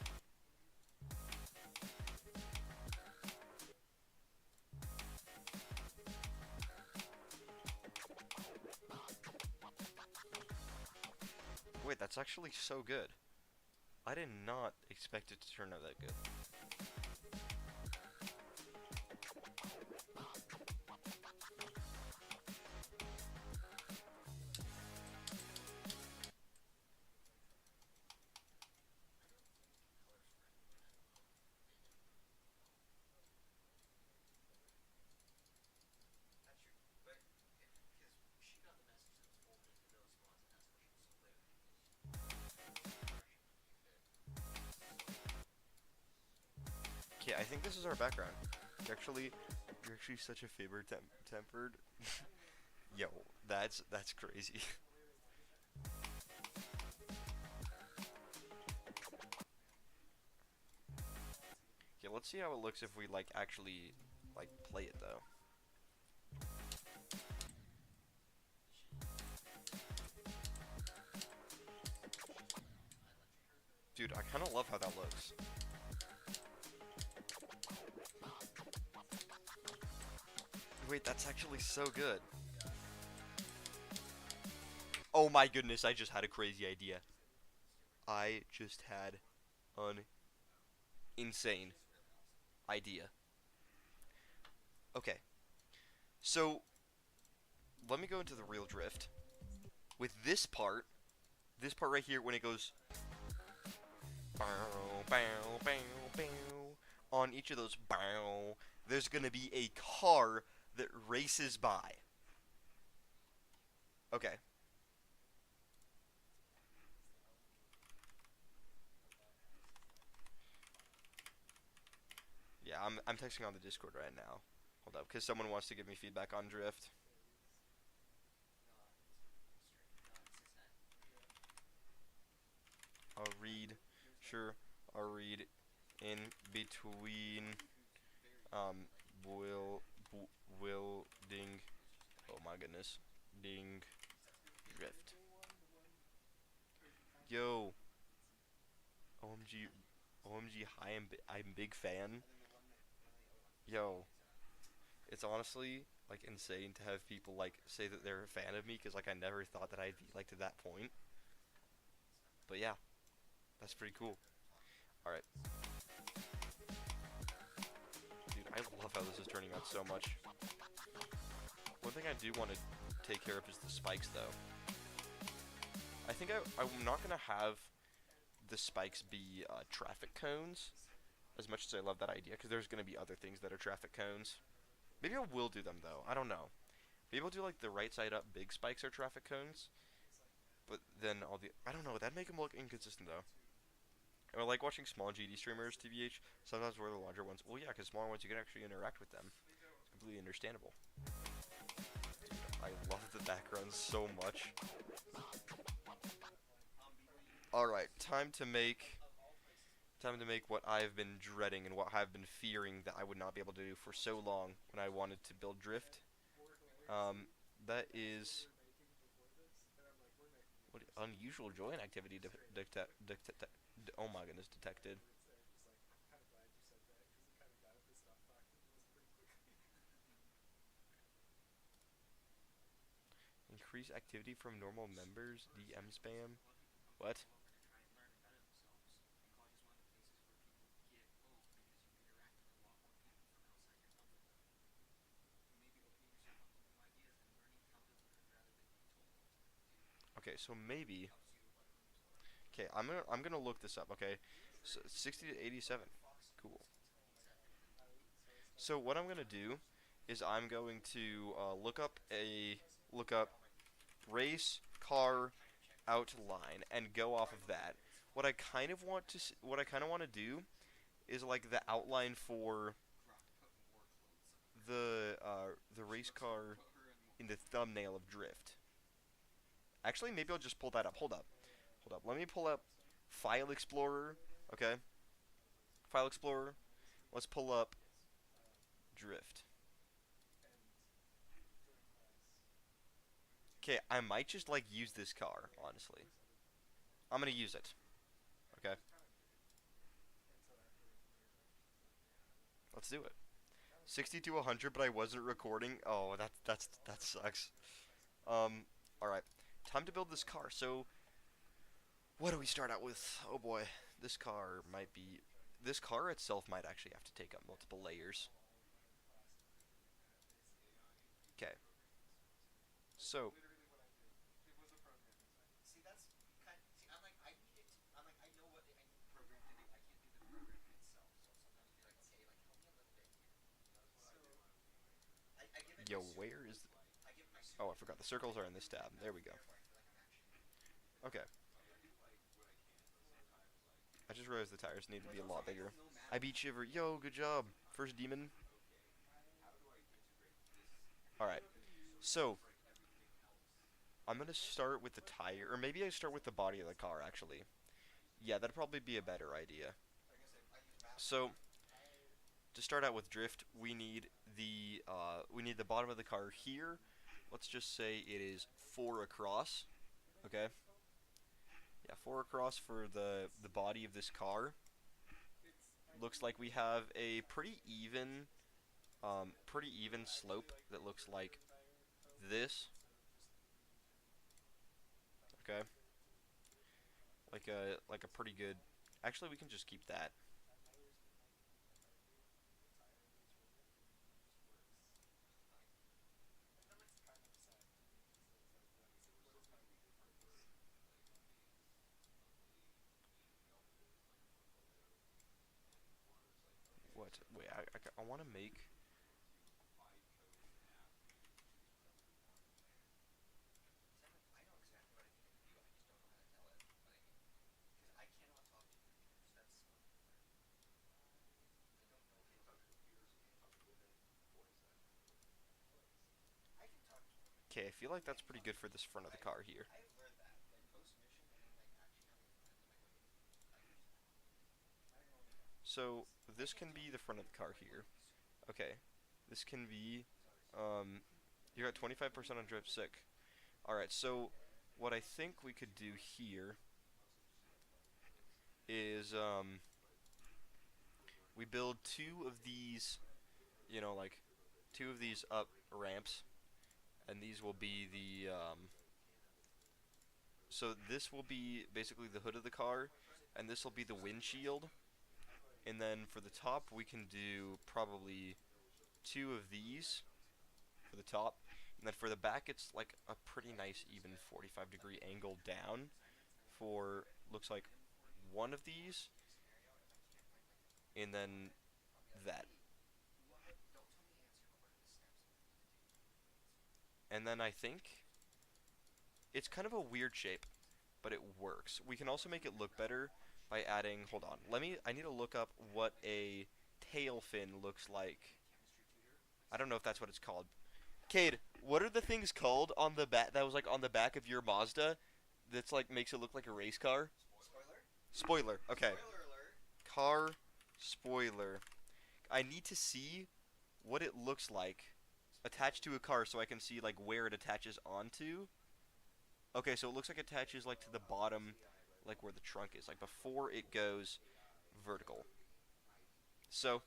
Wait, that's actually so good. I did not expect it to turn out that good. Okay, I think this is our background. You're actually such a Faber tempered. Yo, that's crazy. let's see how it looks if we like actually like play it though. Dude, I kind of love how that looks. Wait, that's actually so good. Oh my goodness, I just had a crazy idea. I just had an insane idea. Okay. So, let me go into the real drift. With this part right here, when it goes bow, bow, bow, bow, on each of those bow, there's gonna be a car that races by. Okay. Yeah, I'm texting on the Discord right now. Hold up, because someone wants to give me feedback on drift. I'll read. Sure, I'll read in between. Will ding. Oh my goodness, ding. Drift. Yo. OMG. Hi, I'm big fan. Yo. It's honestly like insane to have people like say that they're a fan of me because like I never thought that I'd be like to that point. But yeah, that's pretty cool. All right. Dude, I love how this is turning out so much. One thing I do want to take care of is the spikes, though. I think I'm not going to have the spikes be traffic cones, as much as I love that idea, because there's going to be other things that are traffic cones. Maybe I will do them, though. I don't know. Maybe I'll do, like, the right side up big spikes are traffic cones, but then all the... I don't know. That'd make them look inconsistent, though. I like watching small GD streamers, TBH. Sometimes wear the larger ones. Well, yeah, because smaller ones, you can actually interact with them. It's completely understandable. Dude, I love the background so much. Alright, time to make what I've been dreading and what I've been fearing that I would not be able to do for so long when I wanted to build drift. That is... What unusual join activity oh my goodness, detected. Increase activity from normal members, DM spam. What? Okay, so maybe. Okay, I'm gonna look this up. Okay, so 60 to 87. Cool. So what I'm gonna do is I'm going to look up race car outline and go off of that. What I kind of want to do is like the outline for the race car in the thumbnail of Drift. Actually, maybe I'll just pull that up. Hold up. Let me pull up File Explorer. Okay. File Explorer. Let's pull up Drift. Okay, I might just like use this car, honestly. I'm gonna use it. Okay. Let's do it. 60 to 100, but I wasn't recording. Oh, that sucks. All right. Time to build this car. So, what do we start out with? Oh boy, this car itself might actually have to take up multiple layers. Okay. So, See, that's kind. See, I'm like, I need it. I'm like, I know what I need the program to do. I can't do the program itself. So sometimes be like, okay, like help me a little bit here. So I give it. yo, where is? I give my. Oh, I forgot. The circles are in this tab. There we go. Okay. I just realized the tires need to be a lot bigger. I beat Shiver. Yo, good job. First demon. Alright. So, I'm going to start with the tire. Or maybe I start with the body of the car, actually. Yeah, that'd probably be a better idea. So, to start out with drift, we need the bottom of the car here. Let's just say it is 4 across. Okay. Yeah, 4 across for the body of this car. Looks like we have a pretty even slope that looks like this. Okay. Like a pretty good. Actually, we can just keep that. What? Wait, I want to make. I know exactly what I think I can do. I just don't know how to tell it. Because I cannot talk to computers. That's one part. I don't know. You can't talk to computers, you can't talk to women. Voice that. I can talk to women. Okay, I feel like that's pretty good for this front of the car here. I have learned that. Like post mission and then like actually having friends. I'm like, wait, I use that. I don't know. So this can be the front of the car here. Okay, this can be. You got 25% on drift. Sick. All right, so what I think we could do here is we build 2 of these, like 2 of these up ramps, and these will be the so this will be basically the hood of the car, and this will be the windshield. And then for the top, we can do probably 2 of these for the top. And then for the back, it's like a pretty nice even 45-degree angle down for, looks like, 1 of these. And then that. And then I think it's kind of a weird shape, but it works. We can also make it look better by adding, hold on, I need to look up what a tail fin looks like. I don't know if that's what it's called. Cade, what are the things called on the back, that was like on the back of your Mazda, that's like, makes it look like a race car? Spoiler, okay. Spoiler alert. Car spoiler. I need to see what it looks like attached to a car so I can see like where it attaches onto. Okay, so it looks like it attaches like to the bottom, like where the trunk is, like before it goes vertical. So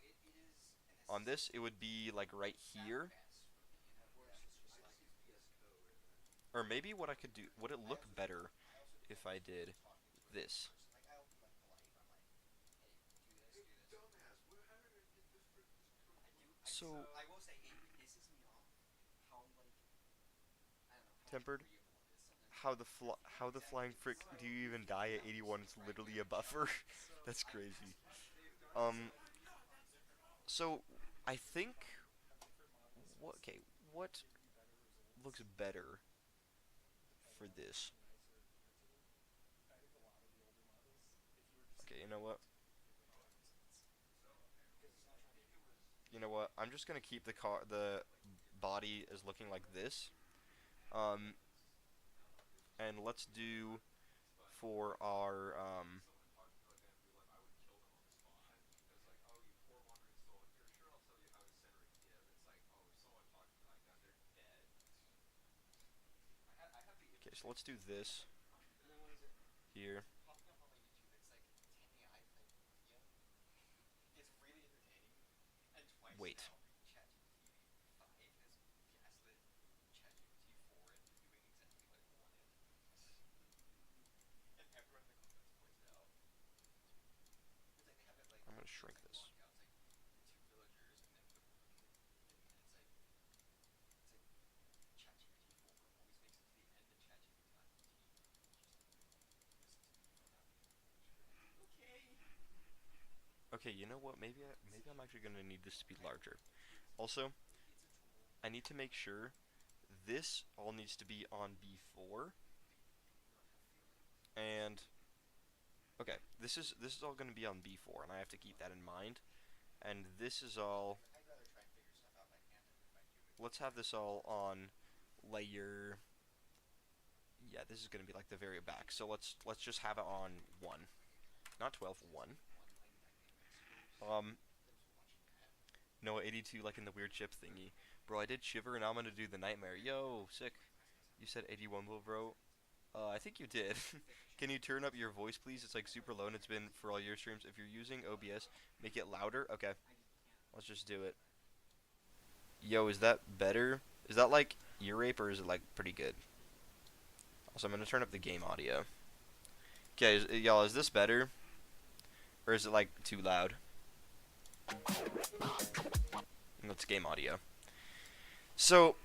on this, it would be like right here. Or maybe what I could do, would it look better if I did this? So I will say it pisses me off how like I don't know. tempered. How the flying frick do you even die at 81? It's literally a buffer. That's crazy. So I think what looks better for this? Okay, you know what? You know what? I'm just gonna keep the body as looking like this. And let's do for our okay, so let's do this here. Popping up on my YouTube, it's like 10 AI type video. It's really entertaining. And twice Wait. now, ChatGPT 5 has gaslit ChatGPT 4 into doing exactly what it wanted. And everyone in the comments points it out. It's like they have it like I'm gonna shrink it's like this. walk out, it's like the 2 villagers and then the rook. And it's like ChatGPT 4 always makes it to the end and ChatGPT okay. Okay, you know what? Maybe I'm actually gonna need this to be larger. Also, I need to make sure this all needs to be on B4. And okay, this is all gonna be on B4, and I have to keep that in mind. And this is all. I'd rather try and figure stuff out by hand than by doing. Let's have this all on layer. Yeah, this is gonna be like the very back. So let's just have it on 1, not 12, 1. No, 82 like in the weird chip thingy. Bro, I did Shiver and I'm gonna do the Nightmare. Yo, sick. You said 81 bro. I think you did. Can you turn up your voice, please? It's like super low and it's been for all your streams. If you're using OBS, make it louder. Okay. Let's just do it. Yo, is that better? Is that like ear rape or is it like pretty good? Also, I'm gonna turn up the game audio. Okay, y'all, is this better? Or is it like too loud? That's game audio. So,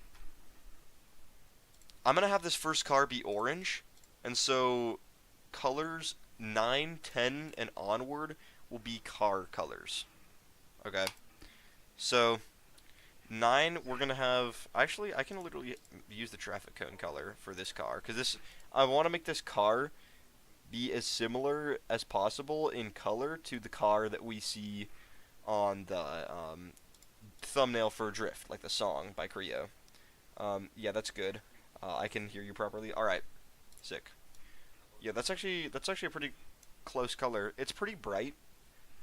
I'm gonna have this first car be orange, and so colors 9, 10, and onward will be car colors. Okay. So 9, we're gonna have. Actually, I can literally use the traffic cone color for this car because this. I want to make this car be as similar as possible in color to the car that we see on the thumbnail for Drift, like the song by Creo. Yeah, that's good. I can hear you properly. All right, sick. Yeah, that's actually a pretty close color. It's pretty bright,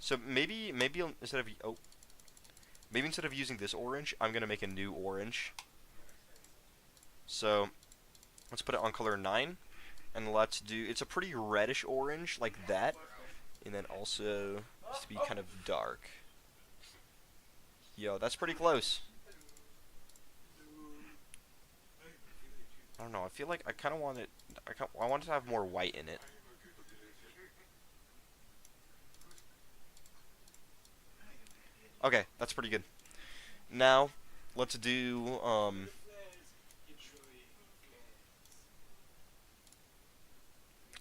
so maybe instead of using this orange, I'm gonna make a new orange. So let's put it on color 9, and let's do. It's a pretty reddish orange like that, and then also just to be kind of dark. Yo, that's pretty close. I don't know. I feel like I kind of want it. I want it to have more white in it. Okay, that's pretty good. Now, let's do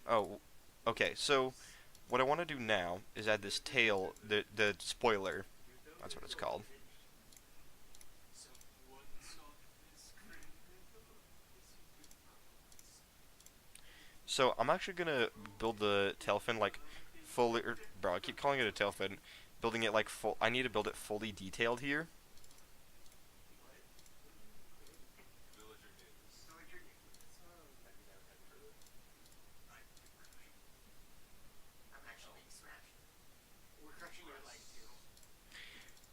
Oh, okay. So, what I want to do now is add this tail, the spoiler. That's what it's called. So I'm actually gonna build the tail fin like fully. Bro, I keep calling it a tail fin. Building it like full. I need to build it fully detailed here. I'm actually being smashed. We're crushing your leg too.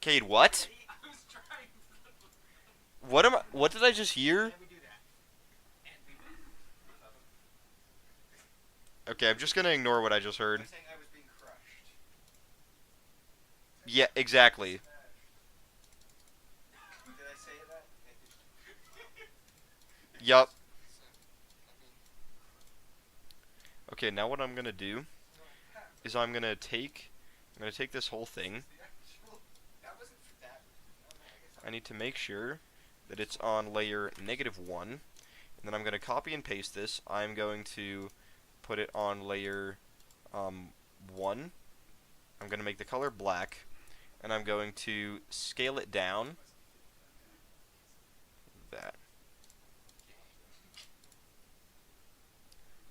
Cade, what? I was trying. What did I just hear? How do we do that? And we Okay, I'm just gonna ignore what I just heard. I'm saying I was being crushed. Yeah, exactly. Did I say that? Yup. Okay, now what I'm gonna do is I'm gonna take this whole thing. That wasn't for that. I need to make sure that it's on layer -1, and then I'm gonna copy and paste this. I'm going to put it on layer 1. I'm gonna make the color black, and I'm going to scale it down. That.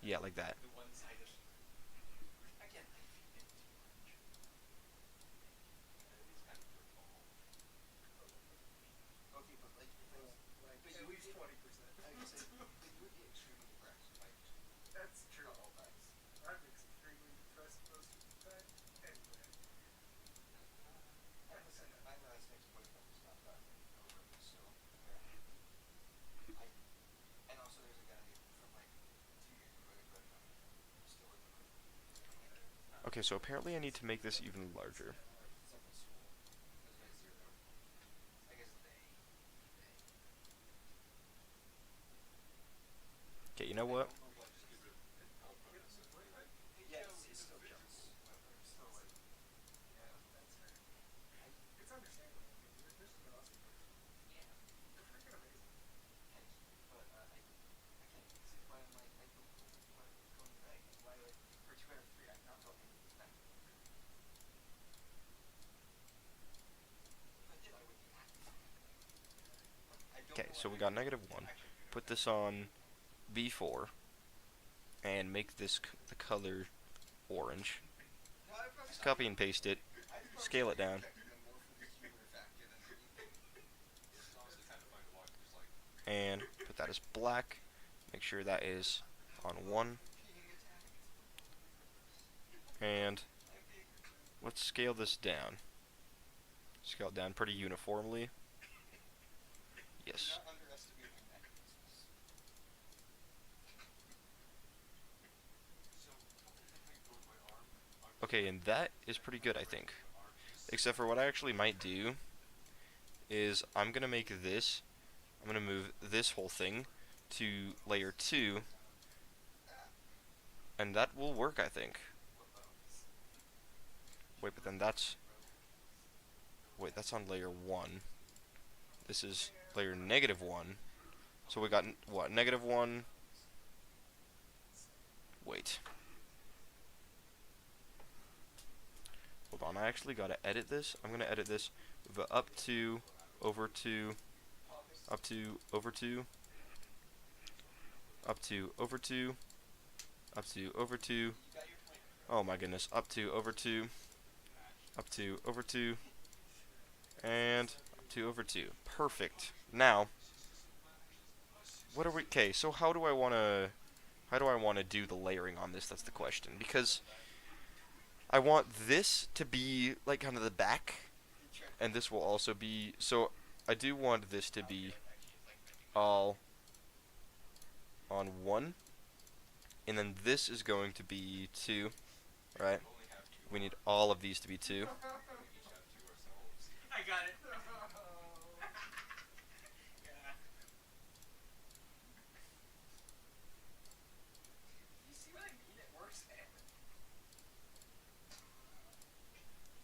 Yeah, like that. The one-sided. Again, I think it's too much. Okay, but like At least 20%. you would be extremely depressed if I just That's true. got all that. I'm extremely depressed most of the time. Anyway. Listen, my last next boyfriend is not that over me, so and also there's a guy from like 2 years ago I got crush on. I'm still in the Okay, so apparently I need to make this even larger. something school. Those guys zero. I guess they. Okay, you know what? Yes, it's still jumps. Still like, Yeah, that's fair. It's understandable. I mean, you're just an awesome person. yeah. You're freaking amazing. Thanks. But I can't see why I'm like, I don't know why I'm going back and why like for 2 out of 3 I'm not going into this back. But if I would be happy. I don't Okay, know so why we got I -1. Put this on V4 and make this the color orange. Copy and paste it. Scale it down. And put that as black. Make sure that is on 1. And let's scale this down. Scale it down pretty uniformly. Yes. Not underestimating mechanisms. So, how the heck I go with my arm? Okay, and that is pretty good, I think. Except for what I actually might do is I'm gonna make this. I'm gonna move this whole thing to layer 2, and that will work, I think. Wait, but then that's. Wait, that's on layer 1. This is layer -1. So we got what? -1. Wait. Hold on, I actually gotta edit this. I'm gonna edit this with a up to, over to, up to, over to, up to, over to, up to, over to. Oh my goodness, up to, over to, up to, over to, and up to, over to. Perfect. Now, what are we? Okay, so how do I wanna do the layering on this? That's the question, because I want this to be like kind of the back, and this will also be. So I do want this to be all on 1, and then this is going to be 2, right? We need all of these to be 2. I got it. You see what I mean? It works there.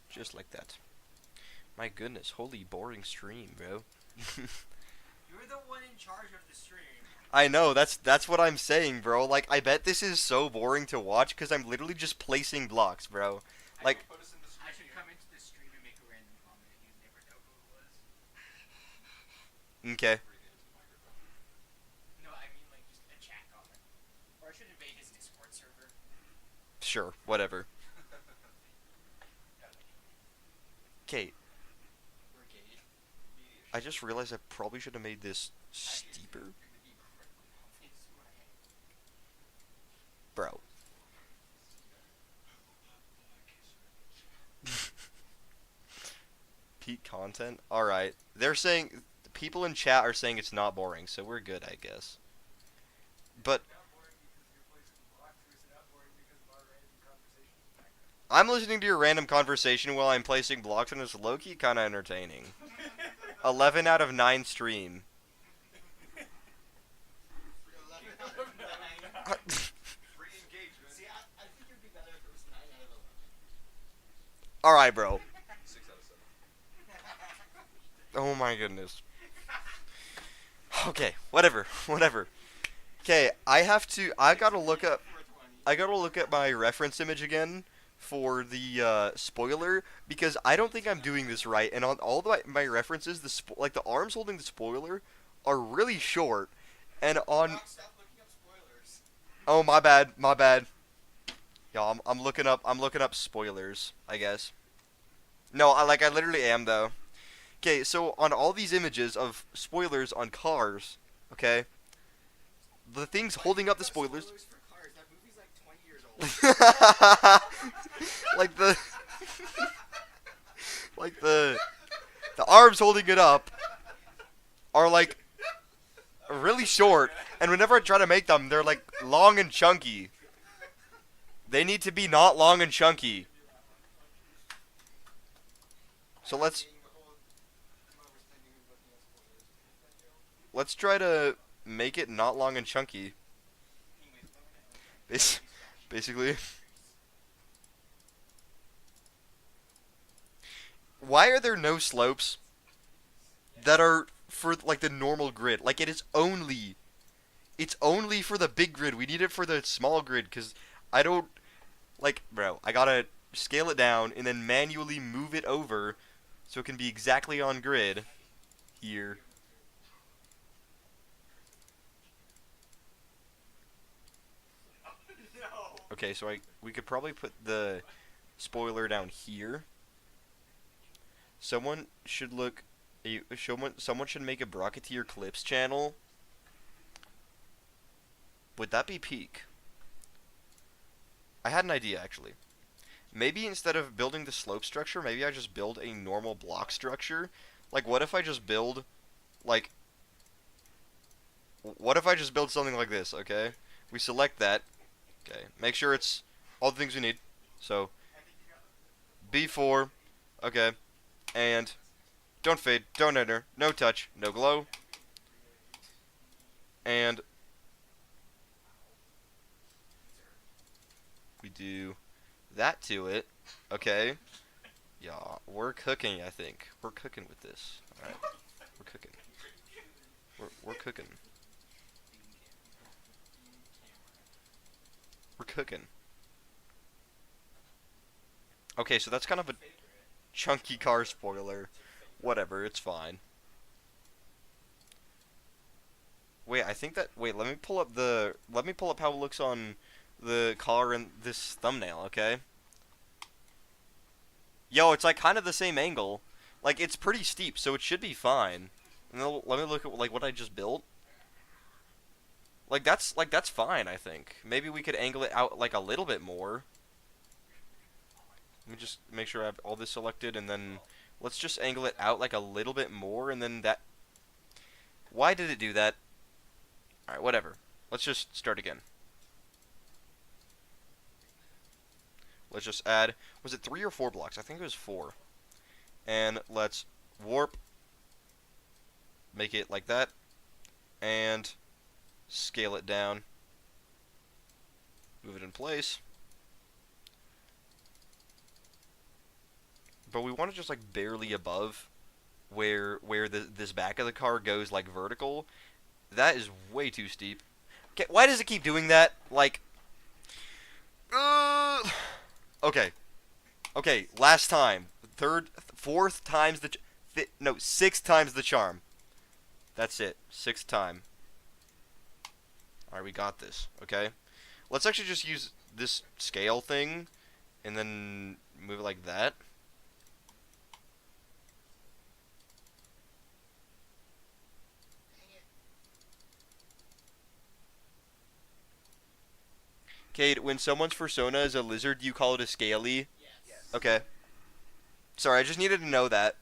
Just like that. My goodness, holy boring stream, bro. You're the one in charge of the stream. I know, that's what I'm saying, bro. Like, I bet this is so boring to watch because I'm literally just placing blocks, bro. Like, Put us in the I screen should here. come into the stream and make a random comment and you'd never know who it was. okay. Breathe into the microphone. No, I mean like just a chat comment. Or I should invade his Discord server. Sure, whatever. Okay, Brigade. I just realized I probably should have made this steeper. Bro. Peak content? Alright. They're saying, people in chat are saying it's not boring, so we're good, I guess. But, Not boring because you're placing blocks, or is it not boring because of our random conversation in the background? I'm listening to your random conversation while I'm placing blocks, and it's low-key kinda entertaining. 11 out of 9 stream. 11 out of 9. Free engagement. See, I think it would be better if it was 9 out of 11. Alright, bro. 6 out of 7. Oh my goodness. Okay, whatever, whatever. Okay, I gotta look up my reference image again for the spoiler, because I don't think I'm doing this right, and on all my references, like the arms holding the spoiler are really short, and on Doc, stop looking up spoilers. oh my bad. Yeah, I'm looking up spoilers, I guess. No, I literally am though. Okay, so on all these images of spoilers on cars, okay, the things holding up the spoilers. Spoilers for cars. That movie's like 20 years old. like the arms holding it up are like really short, and whenever I try to make them, they're like long and chunky. They need to be not long and chunky. So let's try to make it not long and chunky. Basically. Why are there no slopes that are for like the normal grid? Like it's only for the big grid. We need it for the small grid because I don't like, bro. I gotta scale it down and then manually move it over so it can be exactly on grid here. Okay, so we could probably put the spoiler down here. Someone should make a Brocketeer Clips channel. Would that be peak? I had an idea actually. maybe instead of building the slope structure, maybe I just build a normal block structure. Like, what if I just build, like, what if I just build something like this, okay? We select that. Okay, make sure it's all the things we need. So, B4, okay, and don't fade, don't enter, no touch, no glow, and we do that to it, okay? Yeah, we're cooking, I think. We're cooking with this. Alright, we're cooking. We're cooking. We're cooking. Okay, so that's kind of a chunky car spoiler. Whatever, it's fine. Wait, I think that wait, let me pull up how it looks on the car in this thumbnail, okay? Yo, it's like kind of the same angle. Like it's pretty steep, so it should be fine. And then let me look at like what I just built. Like that's fine, I think. Maybe we could angle it out like a little bit more. Let me just make sure I have all this selected, and then let's just angle it out like a little bit more, and then that... Why did it do that? Alright, whatever. Let's just start again. Let's just add... Was it 3 or 4 blocks? I think it was 4. And let's warp. Make it like that. And scale it down. Move it in place. But we want to just like barely above where this back of the car goes like vertical. That is way too steep. Okay, why does it keep doing that? Like, okay, okay. Last time, fourth times the, no, 6th times the charm. That's it, 6th time. All right, we got this. Okay, let's actually just use this scale thing, and then move it like that. Cade, when someone's persona is a lizard, do you call it a scaly? Yes. Okay. Sorry, I just needed to know that.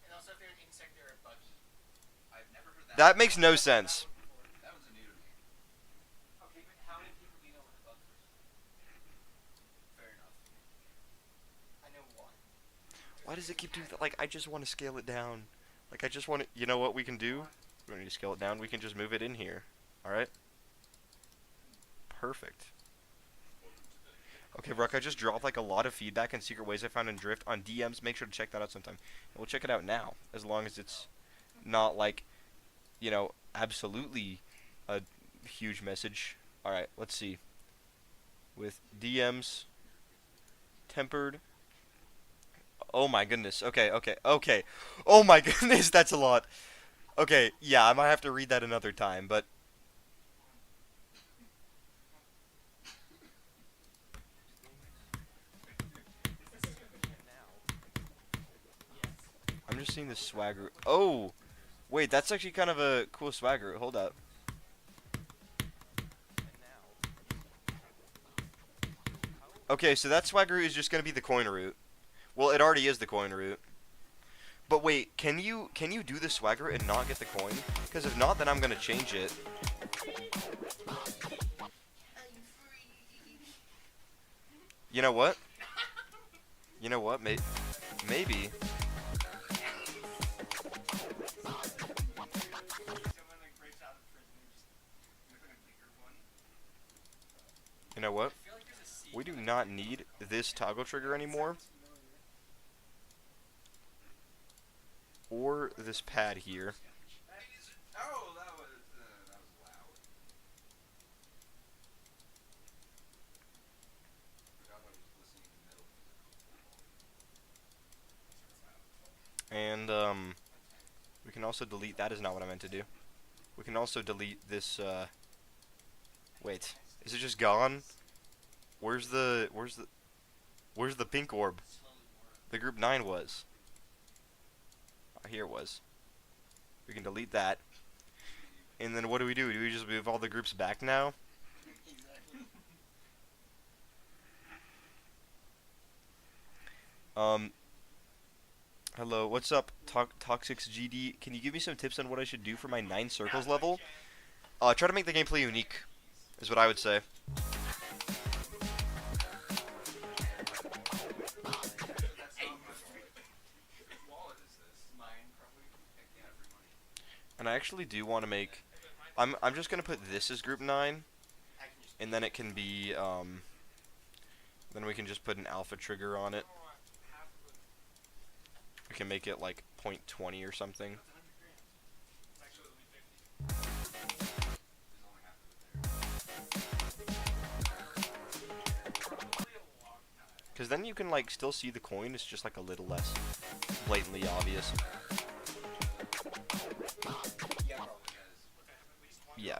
And also if they're an insect, they're a buggy. I've never heard that. That makes no sense. That one's new to me. Okay, but how many people do you know with a bug person? Fair enough. I know one. Why does it keep doing that? Like, I just want to scale it down. Like, I just want to... You know what we can do? We don't need to scale it down. We can just move it in here. Alright? Perfect. Okay, Ruck, I just dropped, like, a lot of feedback and secret ways I found in Drift on DMs. Make sure to check that out sometime. And we'll check it out now, as long as it's not, like, you know, absolutely a huge message. Alright, let's see. With DMs... Tempered... Oh my goodness. Okay, okay, okay. Oh my goodness, that's a lot. Okay, yeah, I might have to read that another time, but... I'm just seeing this swagger. Oh! Wait, that's actually kind of a cool swagger. Hold up. Okay, so that swagger is just going to be the coin route. Well, it already is the coin route. But wait, can you do the swagger and not get the coin? Because if not, then I'm gonna change it. You know what? You know what? Maybe. Someone like breaks out of prison and just with a bigger one. You know what? I feel like there's a seed We do like not need this toggle trigger anymore. Or this pad here. Oh, that was loud. Forgot I was listening to metal music. And we can also delete. That is not what I meant to do. We can also delete this. Wait, is it just gone? Where's the pink orb? The group 9 was. Oh, here it was. We can delete that. And then what do? Do we just move all the groups back now? Hello, what's up, Toxics GD? Can you give me some tips on what I should do for my 9 circles level? Try to make the gameplay unique, is what I would say. wallet is this? Mine probably. Yeah, free money. And I actually do want to make... I'm just going to put this as group 9, I can just. and then it can be, then we can just put an alpha trigger on it. We can make it like 0.20 or something. Actually, it'll be 50. There's only half of it there. Probably a long time. Because then you can like still see the coin, it's just like a little less blatantly obvious. Yeah, probably does. At least one. Yeah.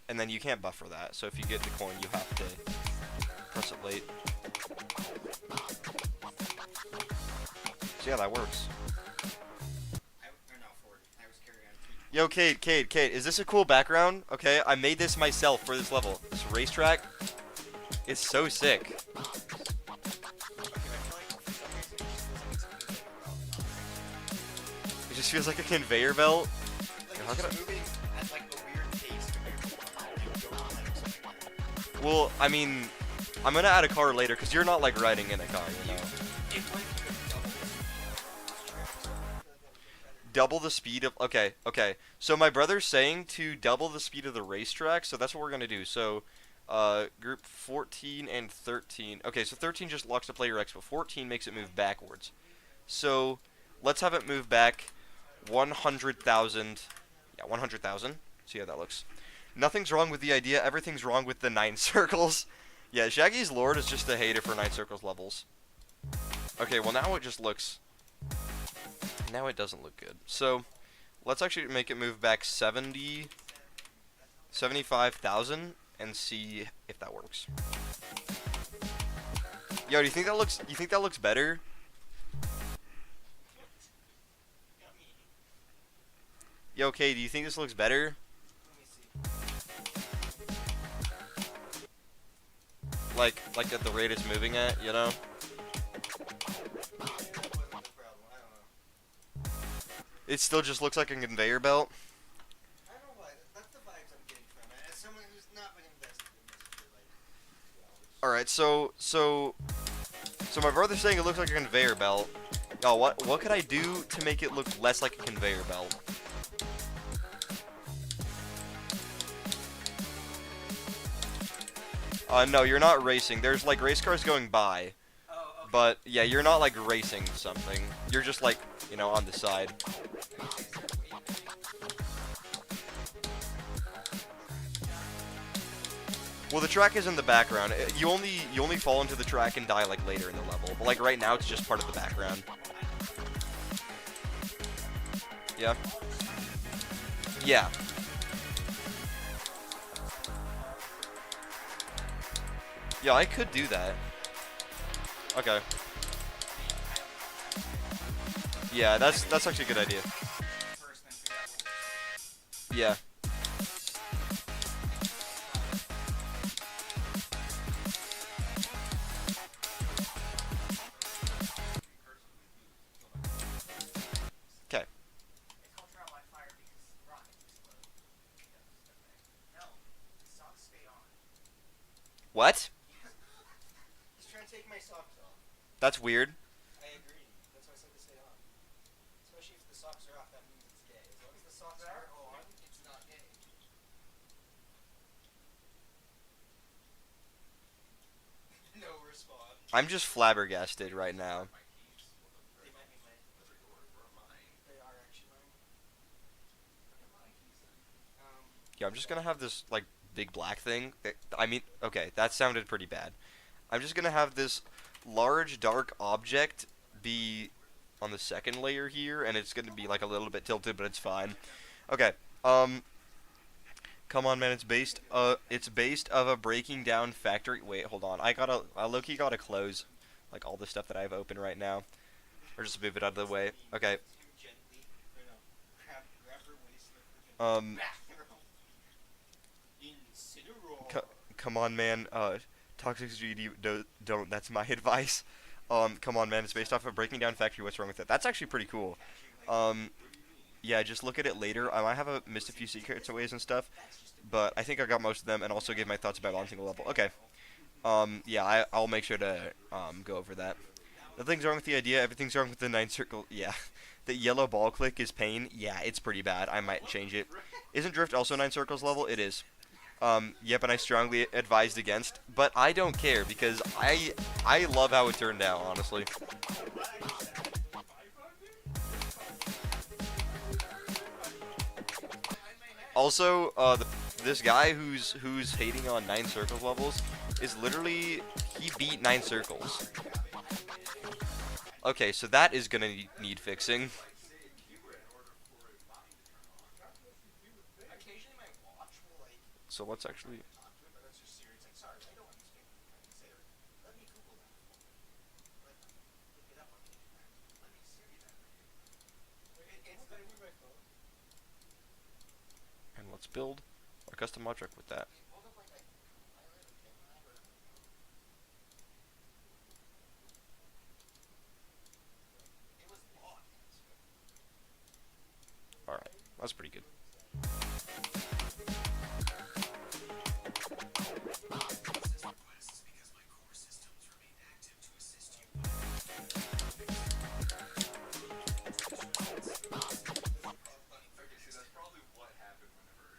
And then you can't buffer that, so if you get the coin, you have to press it late. So yeah, that works. Or no, 40. I was carrying on 2. Yo, Cade, is this a cool background? Okay, I made this myself for this level. This racetrack, it's so sick. Okay, but I feel like for some reason it just feels like it's a conveyor belt. It just feels like a conveyor belt. Like How it's can just moving at like a weird pace compared to Go Planet or something like that. Well, I mean, I'm gonna add a car later, because you're not like riding in a car, you know. If like you could double this track or something, I feel like that would be better. Double the speed of... Okay. So my brother's saying to double the speed of the racetrack, so that's what we're gonna do. So, group 14 and 13. Okay, so 13 just locks the player X, but 14 makes it move backwards. So, let's have it move back 100,000. Yeah, 100,000. See how that looks. Nothing's wrong with the idea, everything's wrong with the 9 circles. Yeah, Shaggy's Lord is just a hater for 9 circles levels. Okay, well now it just looks... Now it doesn't look good. So, let's actually make it move back 75,000 and see if that works. Yo, do you think that looks better? Yo, okay, do you think this looks better? Let me see. Like at the rate it's moving at, you know? That wasn't the problem. I don't know. It still just looks like a conveyor belt. I don't know why. That's the vibes I'm getting from it. As someone who's not been invested in this for like 2 hours. Alright, so my brother's saying it looks like a conveyor belt. Oh, what could I do to make it look less like a conveyor belt? No, you're not racing. There's like race cars going by. Oh, okay. But yeah, you're not like racing something. You're just like, you know, on the side. Well, the track is in the background. You only fall into the track and die like later in the level. But like right now, it's just part of the background. Yeah. Yeah. Yeah, I could do that. Okay. Yeah, that's actually a good idea. First, then figure out what Yeah. Okay. It's called trial by fire because rockets explode. No, the socks stay on. What? He's trying to take my socks off. That's weird. I agree. That's why I said to stay on. Especially if the socks are off, that means it's gay. As long as the socks are on, it's not gay. No response. I'm just flabbergasted right now. They might be mine. They are actually mine. Okay, my keys then. Yeah, I'm just gonna have this like big black thing. I mean, okay, that sounded pretty bad. I'm just gonna have this large dark object be on the second layer here, and it's gonna be like a little bit tilted, but it's fine. Okay. Come on, man. It's based of a breaking down factory. Wait, hold on. I low-key gotta close like all the stuff that I have open right now, or just move it out of the way. Okay. Gently, or no, grab her waist, lift her Incineroar. Come on, man. Toxicity, don't. That's my advice. Come on, man. It's based off of Breaking Down Factory. What's wrong with it? That's actually pretty cool. Yeah, just look at it later. I might have missed a few secrets ways and stuff, but I think I got most of them, and also give my thoughts about on single level. Okay. Yeah, I'll make sure to go over that. Nothing's wrong with the idea. Everything's wrong with the 9 circle. Yeah. The yellow ball click is pain. Yeah, it's pretty bad. I might change it. Isn't Drift also 9 circles level? It is. Yep, and I strongly advised against, but I don't care because I love how it turned out, honestly. Also, this guy who's hating on 9 circles levels is literally, he beat 9 circles. Okay, so that is gonna need fixing. Occasionally my watch will like So let's actually. talk to it, but that's just serious. Like, sorry, I don't understand what you're trying to say. Or, let me Google that for me. Like, look it up on the internet. Let me Siri that for you. It's gonna be my phone. And let's build our custom mod truck with that. Hold up like a pilot or Gemini or whatever. It was locked. Alright, that's pretty good. Okay, see, that's probably what happened whenever.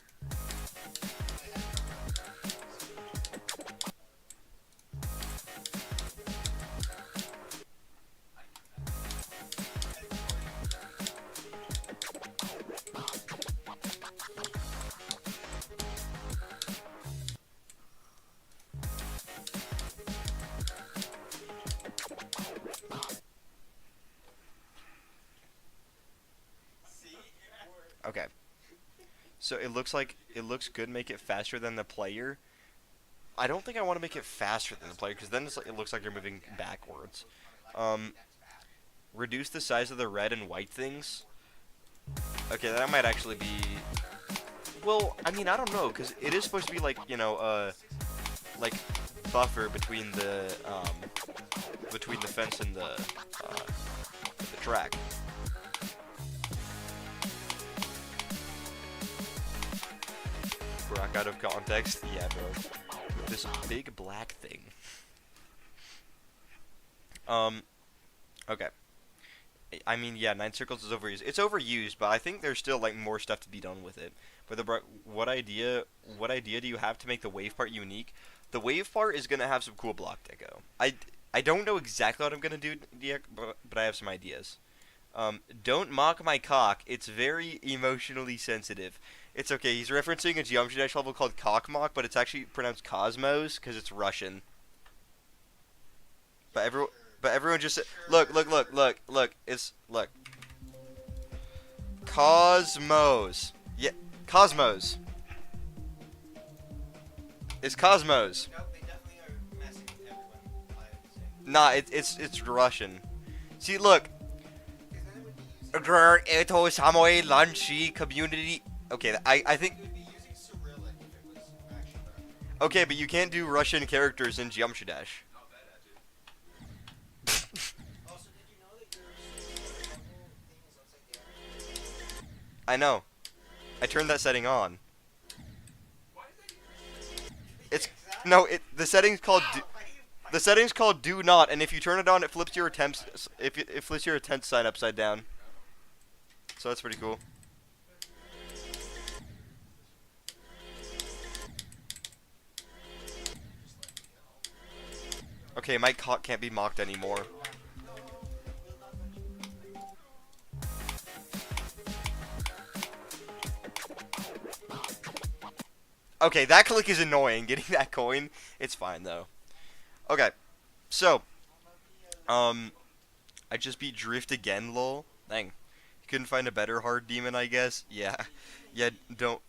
See, it worked. Okay. So it looks good. Make it faster than the player. I don't think I want to make it faster than the player because then it looks like you're moving backwards. Reduce the size of the red and white things. Okay, that might actually be. Well, I mean, I don't know because it is supposed to be like like buffer between the fence and the track. Brock out of context. Yeah, bro. This big black thing. Okay. I mean, yeah, 9 circles is overused. It's overused, but I think there's still like more stuff to be done with it. But what idea do you have to make the wave part unique? The wave part is gonna have some cool block deco. I don't know exactly what I'm gonna do, but I have some ideas. Don't mock my cock. It's very emotionally sensitive. It's okay. He's referencing a Geometry Dash level called Cockmock, but it's actually pronounced Cosmos because it's Russian. But everyone just look. It's look. Cosmos. Yeah, Cosmos. It's Cosmos. Nope, they definitely are messing with everyone by saying. Nah, it's Russian. See, look. Because then it would be using. Samoy Lanchi community. Okay, I think. It would be using Cyrillic if it was actually Russian. Okay, but you can't do Russian characters in Geometry Dash. Not bad at it. Also, did you know that your level thing is upside down? I know. I turned that setting on. Why is that even? It's Exactly. no. The setting's called. Wow, The setting's called Do Not, and if you turn it on, it flips your attempts. It flips your attempt sign upside down. So that's pretty cool. Okay, my cock can't be mocked anymore. Okay, that click is annoying. Getting that coin, it's fine though. Okay, so I just beat Drift again, lol. Dang, you couldn't find a better hard demon, I guess. Yeah, don't.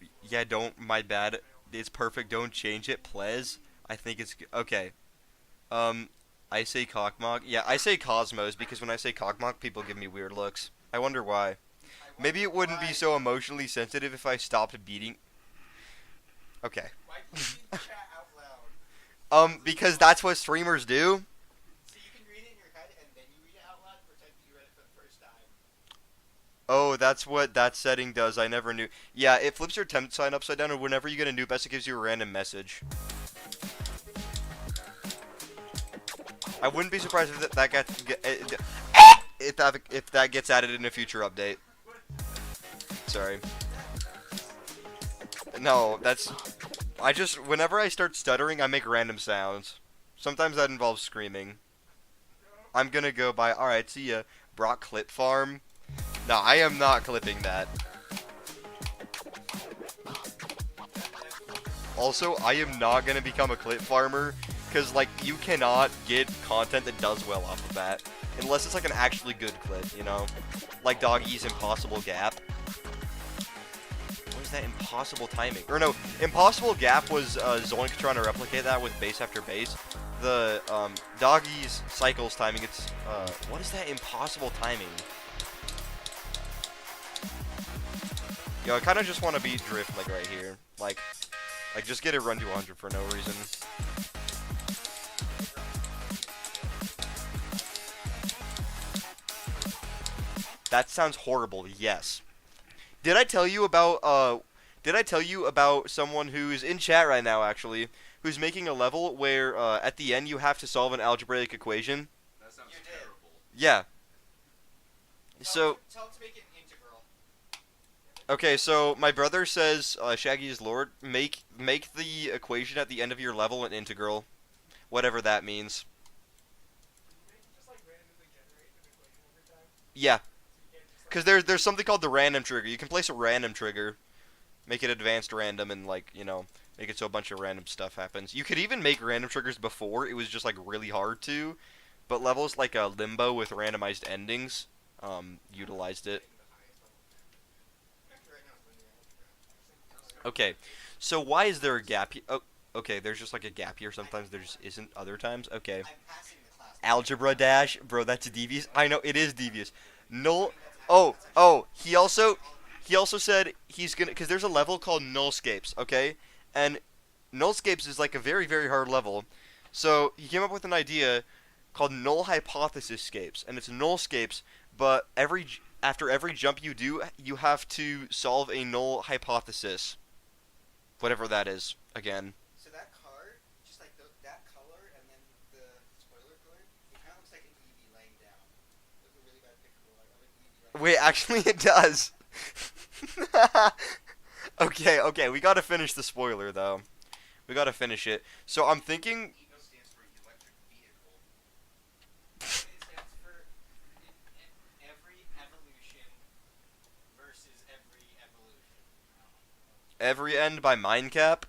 My bad. It's perfect. Don't change it, please. I think it's okay. I say Cockmock. Yeah, I say Cosmos because when I say Cockmock, people give me weird looks. I wonder why. I Maybe it wouldn't be so emotionally sensitive if I stopped beating. Okay. Why do you read the chat out loud? Because that's what streamers do. So you can read it in your head and then you read it out loud, pretend you read it for the first time. Oh, that's what that setting does. I never knew. Yeah, it flips your temp sign upside down, and whenever you get a new best, it gives you a random message. I wouldn't be surprised if that gets if that gets added in a future update. Sorry. No, that's. I just whenever I start stuttering, I make random sounds. Sometimes that involves screaming. I'm gonna go by. All right, see ya, Brock Clip Farm. No, I am not clipping that. Also, I am not gonna become a clip farmer, because, like, you cannot get content that does well off of that. Unless it's, like, an actually good clip, you know? Like Doggy's Impossible Gap. What is that impossible timing? Or no, Impossible Gap was Zoink trying to replicate that with base after base. The, Doggy's Cycles timing, it's, what is that impossible timing? Yo, I kind of just want to beat Drift, like, right here. Like, just get it run to 100 for no reason. That sounds horrible, yes. Did I tell you about someone who's in chat right now, actually, who's making a level where, at the end you have to solve an algebraic equation? That sounds You did. terrible. Yeah. So, Tell it to make an integral. okay, so my brother says, Shaggy is Lord, make the equation at the end of your level an integral. Whatever that means. Just like randomly generate an equation every time. Yeah. So you can't just Because there's something called the random trigger. You can place a random trigger, make it advanced random, and, like, you know, make it so a bunch of random stuff happens. You could even make random triggers before. It was just, like, really hard to. But levels like Limbo with randomized endings utilized it. Okay, so why is there a gap here? Oh, okay, there's just, like, a gap here. Sometimes there just isn't other times. Okay. I'm passing the class. Algebra Dash? Bro, that's devious. I know, it is devious. Null. Oh, he also said he's gonna, because there's a level called Nullscapes, okay? And Nullscapes is like a very, very hard level. So he came up with an idea called Null Hypothesis Scapes, and it's Nullscapes, but after every jump you do, you have to solve a null hypothesis. Whatever that is, again. So that car, just like that color and then the spoiler color, it kind of looks like an Eevee laying down. Like a really bad picture of an Eevee laying Wait, actually it does. Okay, we gotta finish the spoiler, though. We gotta finish it. So I'm thinking... EVO stands for electric vehicle. It stands for every evolution versus every evolution. Every End by Mindcap?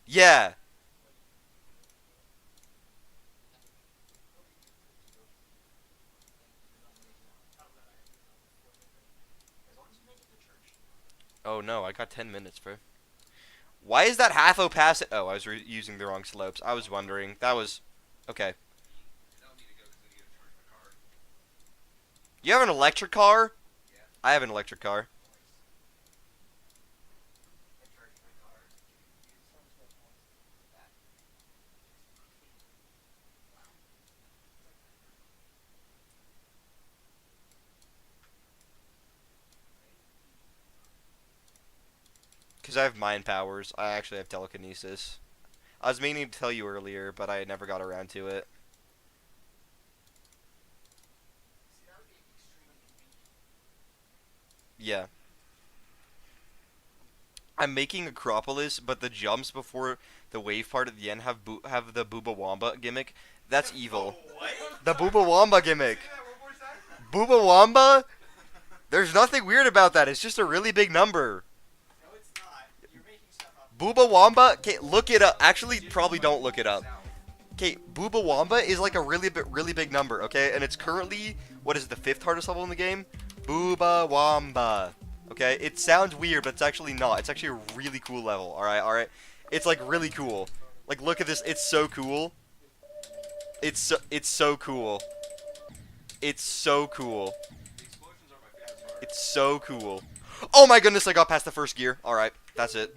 Yeah! As long as you make it to church. Oh no, I got 10 minutes, bro. Why is that half opaque? Oh, I was using the wrong slopes. I was wondering. That was... Okay. And I'll need to go because I need to charge my car. You have an electric car? Yeah. I have an electric car. I charge my car. Because I have mind powers. I actually have telekinesis. I was meaning to tell you earlier, but I never got around to it. See, that would be extremely convenient. Yeah. I'm making Acropolis, but the jumps before the wave part at the end have the Booba Wamba gimmick. That's evil. What? The Booba Wamba gimmick. Say that one more time. Booba Wamba? There's nothing weird about that. It's just a really big number. No, it's not. You're making stuff up. Booba Wamba? Okay, look it up. Actually, probably don't look it up. Okay, Booba Wamba is like a really big number, okay? And it's currently, what is it, the 5th hardest level in the game? Booba Wamba. Okay, it sounds weird, but it's actually not. It's actually a really cool level, alright? It's like really cool. Like, look at this, it's so cool. It's so cool. It's so cool. The explosions It's so cool. Oh my goodness, I got past the first gear. Alright, that's it.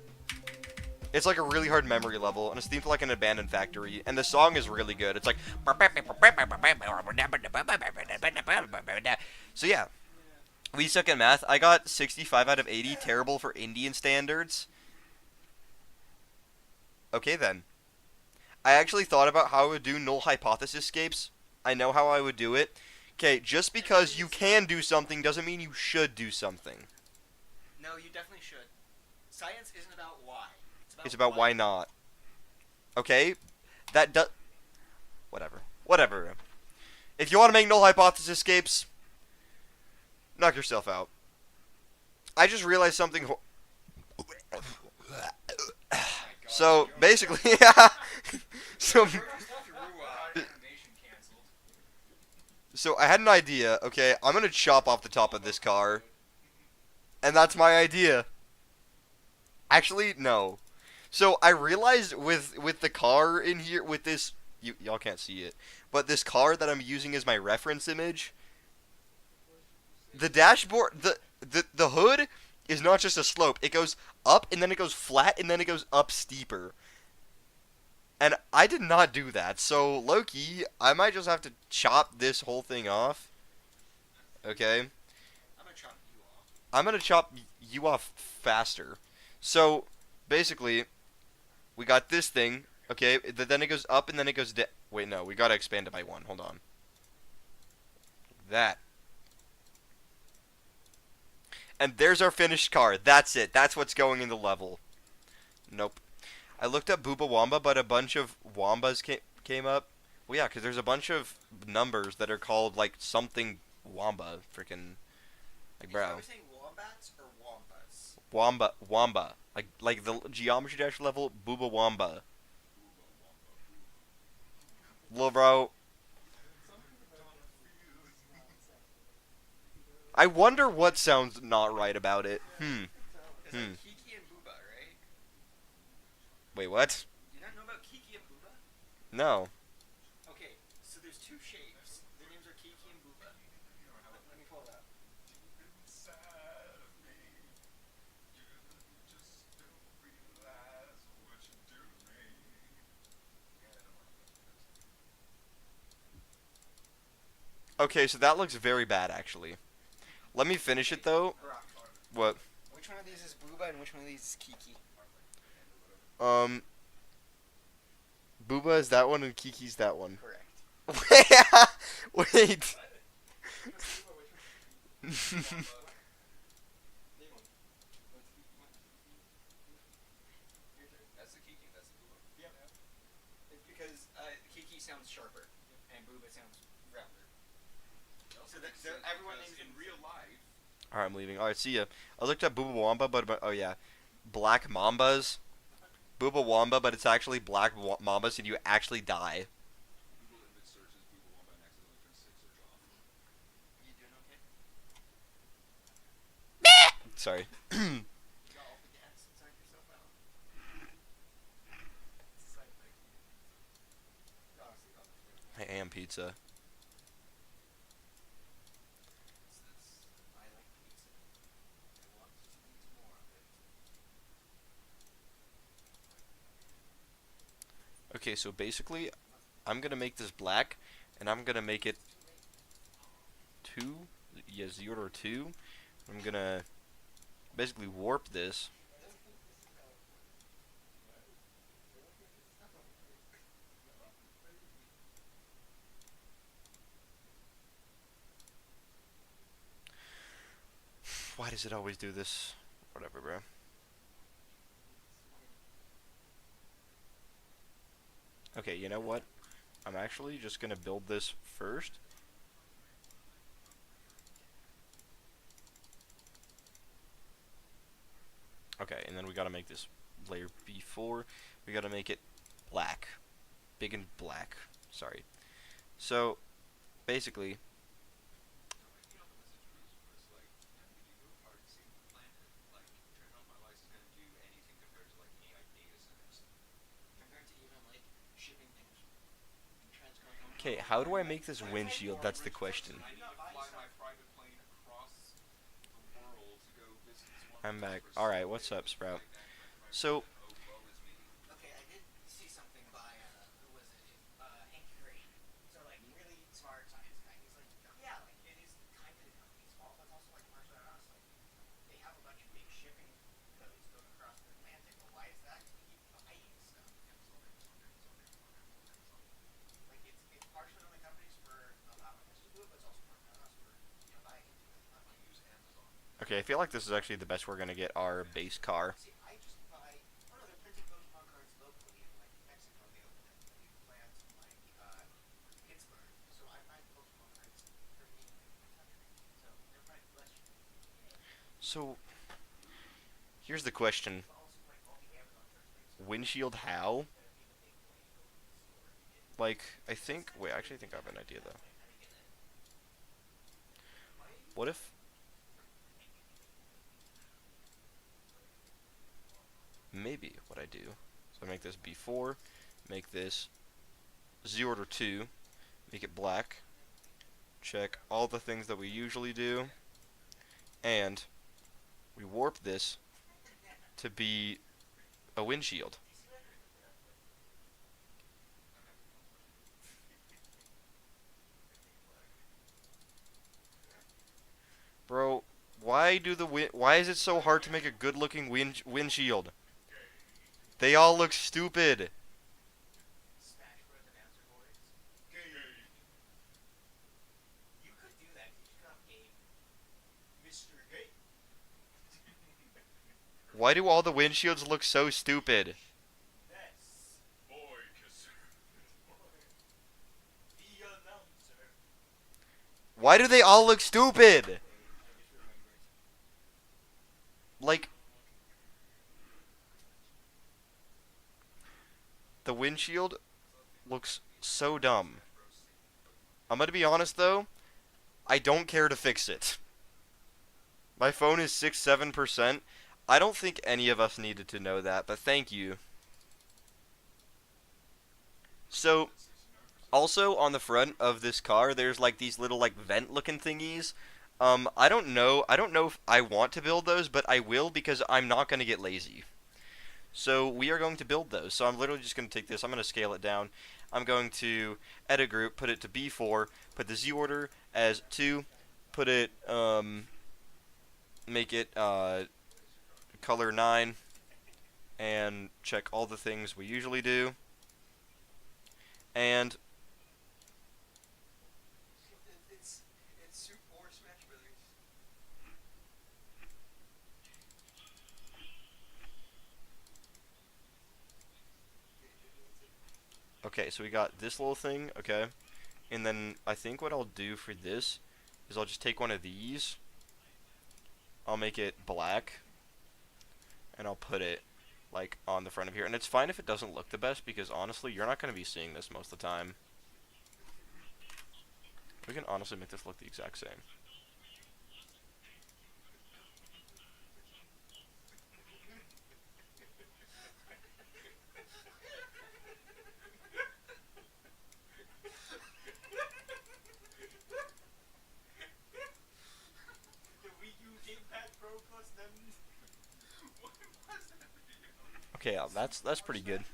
It's like a really hard memory level, and it's themed like an abandoned factory, and the song is really good. It's like... So yeah. We suck at math. I got 65 out of 80, terrible for Indian standards. Okay then. I actually thought about how I would do null hypothesis escapes. I know how I would do it. Okay, just because you can do something doesn't mean you should do something. No, you definitely should. Science isn't about why. It's about why not. Okay? That does... Whatever. Whatever. If you want to make null hypothesis escapes, knock yourself out. I just realized something... So, basically... So... So, I had an idea, okay? I'm gonna chop off the top of this car. And that's my idea. Actually, no. So, I realized with the car in here, with this... Y'all can't see it. But this car that I'm using as my reference image... The dashboard... The hood is not just a slope. It goes up, and then it goes flat, and then it goes up steeper. And I did not do that, so low-key, I might just have to chop this whole thing off. Okay? I'm gonna chop you off. I'm gonna chop you off faster. So, basically, we got this thing, okay, then it goes up and then it goes down. Wait, no, we gotta expand it by 1, hold on. That. And there's our finished car, that's it, that's what's going in the level. Nope. I looked up Booba Wamba, but a bunch of Wombas came up. Well, yeah, because there's a bunch of numbers that are called, like, something Wamba. Freaking, like, bro. Are we saying wombats or wombas? Wamba. Like the Geometry Dash level, Booba Wamba. Lil bro. I wonder what sounds not right about it. It's like Kiki and Booba, right? Wait, what? Do you not know about Kiki and Booba? No. Okay, so there's two shapes. Their names are Kiki and Booba. Let me pull it up. Okay, so that looks very bad, actually. Let me finish it, though. What? Which one of these is Booba and which one of these is Kiki? Booba is that one and Kiki's that one. Correct. Wait. That's the Kiki, that's the Booba. Yep. It's because Kiki sounds sharper and Booba sounds rounder. So everyone names in real life. Alright, I'm leaving. Alright, see ya. I looked up Booba Wamba, but oh yeah. Black Mambas. Booba Wamba, but it's actually Black Mambas and you actually die. Google image searches Booba Wamba and accidentally turns 6 search off. You doing okay? Sorry. You got all the gas inside yourself out. I am pizza. I like pizza. I want to eat more of it. Okay, so basically, I'm gonna make this black, and I'm gonna make it 2, yeah, 0 or 2. I'm gonna basically warp this. Why does it always do this? Whatever, bro. Okay, you know what? I'm actually just gonna build this first. Okay, and then we gotta make this layer B4. We gotta make it black. Big and black. Sorry. So, basically, You know, the message Bruce was like, when you go hard and save the planet, like, turning off my lights is gonna do anything compared to, like, AI data centers. Compared to even like shipping things and transcontinental. okay, how do I make this windshield? That's the question. I need to fly my private plane across the I'm back. Alright, what's up, Sprout? So, Okay, I did see something by who was it? Hank Green. So like really smart science guy. He's like, yeah, like it is kind of the company's fault, but it's also like partially on us. Like they have a bunch of big shipping codes going across the Atlantic, but why is that? To keep buying stuff. Like it's partially on the companies for allowing us to do it, but it's also partially on us for buying into it. I use Amazon. okay, I feel like this is actually the best we're gonna get our base car. See, I just buy. Oh no, they're printing Pokemon cards locally in like Mexico. They opened a new plant in like Pittsburgh, so I buy Pokemon cards for me in my country. So they're probably less shipping. So, here's the question. But also like all the Amazon trucks make so Windshield how? instead of being a big blank open store. Like, I think... Wait, I actually think I have an idea, though. What if... Maybe what I do. So I make this B4, make this Z-Order 2, make it black, check all the things that we usually do, and we warp this to be a windshield. Bro, why is it so hard to make a good-looking windshield? They all look stupid. Smash Bros. Announcer boards. You could do that. You should have game Mr. Gay. Why do all the windshields look so stupid? That's the announcer. Why do they all look stupid? I just remembered. Like, the windshield looks so dumb. I'm gonna be honest though, I don't care to fix it. My phone is 6-7%. I don't think any of us needed to know that, but thank you. So, also on the front of this car, there's like these little like vent looking thingies. I don't know if I want to build those, but I will because I'm not gonna get lazy. So we are going to build those. So I'm literally just going to take this, I'm going to scale it down. I'm going to edit group, put it to B4, put the Z order as 2, put it, make it color 9, and check all the things we usually do. And It's Super or Smash Brothers. okay, so we got this little thing, okay. And then I think what I'll do for this is I'll just take one of these. I'll make it black. And I'll put it like on the front of here. And it's fine if it doesn't look the best because honestly, you're not going to be seeing this most of the time. We can honestly make this look the exact same. The Wii U Gamepad Pro plus them. What was that video? Okay, that's pretty good. Look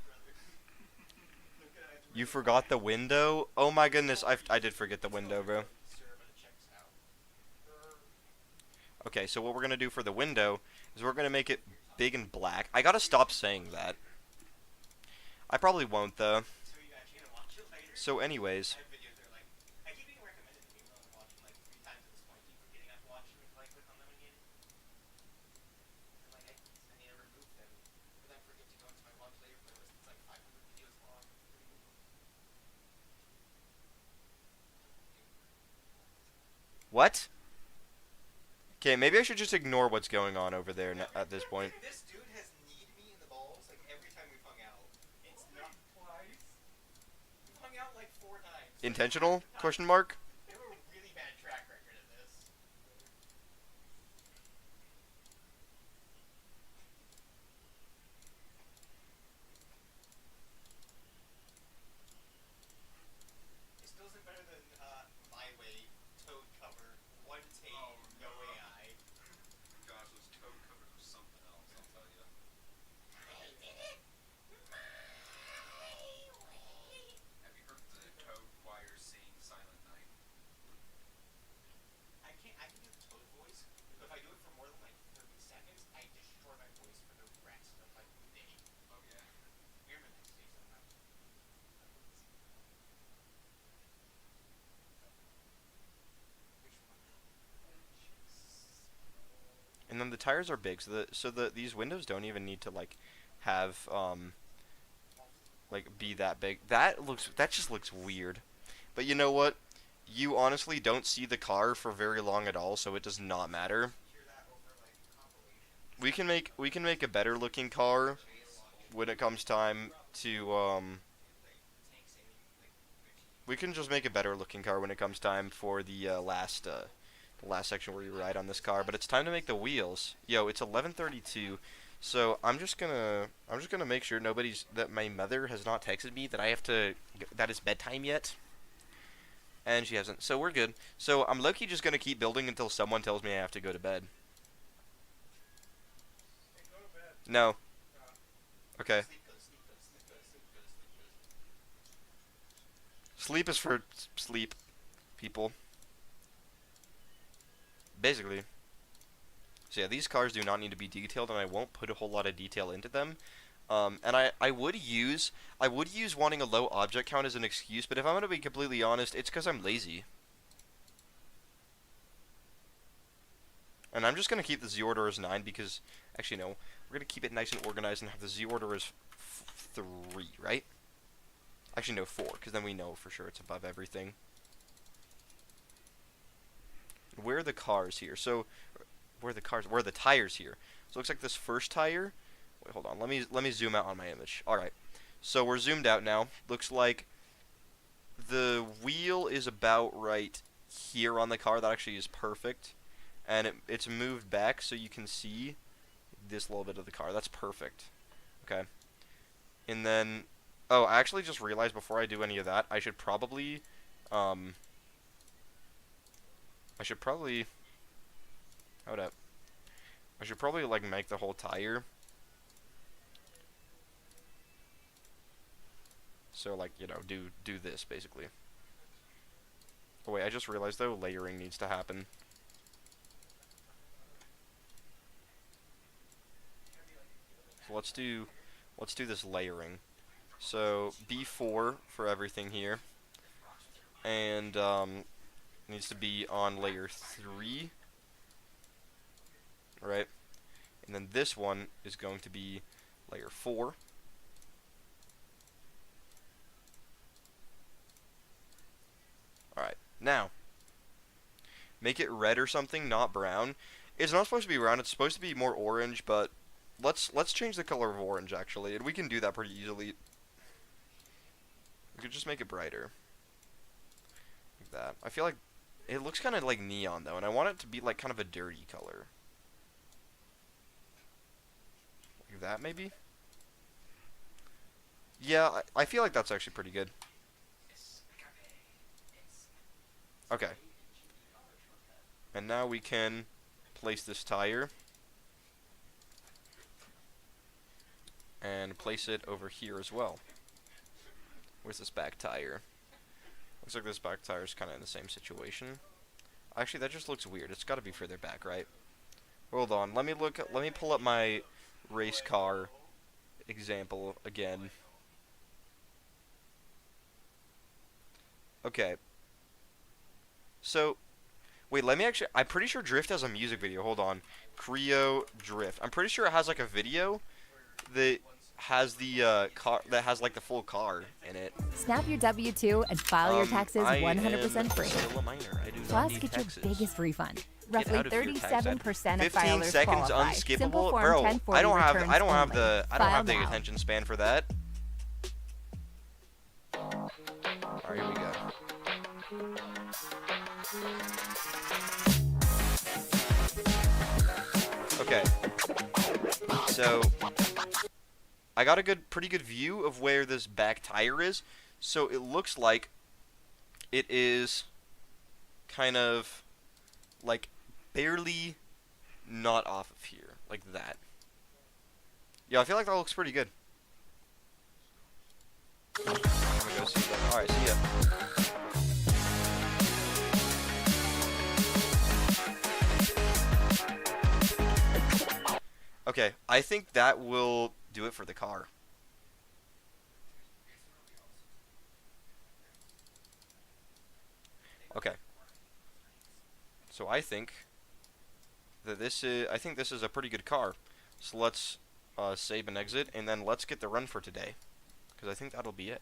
at it. You forgot the window? Oh my goodness, I did forget the window, bro. Sir, but it checks out. Okay, so what we're going to do for the window is we're going to make it big and black. I got to stop saying that. I probably won't though. So you actually gonna watch it later? So anyways, I have videos that are like, I keep being recommended to me. I've only watched them like 3 times at this point. Keep forgetting I've watched them until I click on them again. And like, I need to remove them. But then forget to go into my watch later playlist. It's like 500 videos long. Remove them. what? Okay, maybe I should just ignore what's going on over there at this point. This dude has kneed me in the balls like every time we've hung out. It's not twice. We've hung out like 4 times. Intentional? Question mark? They have a really bad track record of this. It still isn't better than My Way, Toad cover, one take, Oh, no no. AI. Gosh, those code covers are and the tires are big, so these windows don't even need to like have like be that big. That just looks weird. But you know what? You honestly don't see the car for very long at all, so it does not matter. We can make a better looking car when it comes time to we can just make a better looking car when it comes time for the last section where you ride on this car. But it's time to make the wheels. Yo, it's 11:32, so I'm just gonna make sure that my mother has not texted me that it's bedtime yet. And she hasn't, so we're good. So I'm low-key just gonna keep building until someone tells me I have to go to bed. No. Okay. Sleep is for sleep, people. Basically. So yeah, these cars do not need to be detailed, and I won't put a whole lot of detail into them. And I would use wanting a low object count as an excuse, but if I'm gonna be completely honest, it's because I'm lazy. And I'm just gonna keep the Z order as 9 because, actually no, we're gonna keep it nice and organized and have the Z order as 3, right? Actually no, 4, because then we know for sure it's above everything. Where are the cars here? So, where are the tires here? So it looks like this first tire. Wait, hold on. Let me zoom out on my image. All right. So we're zoomed out now. Looks like the wheel is about right here on the car. That actually is perfect. And it's moved back so you can see this little bit of the car. That's perfect. Okay. And then, oh, I actually just realized before I do any of that, I should probably hold up. I should probably like make the whole tire. So like, you know, do this basically. Oh wait, I just realized though layering needs to happen. So let's do this layering. So B4 for everything here. And needs to be on layer 3. Right? And then this one is going to be layer 4. Alright, now, make it red or something, not brown. It's not supposed to be brown, it's supposed to be more orange, but let's change the color of orange, actually, and we can do that pretty easily. We could just make it brighter. Like that. I feel like it looks kind of like neon, though, and I want it to be like kind of a dirty color. Like that, maybe? Yeah, I feel like that's actually pretty good. Okay. And now we can place this tire. And place it over here as well. Where's this back tire? Looks like this back tire is kind of in the same situation. Actually, that just looks weird. It's got to be further back, right? Hold on. Let me pull up my race car example again. Okay. So, wait, I'm pretty sure Drift has a music video. Hold on. Creo Drift. I'm pretty sure it has like a video that has the car, that has like the full car in it. Snap your W-2 and file your taxes I 100% am free. still a minor. I do not Plus, need get taxes. your biggest refund. Get Roughly out of here, tax. 37% of 15 filers seconds qualify. unskippable, Simple Form bro. 1040 I don't have returns the File now. attention span for that. Alright, here we go. Okay. So I got a pretty good view of where this back tire is. So it looks like it is kind of like barely not off of here, like that. Yeah, I feel like that looks pretty good. I'm gonna go see that. Alright, see ya. Okay, I think that will do it for the car. Okay. So I think that I think this is a pretty good car. So let's save and exit, and then let's get the run for today, because I think that'll be it.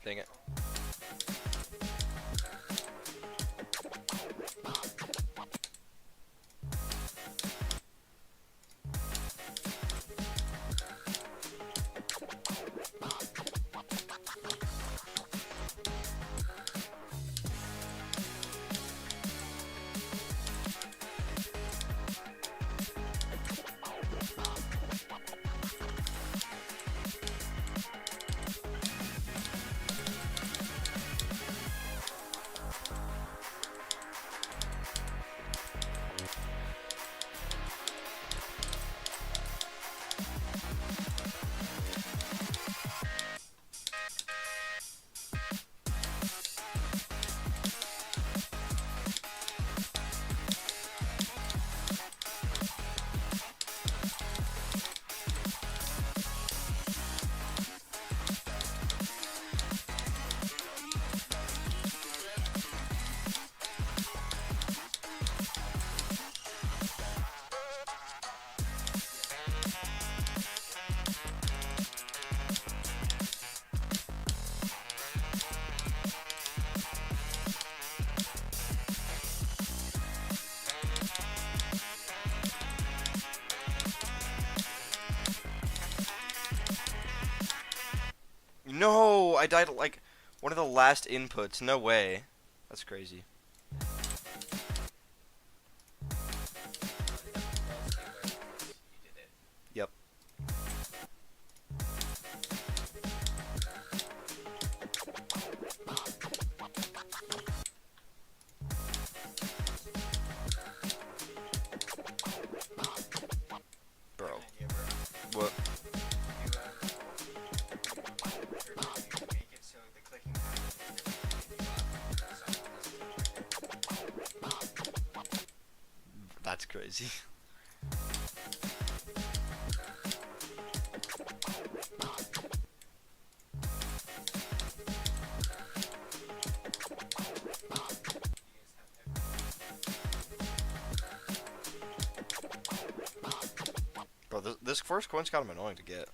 Dang it. No, I died at like one of the last inputs. No way. That's crazy. Yep. Bro. What? That's crazy. Bro, this first coin's kind of annoying to get.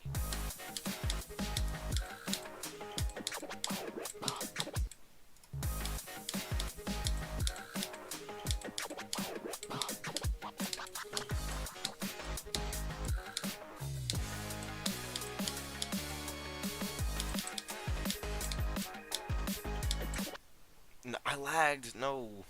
No, I lagged. No.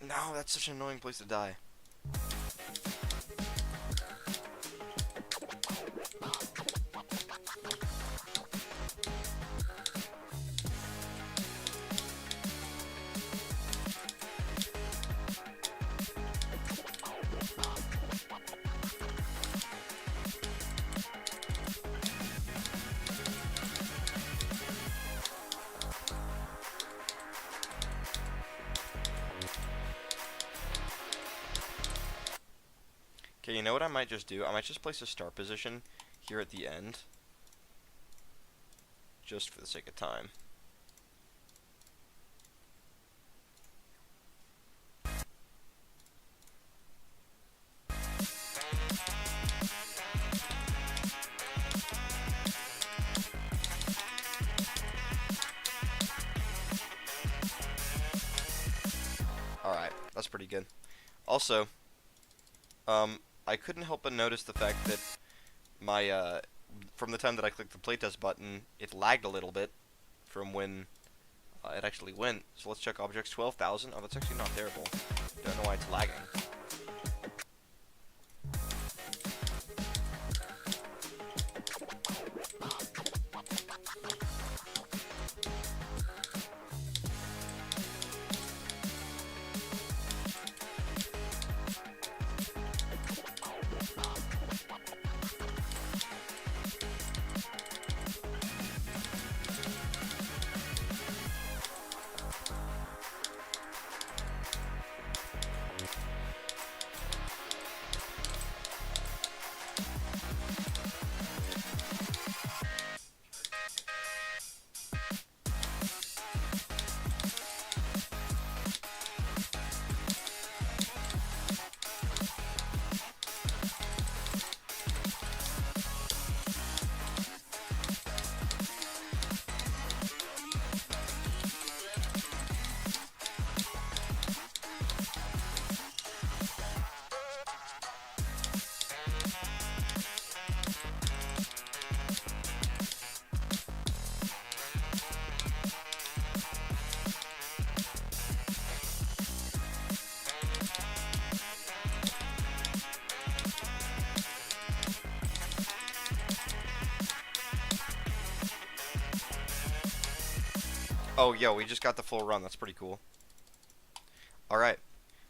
No, that's such an annoying place to die. Okay, you know what I might just do? I might just place a start position here at the end. Just for the sake of time. Alright, that's pretty good. Also, I couldn't help but notice the fact that my, from the time that I clicked the playtest button, it lagged a little bit from when it actually went. So let's check objects. 12,000. Oh, that's actually not terrible. Don't know why it's lagging. Oh, yo, we just got the full run. That's pretty cool. Alright.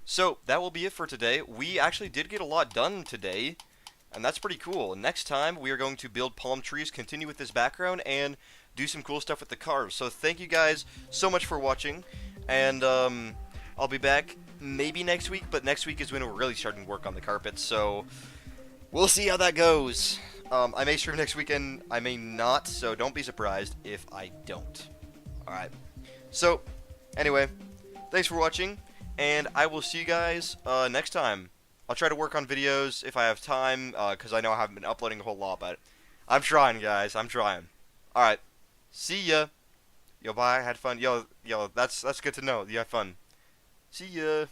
So, that will be it for today. We actually did get a lot done today, and that's pretty cool. Next time, we are going to build palm trees, continue with this background, and do some cool stuff with the cars. So, thank you guys so much for watching, and I'll be back maybe next week, but next week is when we're really starting to work on the carpets, so we'll see how that goes. I may stream next weekend, I may not, so don't be surprised if I don't. Alright, so, anyway, thanks for watching, and I will see you guys next time. I'll try to work on videos if I have time, because I know I haven't been uploading a whole lot, but I'm trying, guys, I'm trying. Alright, see ya. Yo, bye, had fun. Yo, that's good to know, you had fun. See ya.